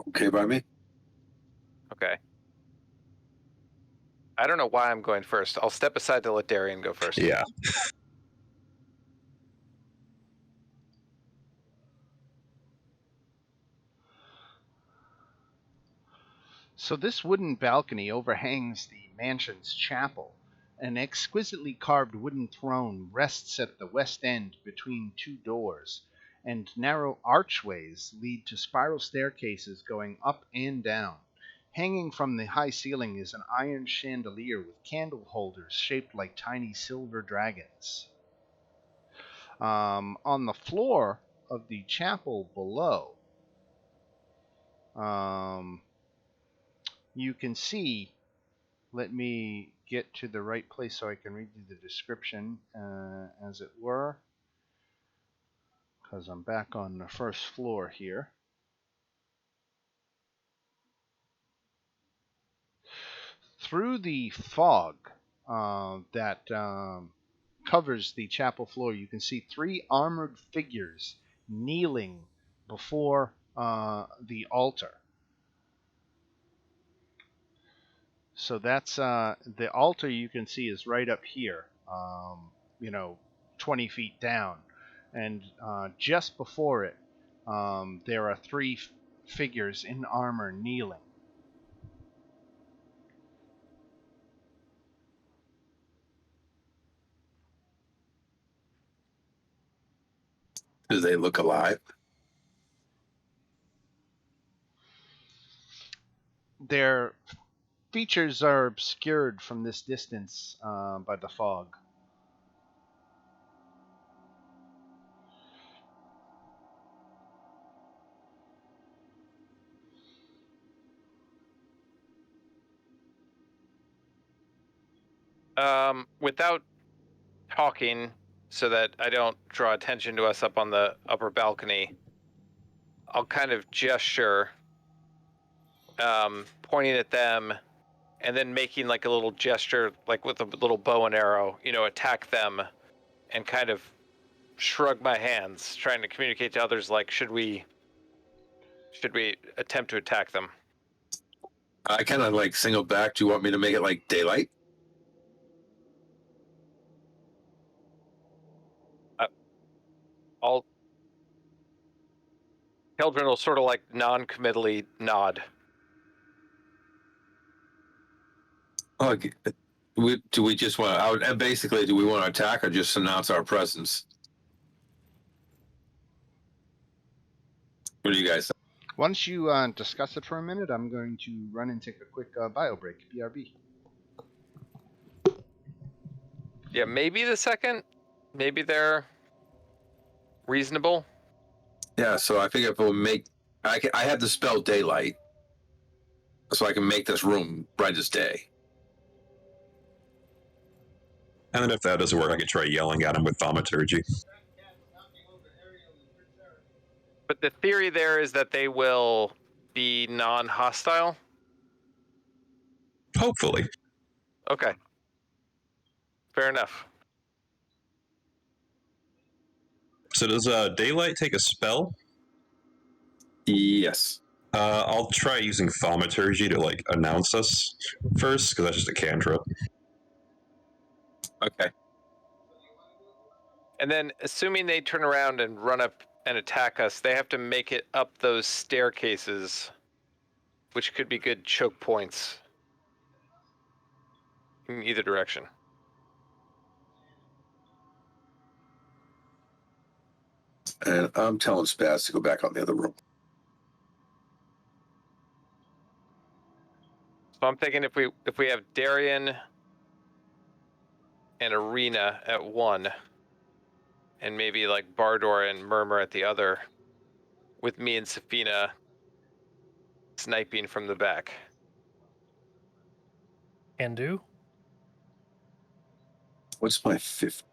Okay by me? Okay. I don't know why I'm going first. I'll step aside to let Darien go first. Yeah. So this wooden balcony overhangs the mansion's chapel. An exquisitely carved wooden throne rests at the west end between two doors, and narrow archways lead to spiral staircases going up and down. Hanging from the high ceiling is an iron chandelier with candle holders shaped like tiny silver dragons. On the floor of the chapel below, you can see. Let me get to the right place so I can read you the description, as it were, because I'm back on the first floor here. Through the fog that covers the chapel floor, you can see three armored figures kneeling before the altar. So that's the altar you can see is right up here, 20 feet down. And just before it, there are three figures in armor kneeling. Do they look alive? Their features are obscured from this distance by the fog. Without talking, so that I don't draw attention to us up on the upper balcony, I'll kind of gesture pointing at them, and then making like a little gesture, like with a little bow and arrow, attack them, and kind of shrug my hands, trying to communicate to others, like, should we attempt to attack them? I kind of like single back. Do you want me to make it like daylight? Keldrin will sort of like non-committally nod. Oh, do we just want to, basically, do we want to attack or just announce our presence? What do you guys think? Once you discuss it for a minute, I'm going to run and take a quick bio break. BRB. Yeah, maybe the second. Maybe they're reasonable. Yeah, so I figure if we'll make, I have the spell daylight, so I can make this room bright as day. And then if that doesn't work, I could try yelling at him with thaumaturgy. But the theory there is that they will be non-hostile. Hopefully. Okay. Fair enough. So does daylight take a spell? Yes. I'll try using thaumaturgy to like announce us first, because that's just a cantrip. Okay. And then, assuming they turn around and run up and attack us, they have to make it up those staircases, which could be good choke points in either direction. And I'm telling Spaz to go back on the other room. So I'm thinking if we have Darien and Arena at one, and maybe like Bardor and Murmur at the other, with me and Safina sniping from the back. Can do. What's my fifth?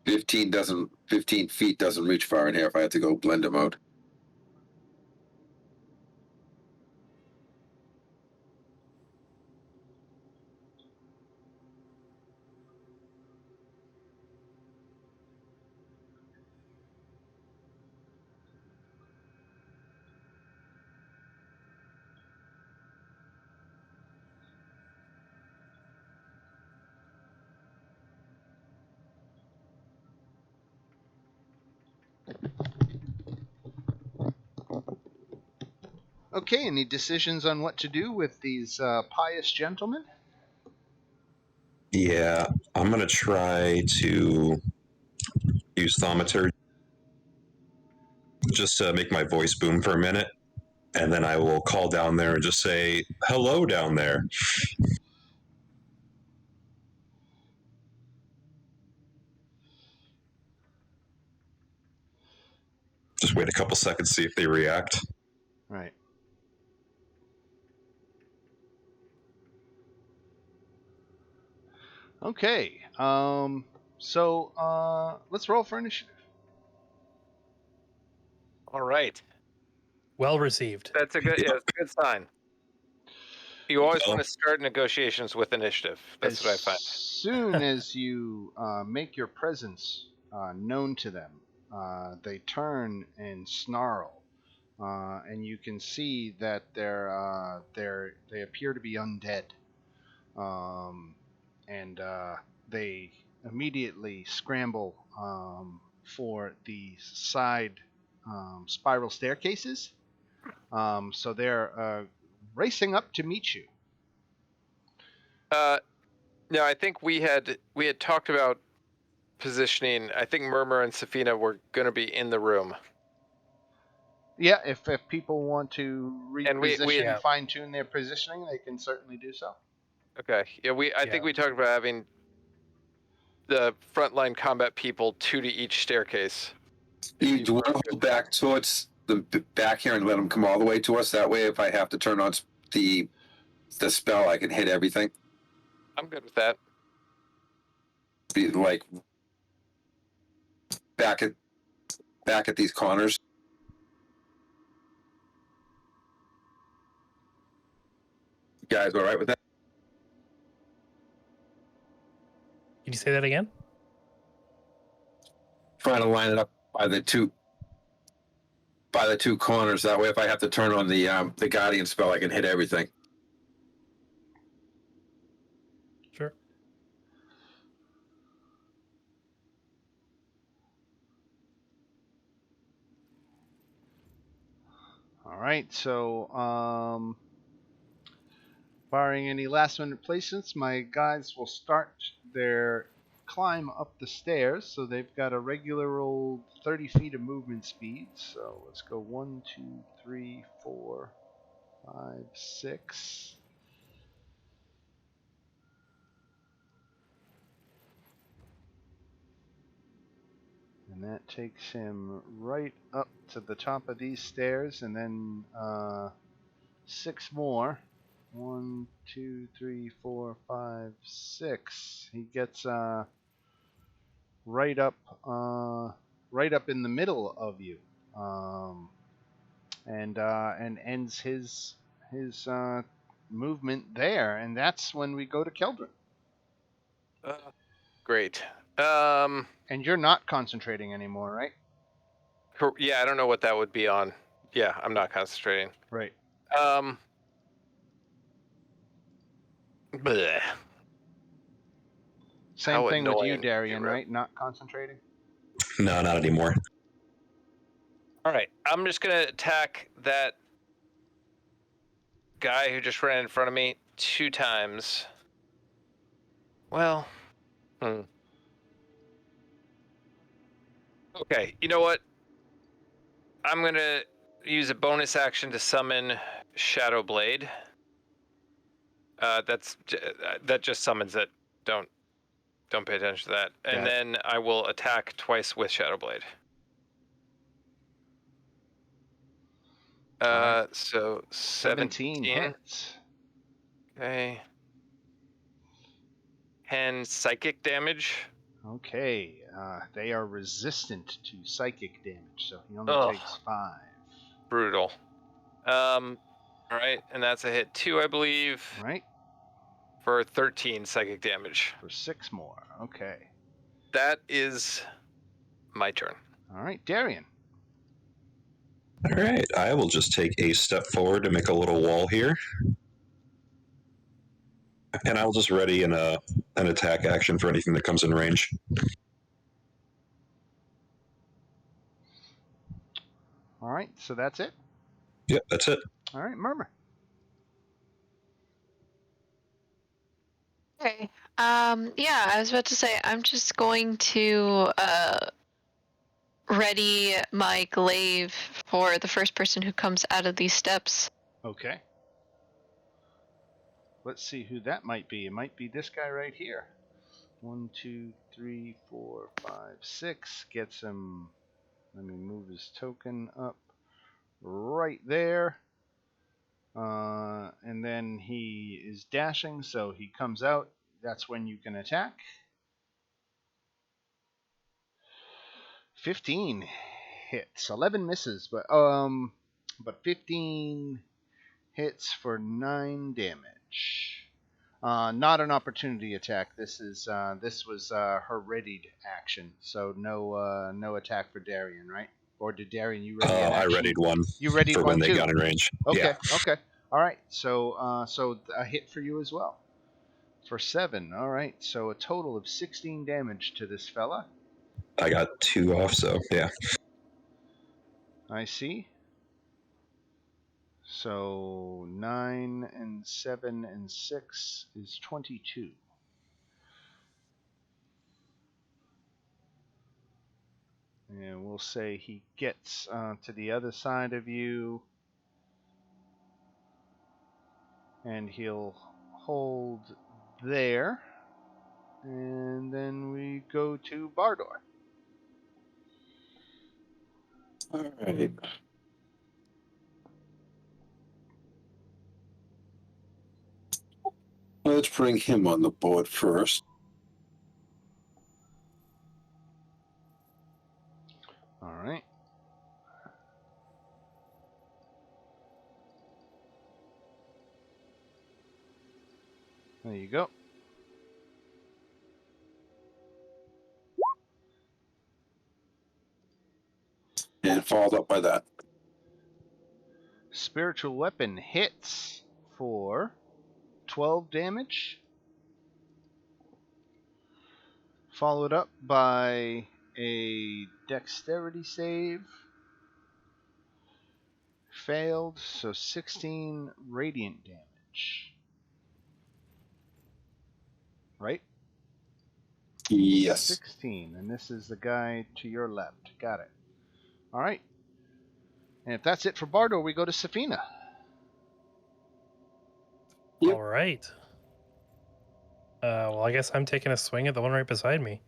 $15 15 feet doesn't reach far in here if I have to go blender mode. Okay, any decisions on what to do with these pious gentlemen? Yeah, I'm gonna try to use thaumaturgy just to make my voice boom for a minute, and then I will call down there and just say, "Hello down there." Just wait a couple seconds, see if they react. Right. Okay. So let's roll for initiative. All right. Well received. That's a good sign. You always Well, want to start negotiations with initiative. That's what I find. As soon as you make your presence known to them, they turn and snarl, and you can see that they appear to be undead, and they immediately scramble for the side spiral staircases. So they're racing up to meet you. No, I think we had talked about positioning. I think Murmur and Safina were going to be in the room. Yeah, if people want to And we reposition, Yeah. fine tune their positioning, they can certainly do so. Okay. Yeah, I think we talked about having the frontline combat people 2 to each staircase. Do you want to hold back towards the back here and let them come all the way to us? That way, if I have to turn on the spell, I can hit everything. I'm good with that. Be like back at these corners. You guys all right with that? Can you say that again? Trying to line it up by the two corners. That way, if I have to turn on the Guardian spell, I can hit everything. Sure. All right, so barring any last-minute placements, my guys will start their climb up the stairs. So they've got a regular old 30 feet of movement speed. So let's go 1, 2, 3, 4, 5, 6. And that takes him right up to the top of these stairs, and then 6 more. 1, 2, 3, 4, 5, 6. He gets right up in the middle of you, and ends his movement there, and that's when we go to Keldrin. Great. And you're not concentrating anymore, right? Yeah, I don't know what that would be on. Yeah, I'm not concentrating. Right. Bleh. Same How thing with you, annoying, Darien, Hero. right? Not concentrating? No, not anymore. All right, I'm just gonna attack that guy who just ran in front of me 2 times. Well, Okay, you know what? I'm gonna use a bonus action to summon Shadow Blade. That just summons it. Don't pay attention to that. And then I will attack twice with Shadow Blade. Right. So 17 hits. Okay. 10 psychic damage. Okay, they are resistant to psychic damage, so he only takes 5. Brutal. All right, and that's a hit 2, I believe. Right? For 13 psychic damage. For 6 more. Okay. That is my turn. All right, Darien. All right, I will just take a step forward to make a little wall here. And I'll just ready an attack action for anything that comes in range. All right, so that's it? Yep, that's it. All right, Murmur. Okay. Yeah, I was about to say I'm just going to ready my glaive for the first person who comes out of these steps. Okay. Let's see who that might be. It might be this guy right here. 1, 2, 3, 4, 5, 6. Gets him. Let me move his token up right there. And then he is dashing, so he comes out. That's when you can attack. 15 hits. 11 misses, but 15 hits for 9 damage. Not an opportunity attack. This was her readied action, so no attack for Darien, right? Or did Darien you ready an action? I readied one. You readied for one when too. They got in range. Okay, Yeah. okay. All right. So a hit for you as well. For 7. All right. So a total of 16 damage to this fella. I got 2 off, so yeah. I see. So 9 and 7 and 6 is 22. And we'll say he gets to the other side of you, and he'll hold there. And then we go to Bardor. All right. Let's bring him on the board first. There you go. And followed up by that. Spiritual weapon hits for 12 damage. Followed up by a dexterity save. Failed, so 16 radiant damage. Right? Yes. 16, and this is the guy to your left. Got it. All right. And if that's it for Bardo, we go to Safina. Yep. All right. Well, I guess I'm taking a swing at the one right beside me.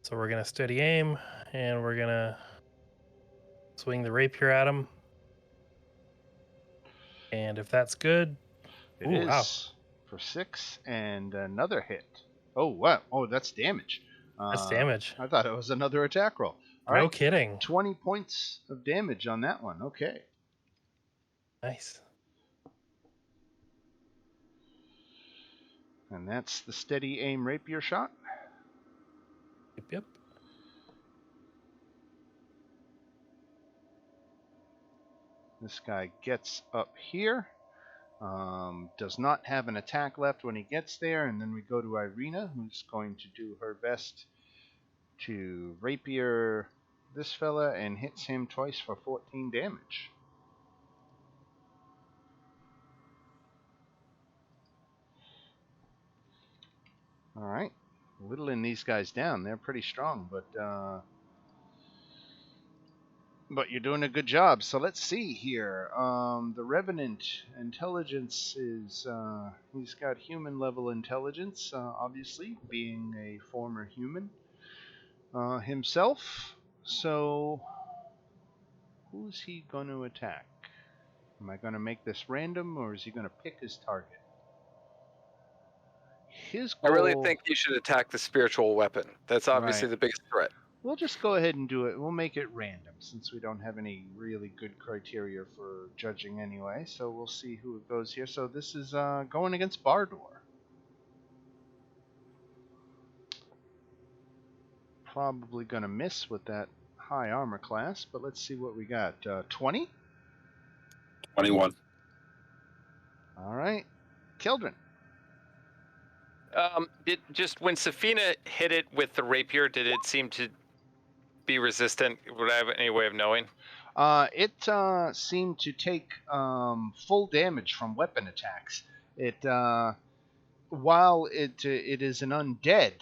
So we're going to steady aim, and we're going to swing the rapier at him. And if that's good... It is for 6 and another hit. Oh, wow. Oh, that's damage. That's damage. I thought it was another attack roll. All No right. kidding. 20 points of damage on that one. Okay. Nice. And that's the steady aim rapier shot. Yep. This guy gets up here. Does not have an attack left when he gets there. And then we go to Irina, who's going to do her best to rapier this fella and hits him twice for 14 damage. All right. Whittling these guys down. They're pretty strong, but you're doing a good job. So let's see here. The Revenant intelligence is he's got human level intelligence, obviously being a former human himself. So who's he going to attack? Am I going to make this random, or is he going to pick his target? His goal... I really think you should attack the spiritual weapon. That's obviously Right. the biggest threat. We'll just go ahead and do it. We'll make it random since we don't have any really good criteria for judging anyway. So we'll see who it goes here. So this is going against Bardor. Probably going to miss with that high armor class, but let's see what we got. 20? 21. All right. Kildren. When Safina hit it with the rapier, did it seem to be resistant? Would I have any way of knowing? It seemed to take full damage from weapon attacks. It while it is an undead,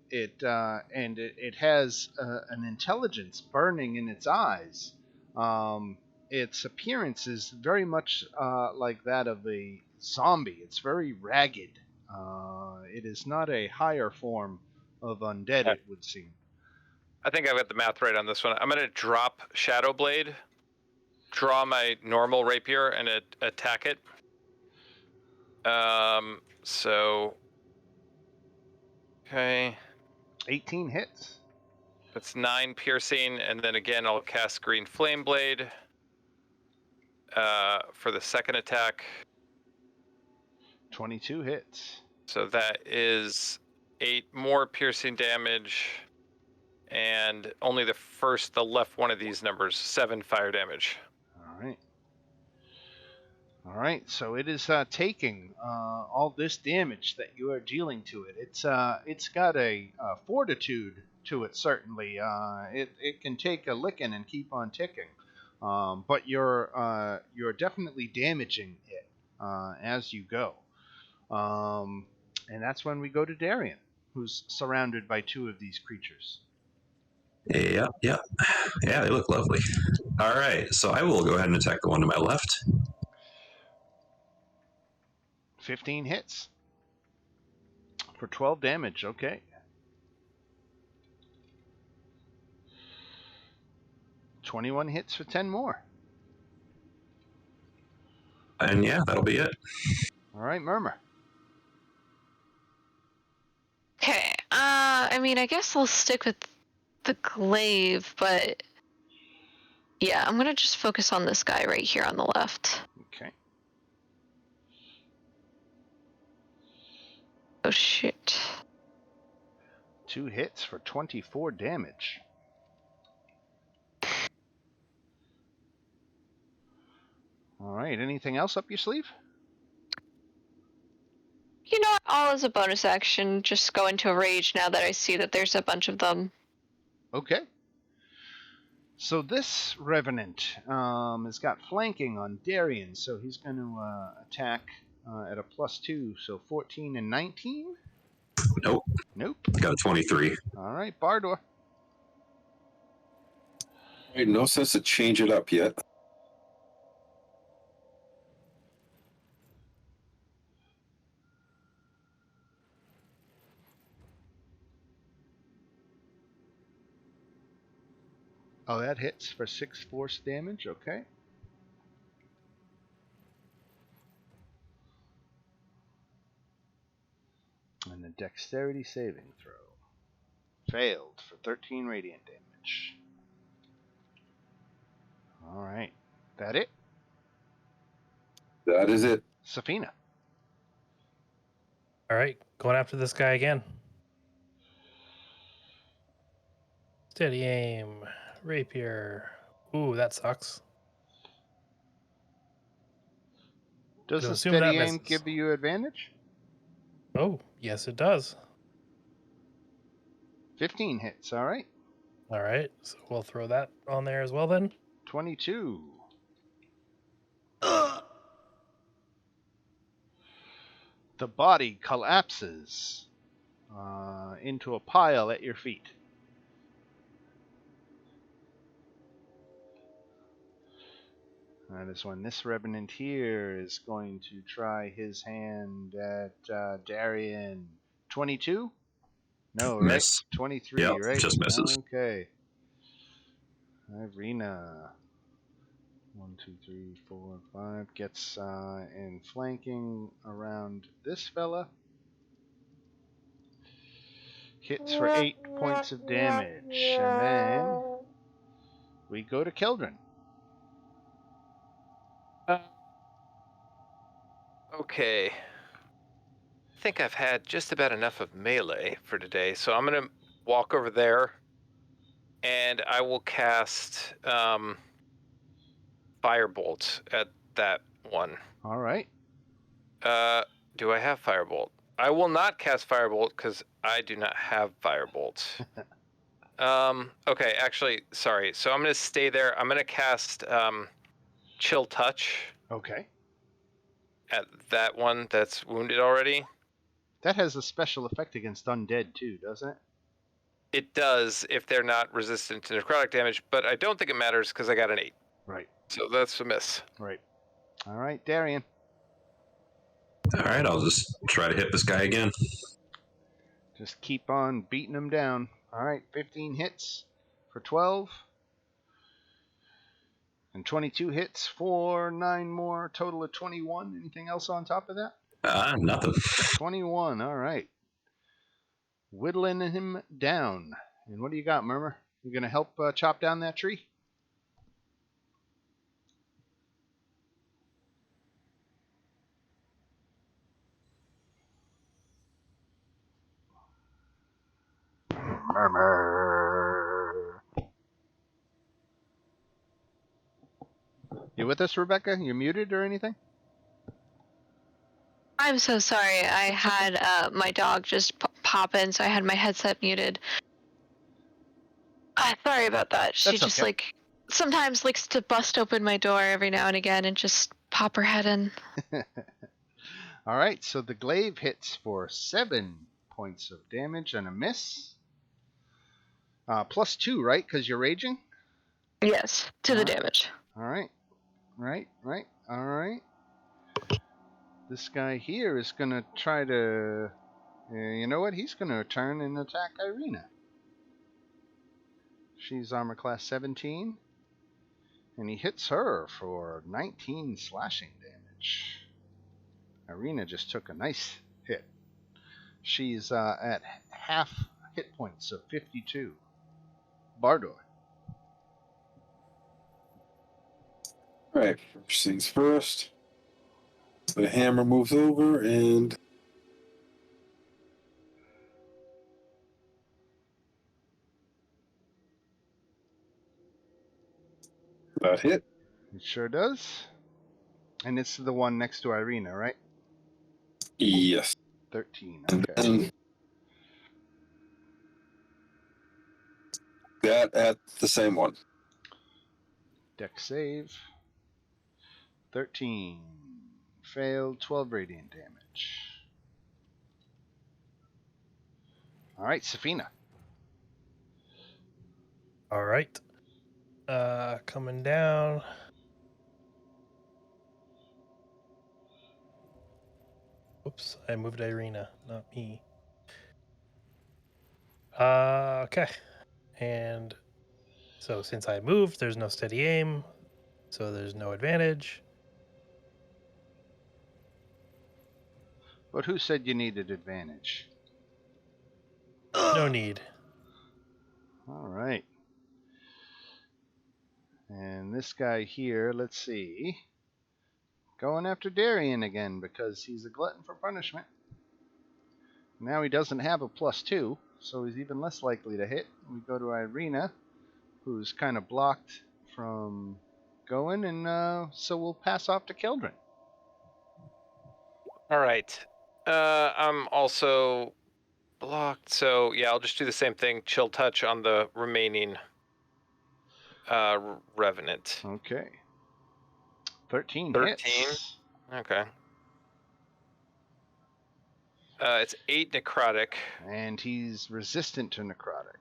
it has an intelligence burning in its eyes. Its appearance is very much like that of a zombie. It's very ragged. It is not a higher form of undead, it would seem. I think I've got the math right on this one. I'm going to drop Shadow Blade, draw my normal rapier, and attack it. Okay. 18 hits. That's 9 piercing, and then again I'll cast Green Flame Blade for the second attack. 22 hits. So that is 8 more piercing damage, and only the left one of these numbers, 7 fire damage. All right, so it is taking all this damage that you are dealing to it. It's got a fortitude to it, certainly. It can take a licking and keep on ticking, but you're definitely damaging it as you go. And that's when we go to Darien, who's surrounded by 2 of these creatures. Yeah, they look lovely. All right, so I will go ahead and attack the one to my left. 15 hits for 12 damage. Okay. 21 hits for 10 more. And yeah, that'll be it. All right, Murmur. Okay. I mean, I guess I'll stick with the glaive, but yeah, I'm gonna just focus on this guy right here on the left. Okay. Oh shit. 2 hits for 24 damage. All right, anything else up your sleeve? You know what? All as a bonus action, just go into a rage now that I see that there's a bunch of them. Okay. So this Revenant has got flanking on Darien, so he's going to attack at a +2, so 14 and 19? Nope. Nope. Got a 23. All right, Bardor. Right, no sense to change it up yet. Oh, that hits for 6 force damage, okay. And a dexterity saving throw. Failed for 13 radiant damage. All right. That it? That is it. Safina. All right, going after this guy again. Steady aim, rapier. Ooh, that sucks. Does To the assume that steady aim misses. give you advantage? Oh, yes, it does. 15 hits, all right. All right, so we'll throw that on there as well then. 22. The body collapses into a pile at your feet. That is when this Revenant here is going to try his hand at Darien. 22? No, right? Miss. 23, Yep, right? just misses. Okay. Irina. 1, 2, 3, 4, 5. Gets in flanking around this fella. Hits for 8 points of damage. And then we go to Keldrin. Okay. I think I've had just about enough of melee for today, so I'm gonna walk over there, and I will cast Firebolt at that one. All right. Do I have Firebolt? I will not cast Firebolt because I do not have Firebolt. Okay, actually, sorry. So I'm gonna stay there. I'm gonna cast Chill Touch Okay. at that one that's wounded already. That has a special effect against undead too, doesn't it? It does if they're not resistant to necrotic damage, but I don't think it matters because I got an 8. Right. So that's a miss. Right. All right, Darien. All right, I'll just try to hit this guy again. Just keep on beating him down. All right, 15 hits for 12. And 22 hits for 9 more, total of 21. Anything else on top of that? Nothing. 21, all right. Whittling him down. And what do you got, Murmur? You going to help chop down that tree? Murmur. You with us, Rebecca? You muted or anything? I'm so sorry. I had my dog just pop in, so I had my headset muted. Sorry about that. She That's just okay. sometimes likes to bust open my door every now and again and just pop her head in. All right, so the glaive hits for 7 points of damage and a miss. +2, right? Because you're raging? Yes, to the Alright. damage. All right. Right. All right. This guy here is going to try to... you know what? He's going to turn and attack Irina. She's armor class 17. And he hits her for 19 slashing damage. Irina just took a nice hit. She's at half hit points of 52. Bardor. All right, first things first. The hammer moves over and That hit. It sure does. And it's the one next to Irina, right? Yes. 13. And Okay. then that at the same one. Deck save. 13. Failed. 12 radiant damage. All right, Safina. All right. Coming down. Oops, I moved Irina, not me. Okay. And so since I moved, there's no steady aim, so there's no advantage. But who said you needed advantage? No need. All right. And this guy here, let's see. Going after Darien again because he's a glutton for punishment. Now he doesn't have a +2, so he's even less likely to hit. We go to Irina, who's kind of blocked from going, and so we'll pass off to Keldrin. All right. I'm also blocked, so yeah, I'll just do the same thing. Chill touch on the remaining revenant. Okay. 13 13. hits. Okay. It's 8 necrotic. And he's resistant to necrotic,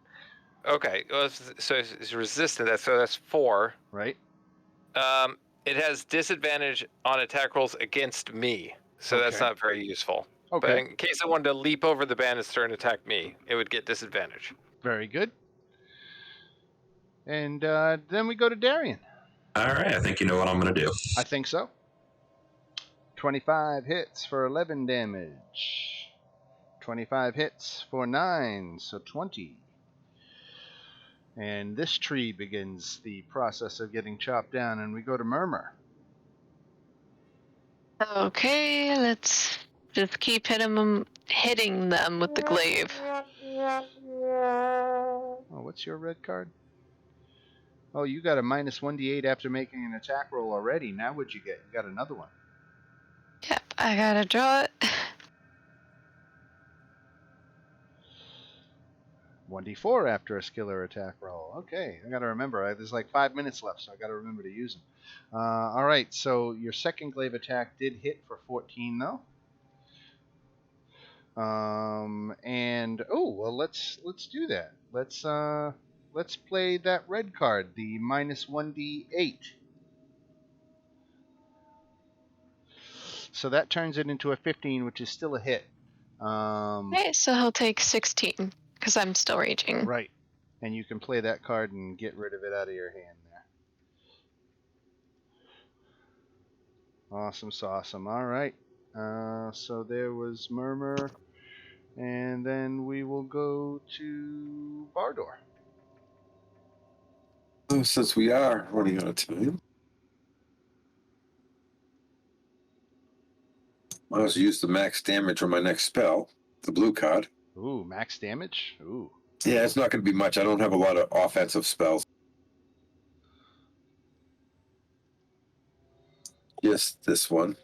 Okay, well, so it's resistant. That's 4. right? It has disadvantage on attack rolls against me, so that's Okay. not very useful. But Okay. in case I wanted to leap over the banister and attack me, it would get disadvantage. Very good. And then we go to Darien. All right, I think you know what I'm going to do. I think so. 25 hits for 11 damage. 25 hits for 9, so 20. And this tree begins the process of getting chopped down, and we go to Murmur. Okay, let's just keep hitting them with the glaive. Oh, what's your red card? Oh, you got a -1d8 after making an attack roll already. Now what'd you get? You got another one. Yep, I gotta draw it. 1d4 after a skill or attack roll. Okay, I gotta remember. There's like 5 minutes left, so I gotta remember to use them. All right, so your second glaive attack did hit for 14, though. And oh well, let's do that. Let's play that red card, the -1d8. So that turns it into a 15, which is still a hit. Okay, so he'll take 16 because I'm still raging. Right. And you can play that card and get rid of it out of your hand there. Awesome sauceum. All right. So there was Murmur. And then we will go to Bardor. Since we are running out of time, I'll just use the max damage on my next spell, the blue card. Ooh, max damage? Ooh. Yeah, it's not going to be much. I don't have a lot of offensive spells. Just this one.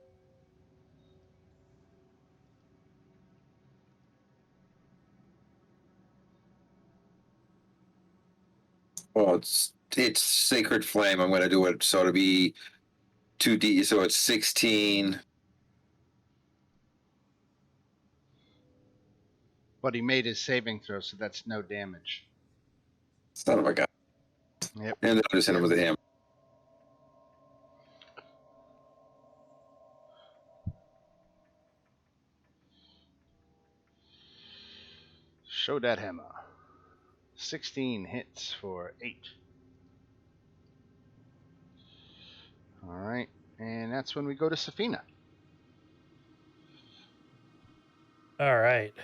Oh, it's Sacred Flame. I'm going to do it so to be 2d, so it's 16. But he made his saving throw, so that's no damage. Son of a gun. Yep. And then I'll just hit him with a hammer. Show that hammer. 16 hits for 8. All right. And that's when we go to Safina. All right.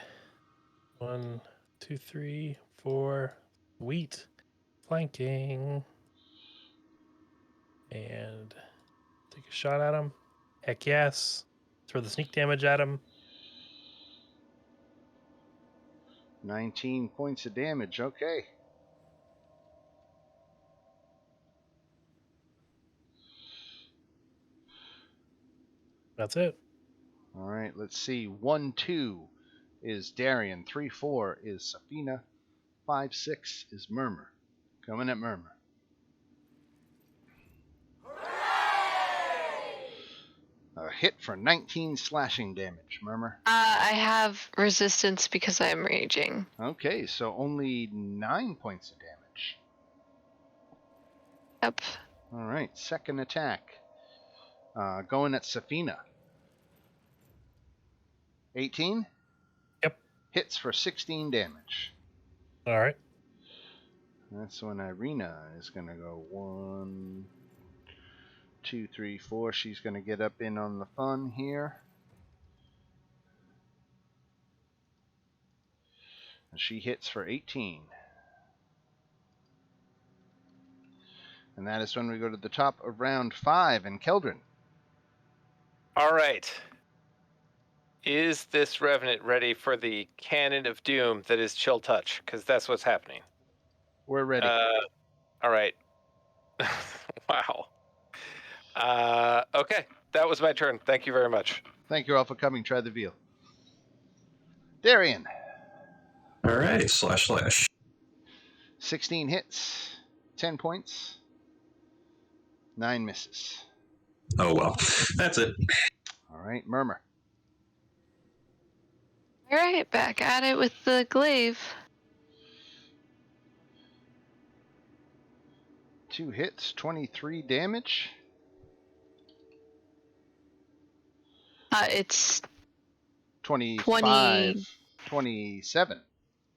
1, 2, 3, 4. Wheat. Flanking. And take a shot at him. Heck yes. Throw the sneak damage at him. 19 points of damage. Okay. That's it. All right, let's see. 1-2 is Darien. 3-4 is Safina. 5-6 is Murmur. Coming at Murmur. A hit for 19 slashing damage, Murmur. I have resistance because I'm raging. Okay, so only 9 points of damage. Yep. All right, second attack. Going at Safina. 18? Yep. Hits for 16 damage. All right. That's when Irina is going to go 1, 2, 3, 4. She's going to get up in on the fun here. And she hits for 18. And that is when we go to the top of round 5 and Keldrin. All right. Is this Revenant ready for the Cannon of Doom that is Chill Touch? Because that's what's happening. We're ready. All right. Wow. Okay, that was my turn. Thank you very much. Thank you all for coming. Try the veal. Darien. All right, //. 16 hits, 10 points, 9 misses. Oh well, that's it. All right, Murmur. All right, back at it with the glaive. 2 hits, 23 damage. It's 25, 27.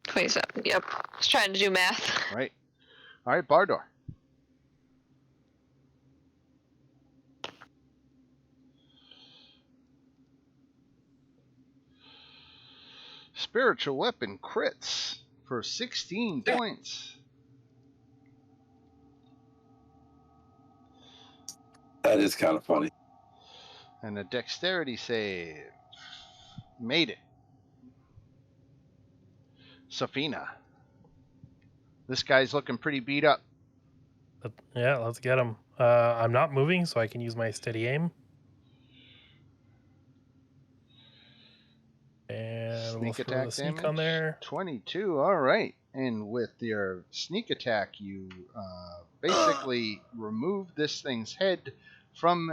27. Yep. I was trying to do math. Right. All right, Bardor. Spiritual weapon crits for 16 points. That is kind of funny. And a dexterity save. Made it. Safina. This guy's looking pretty beat up. Yeah, let's get him. I'm not moving, so I can use my steady aim. And we'll Sneak throw attack the sneak damage. on there. 22. All right. And with your sneak attack, you basically remove this thing's head from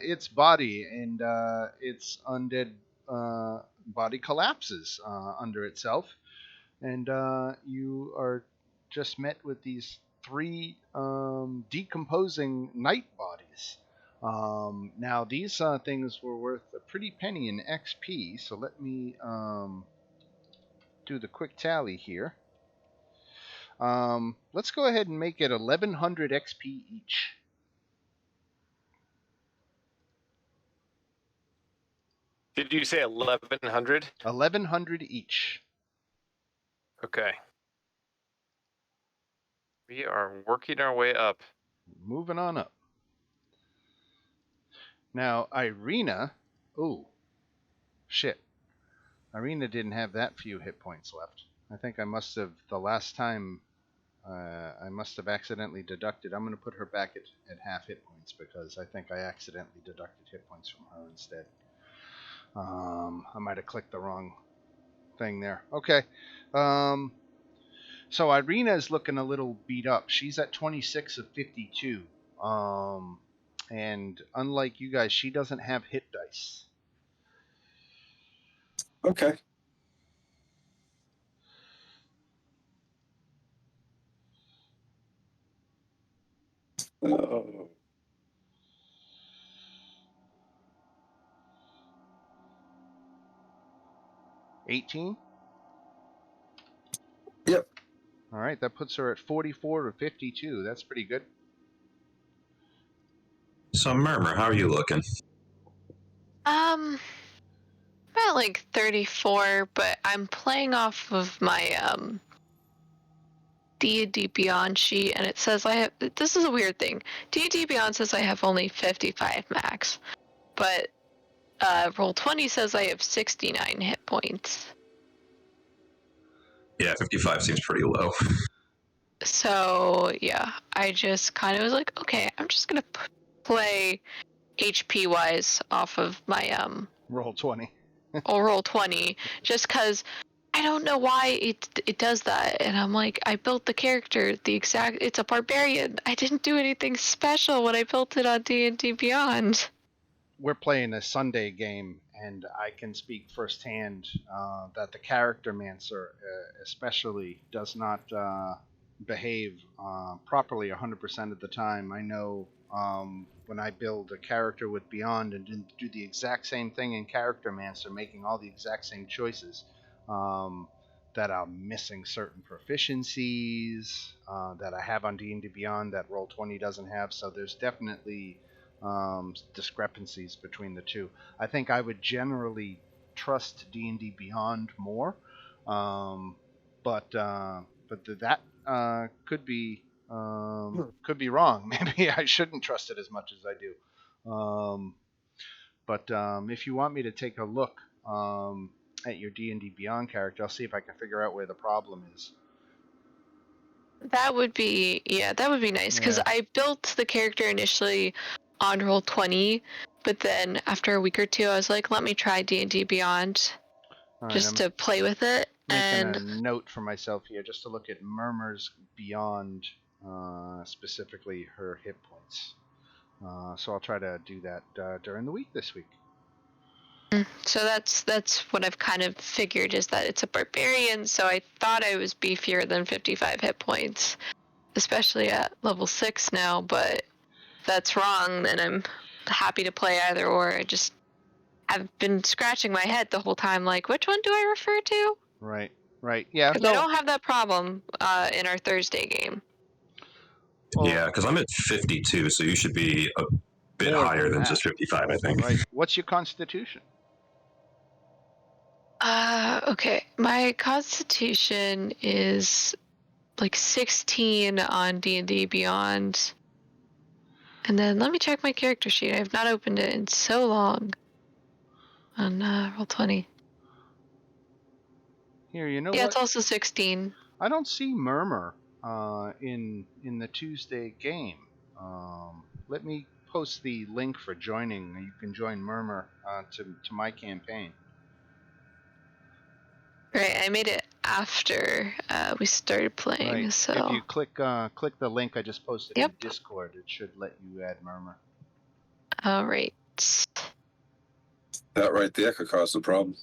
its body, and its undead body collapses under itself. And you are just met with these 3 decomposing night bodies. Now, these things were worth a pretty penny in XP, so let me do the quick tally here. Let's go ahead and make it 1100 XP each. Did you say 1100? 1100 each. Okay. We are working our way up. Moving on up. Now, Irina... Ooh. Shit. Irina didn't have that few hit points left. I think I must have, the last time, I must have accidentally deducted. I'm going to put her back at half hit points because I think I accidentally deducted hit points from her instead. I might have clicked the wrong thing there. Okay. So Irina is looking a little beat up. She's at 26 of 52. And unlike you guys, she doesn't have hit dice. Okay. Oh. 18? Yep. All right, that puts her at 44 of 52. That's pretty good. So, Murmur, how are you looking? About like 34, but I'm playing off of my D&D Beyond sheet, and it says I have. This is a weird thing. D&D Beyond says I have only 55 max, but Roll20 says I have 69 hit points. Yeah, 55 seems pretty low. So yeah, I just kind of was like, okay, I'm just gonna play HP wise off of my Roll 20. or roll 20, just because I don't know why it does that, and I'm like, I built the character it's a barbarian. I didn't do anything special when I built it on D&D Beyond. We're playing a Sunday game, and I can speak firsthand that the character mancer especially does not behave properly 100% of the time. I know when I build a character with Beyond and didn't do the exact same thing in Character Mancer, making all the exact same choices, that I'm missing certain proficiencies that I have on D&D Beyond that Roll20 doesn't have. So there's definitely discrepancies between the two. I think I would generally trust D&D Beyond more, but that could be wrong. Maybe I shouldn't trust it as much as I do. But if you want me to take a look at your D&D Beyond character, I'll see if I can figure out where the problem is. That would be nice, because Yeah. I built the character initially on Roll20, but then after a week or two, I was like, let me try D&D Beyond All right, just to play with it. making And a note for myself here just to look at Murmur's Beyond, specifically her hit points. So I'll try to do that during the week this week. so that's what I've kind of figured, is that it's a barbarian, so I thought I was beefier than 55 hit points, especially at level 6 now, but if that's wrong, then I'm happy to play either or. I've been scratching my head the whole time, like, which one do I refer to? Right. Yeah. Because I don't have that problem in our Thursday game. Well, Yeah, because I'm at 52, so you should be a bit more higher than that. just 55, I think. Right. What's your constitution? Okay. My constitution is like 16 on D&D Beyond. And then let me check my character sheet. I have not opened it in so long on Roll20. Here, you know Yeah, what? it's also 16. I don't see Murmur in the Tuesday game. Let me post the link for joining. You can join Murmur to my campaign. Right, I made it after we started playing, Right. so... If you click the link I just posted Yep. in Discord, it should let you add Murmur. All right. That right there could cause the problem.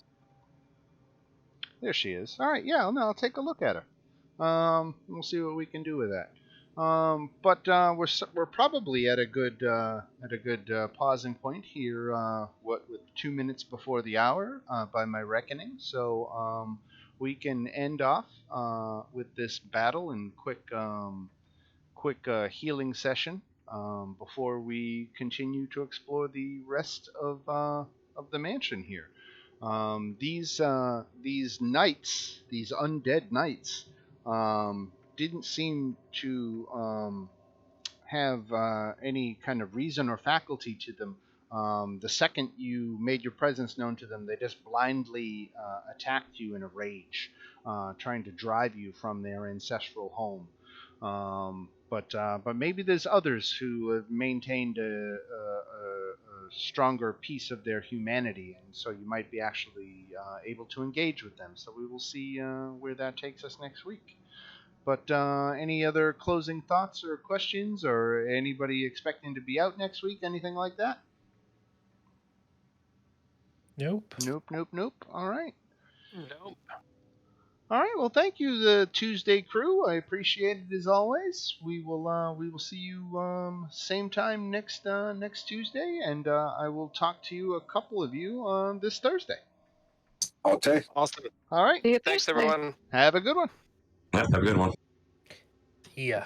There she is. All right. Yeah. No, I'll take a look at her. We'll see what we can do with that. But we're probably at a good pausing point here. With 2 minutes before the hour, by my reckoning. So we can end off with this battle and quick healing session before we continue to explore the rest of the mansion here. These knights, these undead knights, didn't seem to have any kind of reason or faculty to them. The second you made your presence known to them, they just blindly attacked you in a rage, trying to drive you from their ancestral home. But maybe there's others who have maintained a stronger piece of their humanity, and so you might be actually able to engage with them. So we will see where that takes us next week. But any other closing thoughts or questions, or anybody expecting to be out next week? Anything like that? Nope. Nope. All right. Nope. All right. Well, thank you, the Tuesday crew. I appreciate it as always. We will see you same time next Tuesday, and I will talk to you, a couple of you, this Thursday. Okay. Awesome. All right. See you Thanks, Thursday. everyone. Have a good one. Yeah, have a good one. Yeah.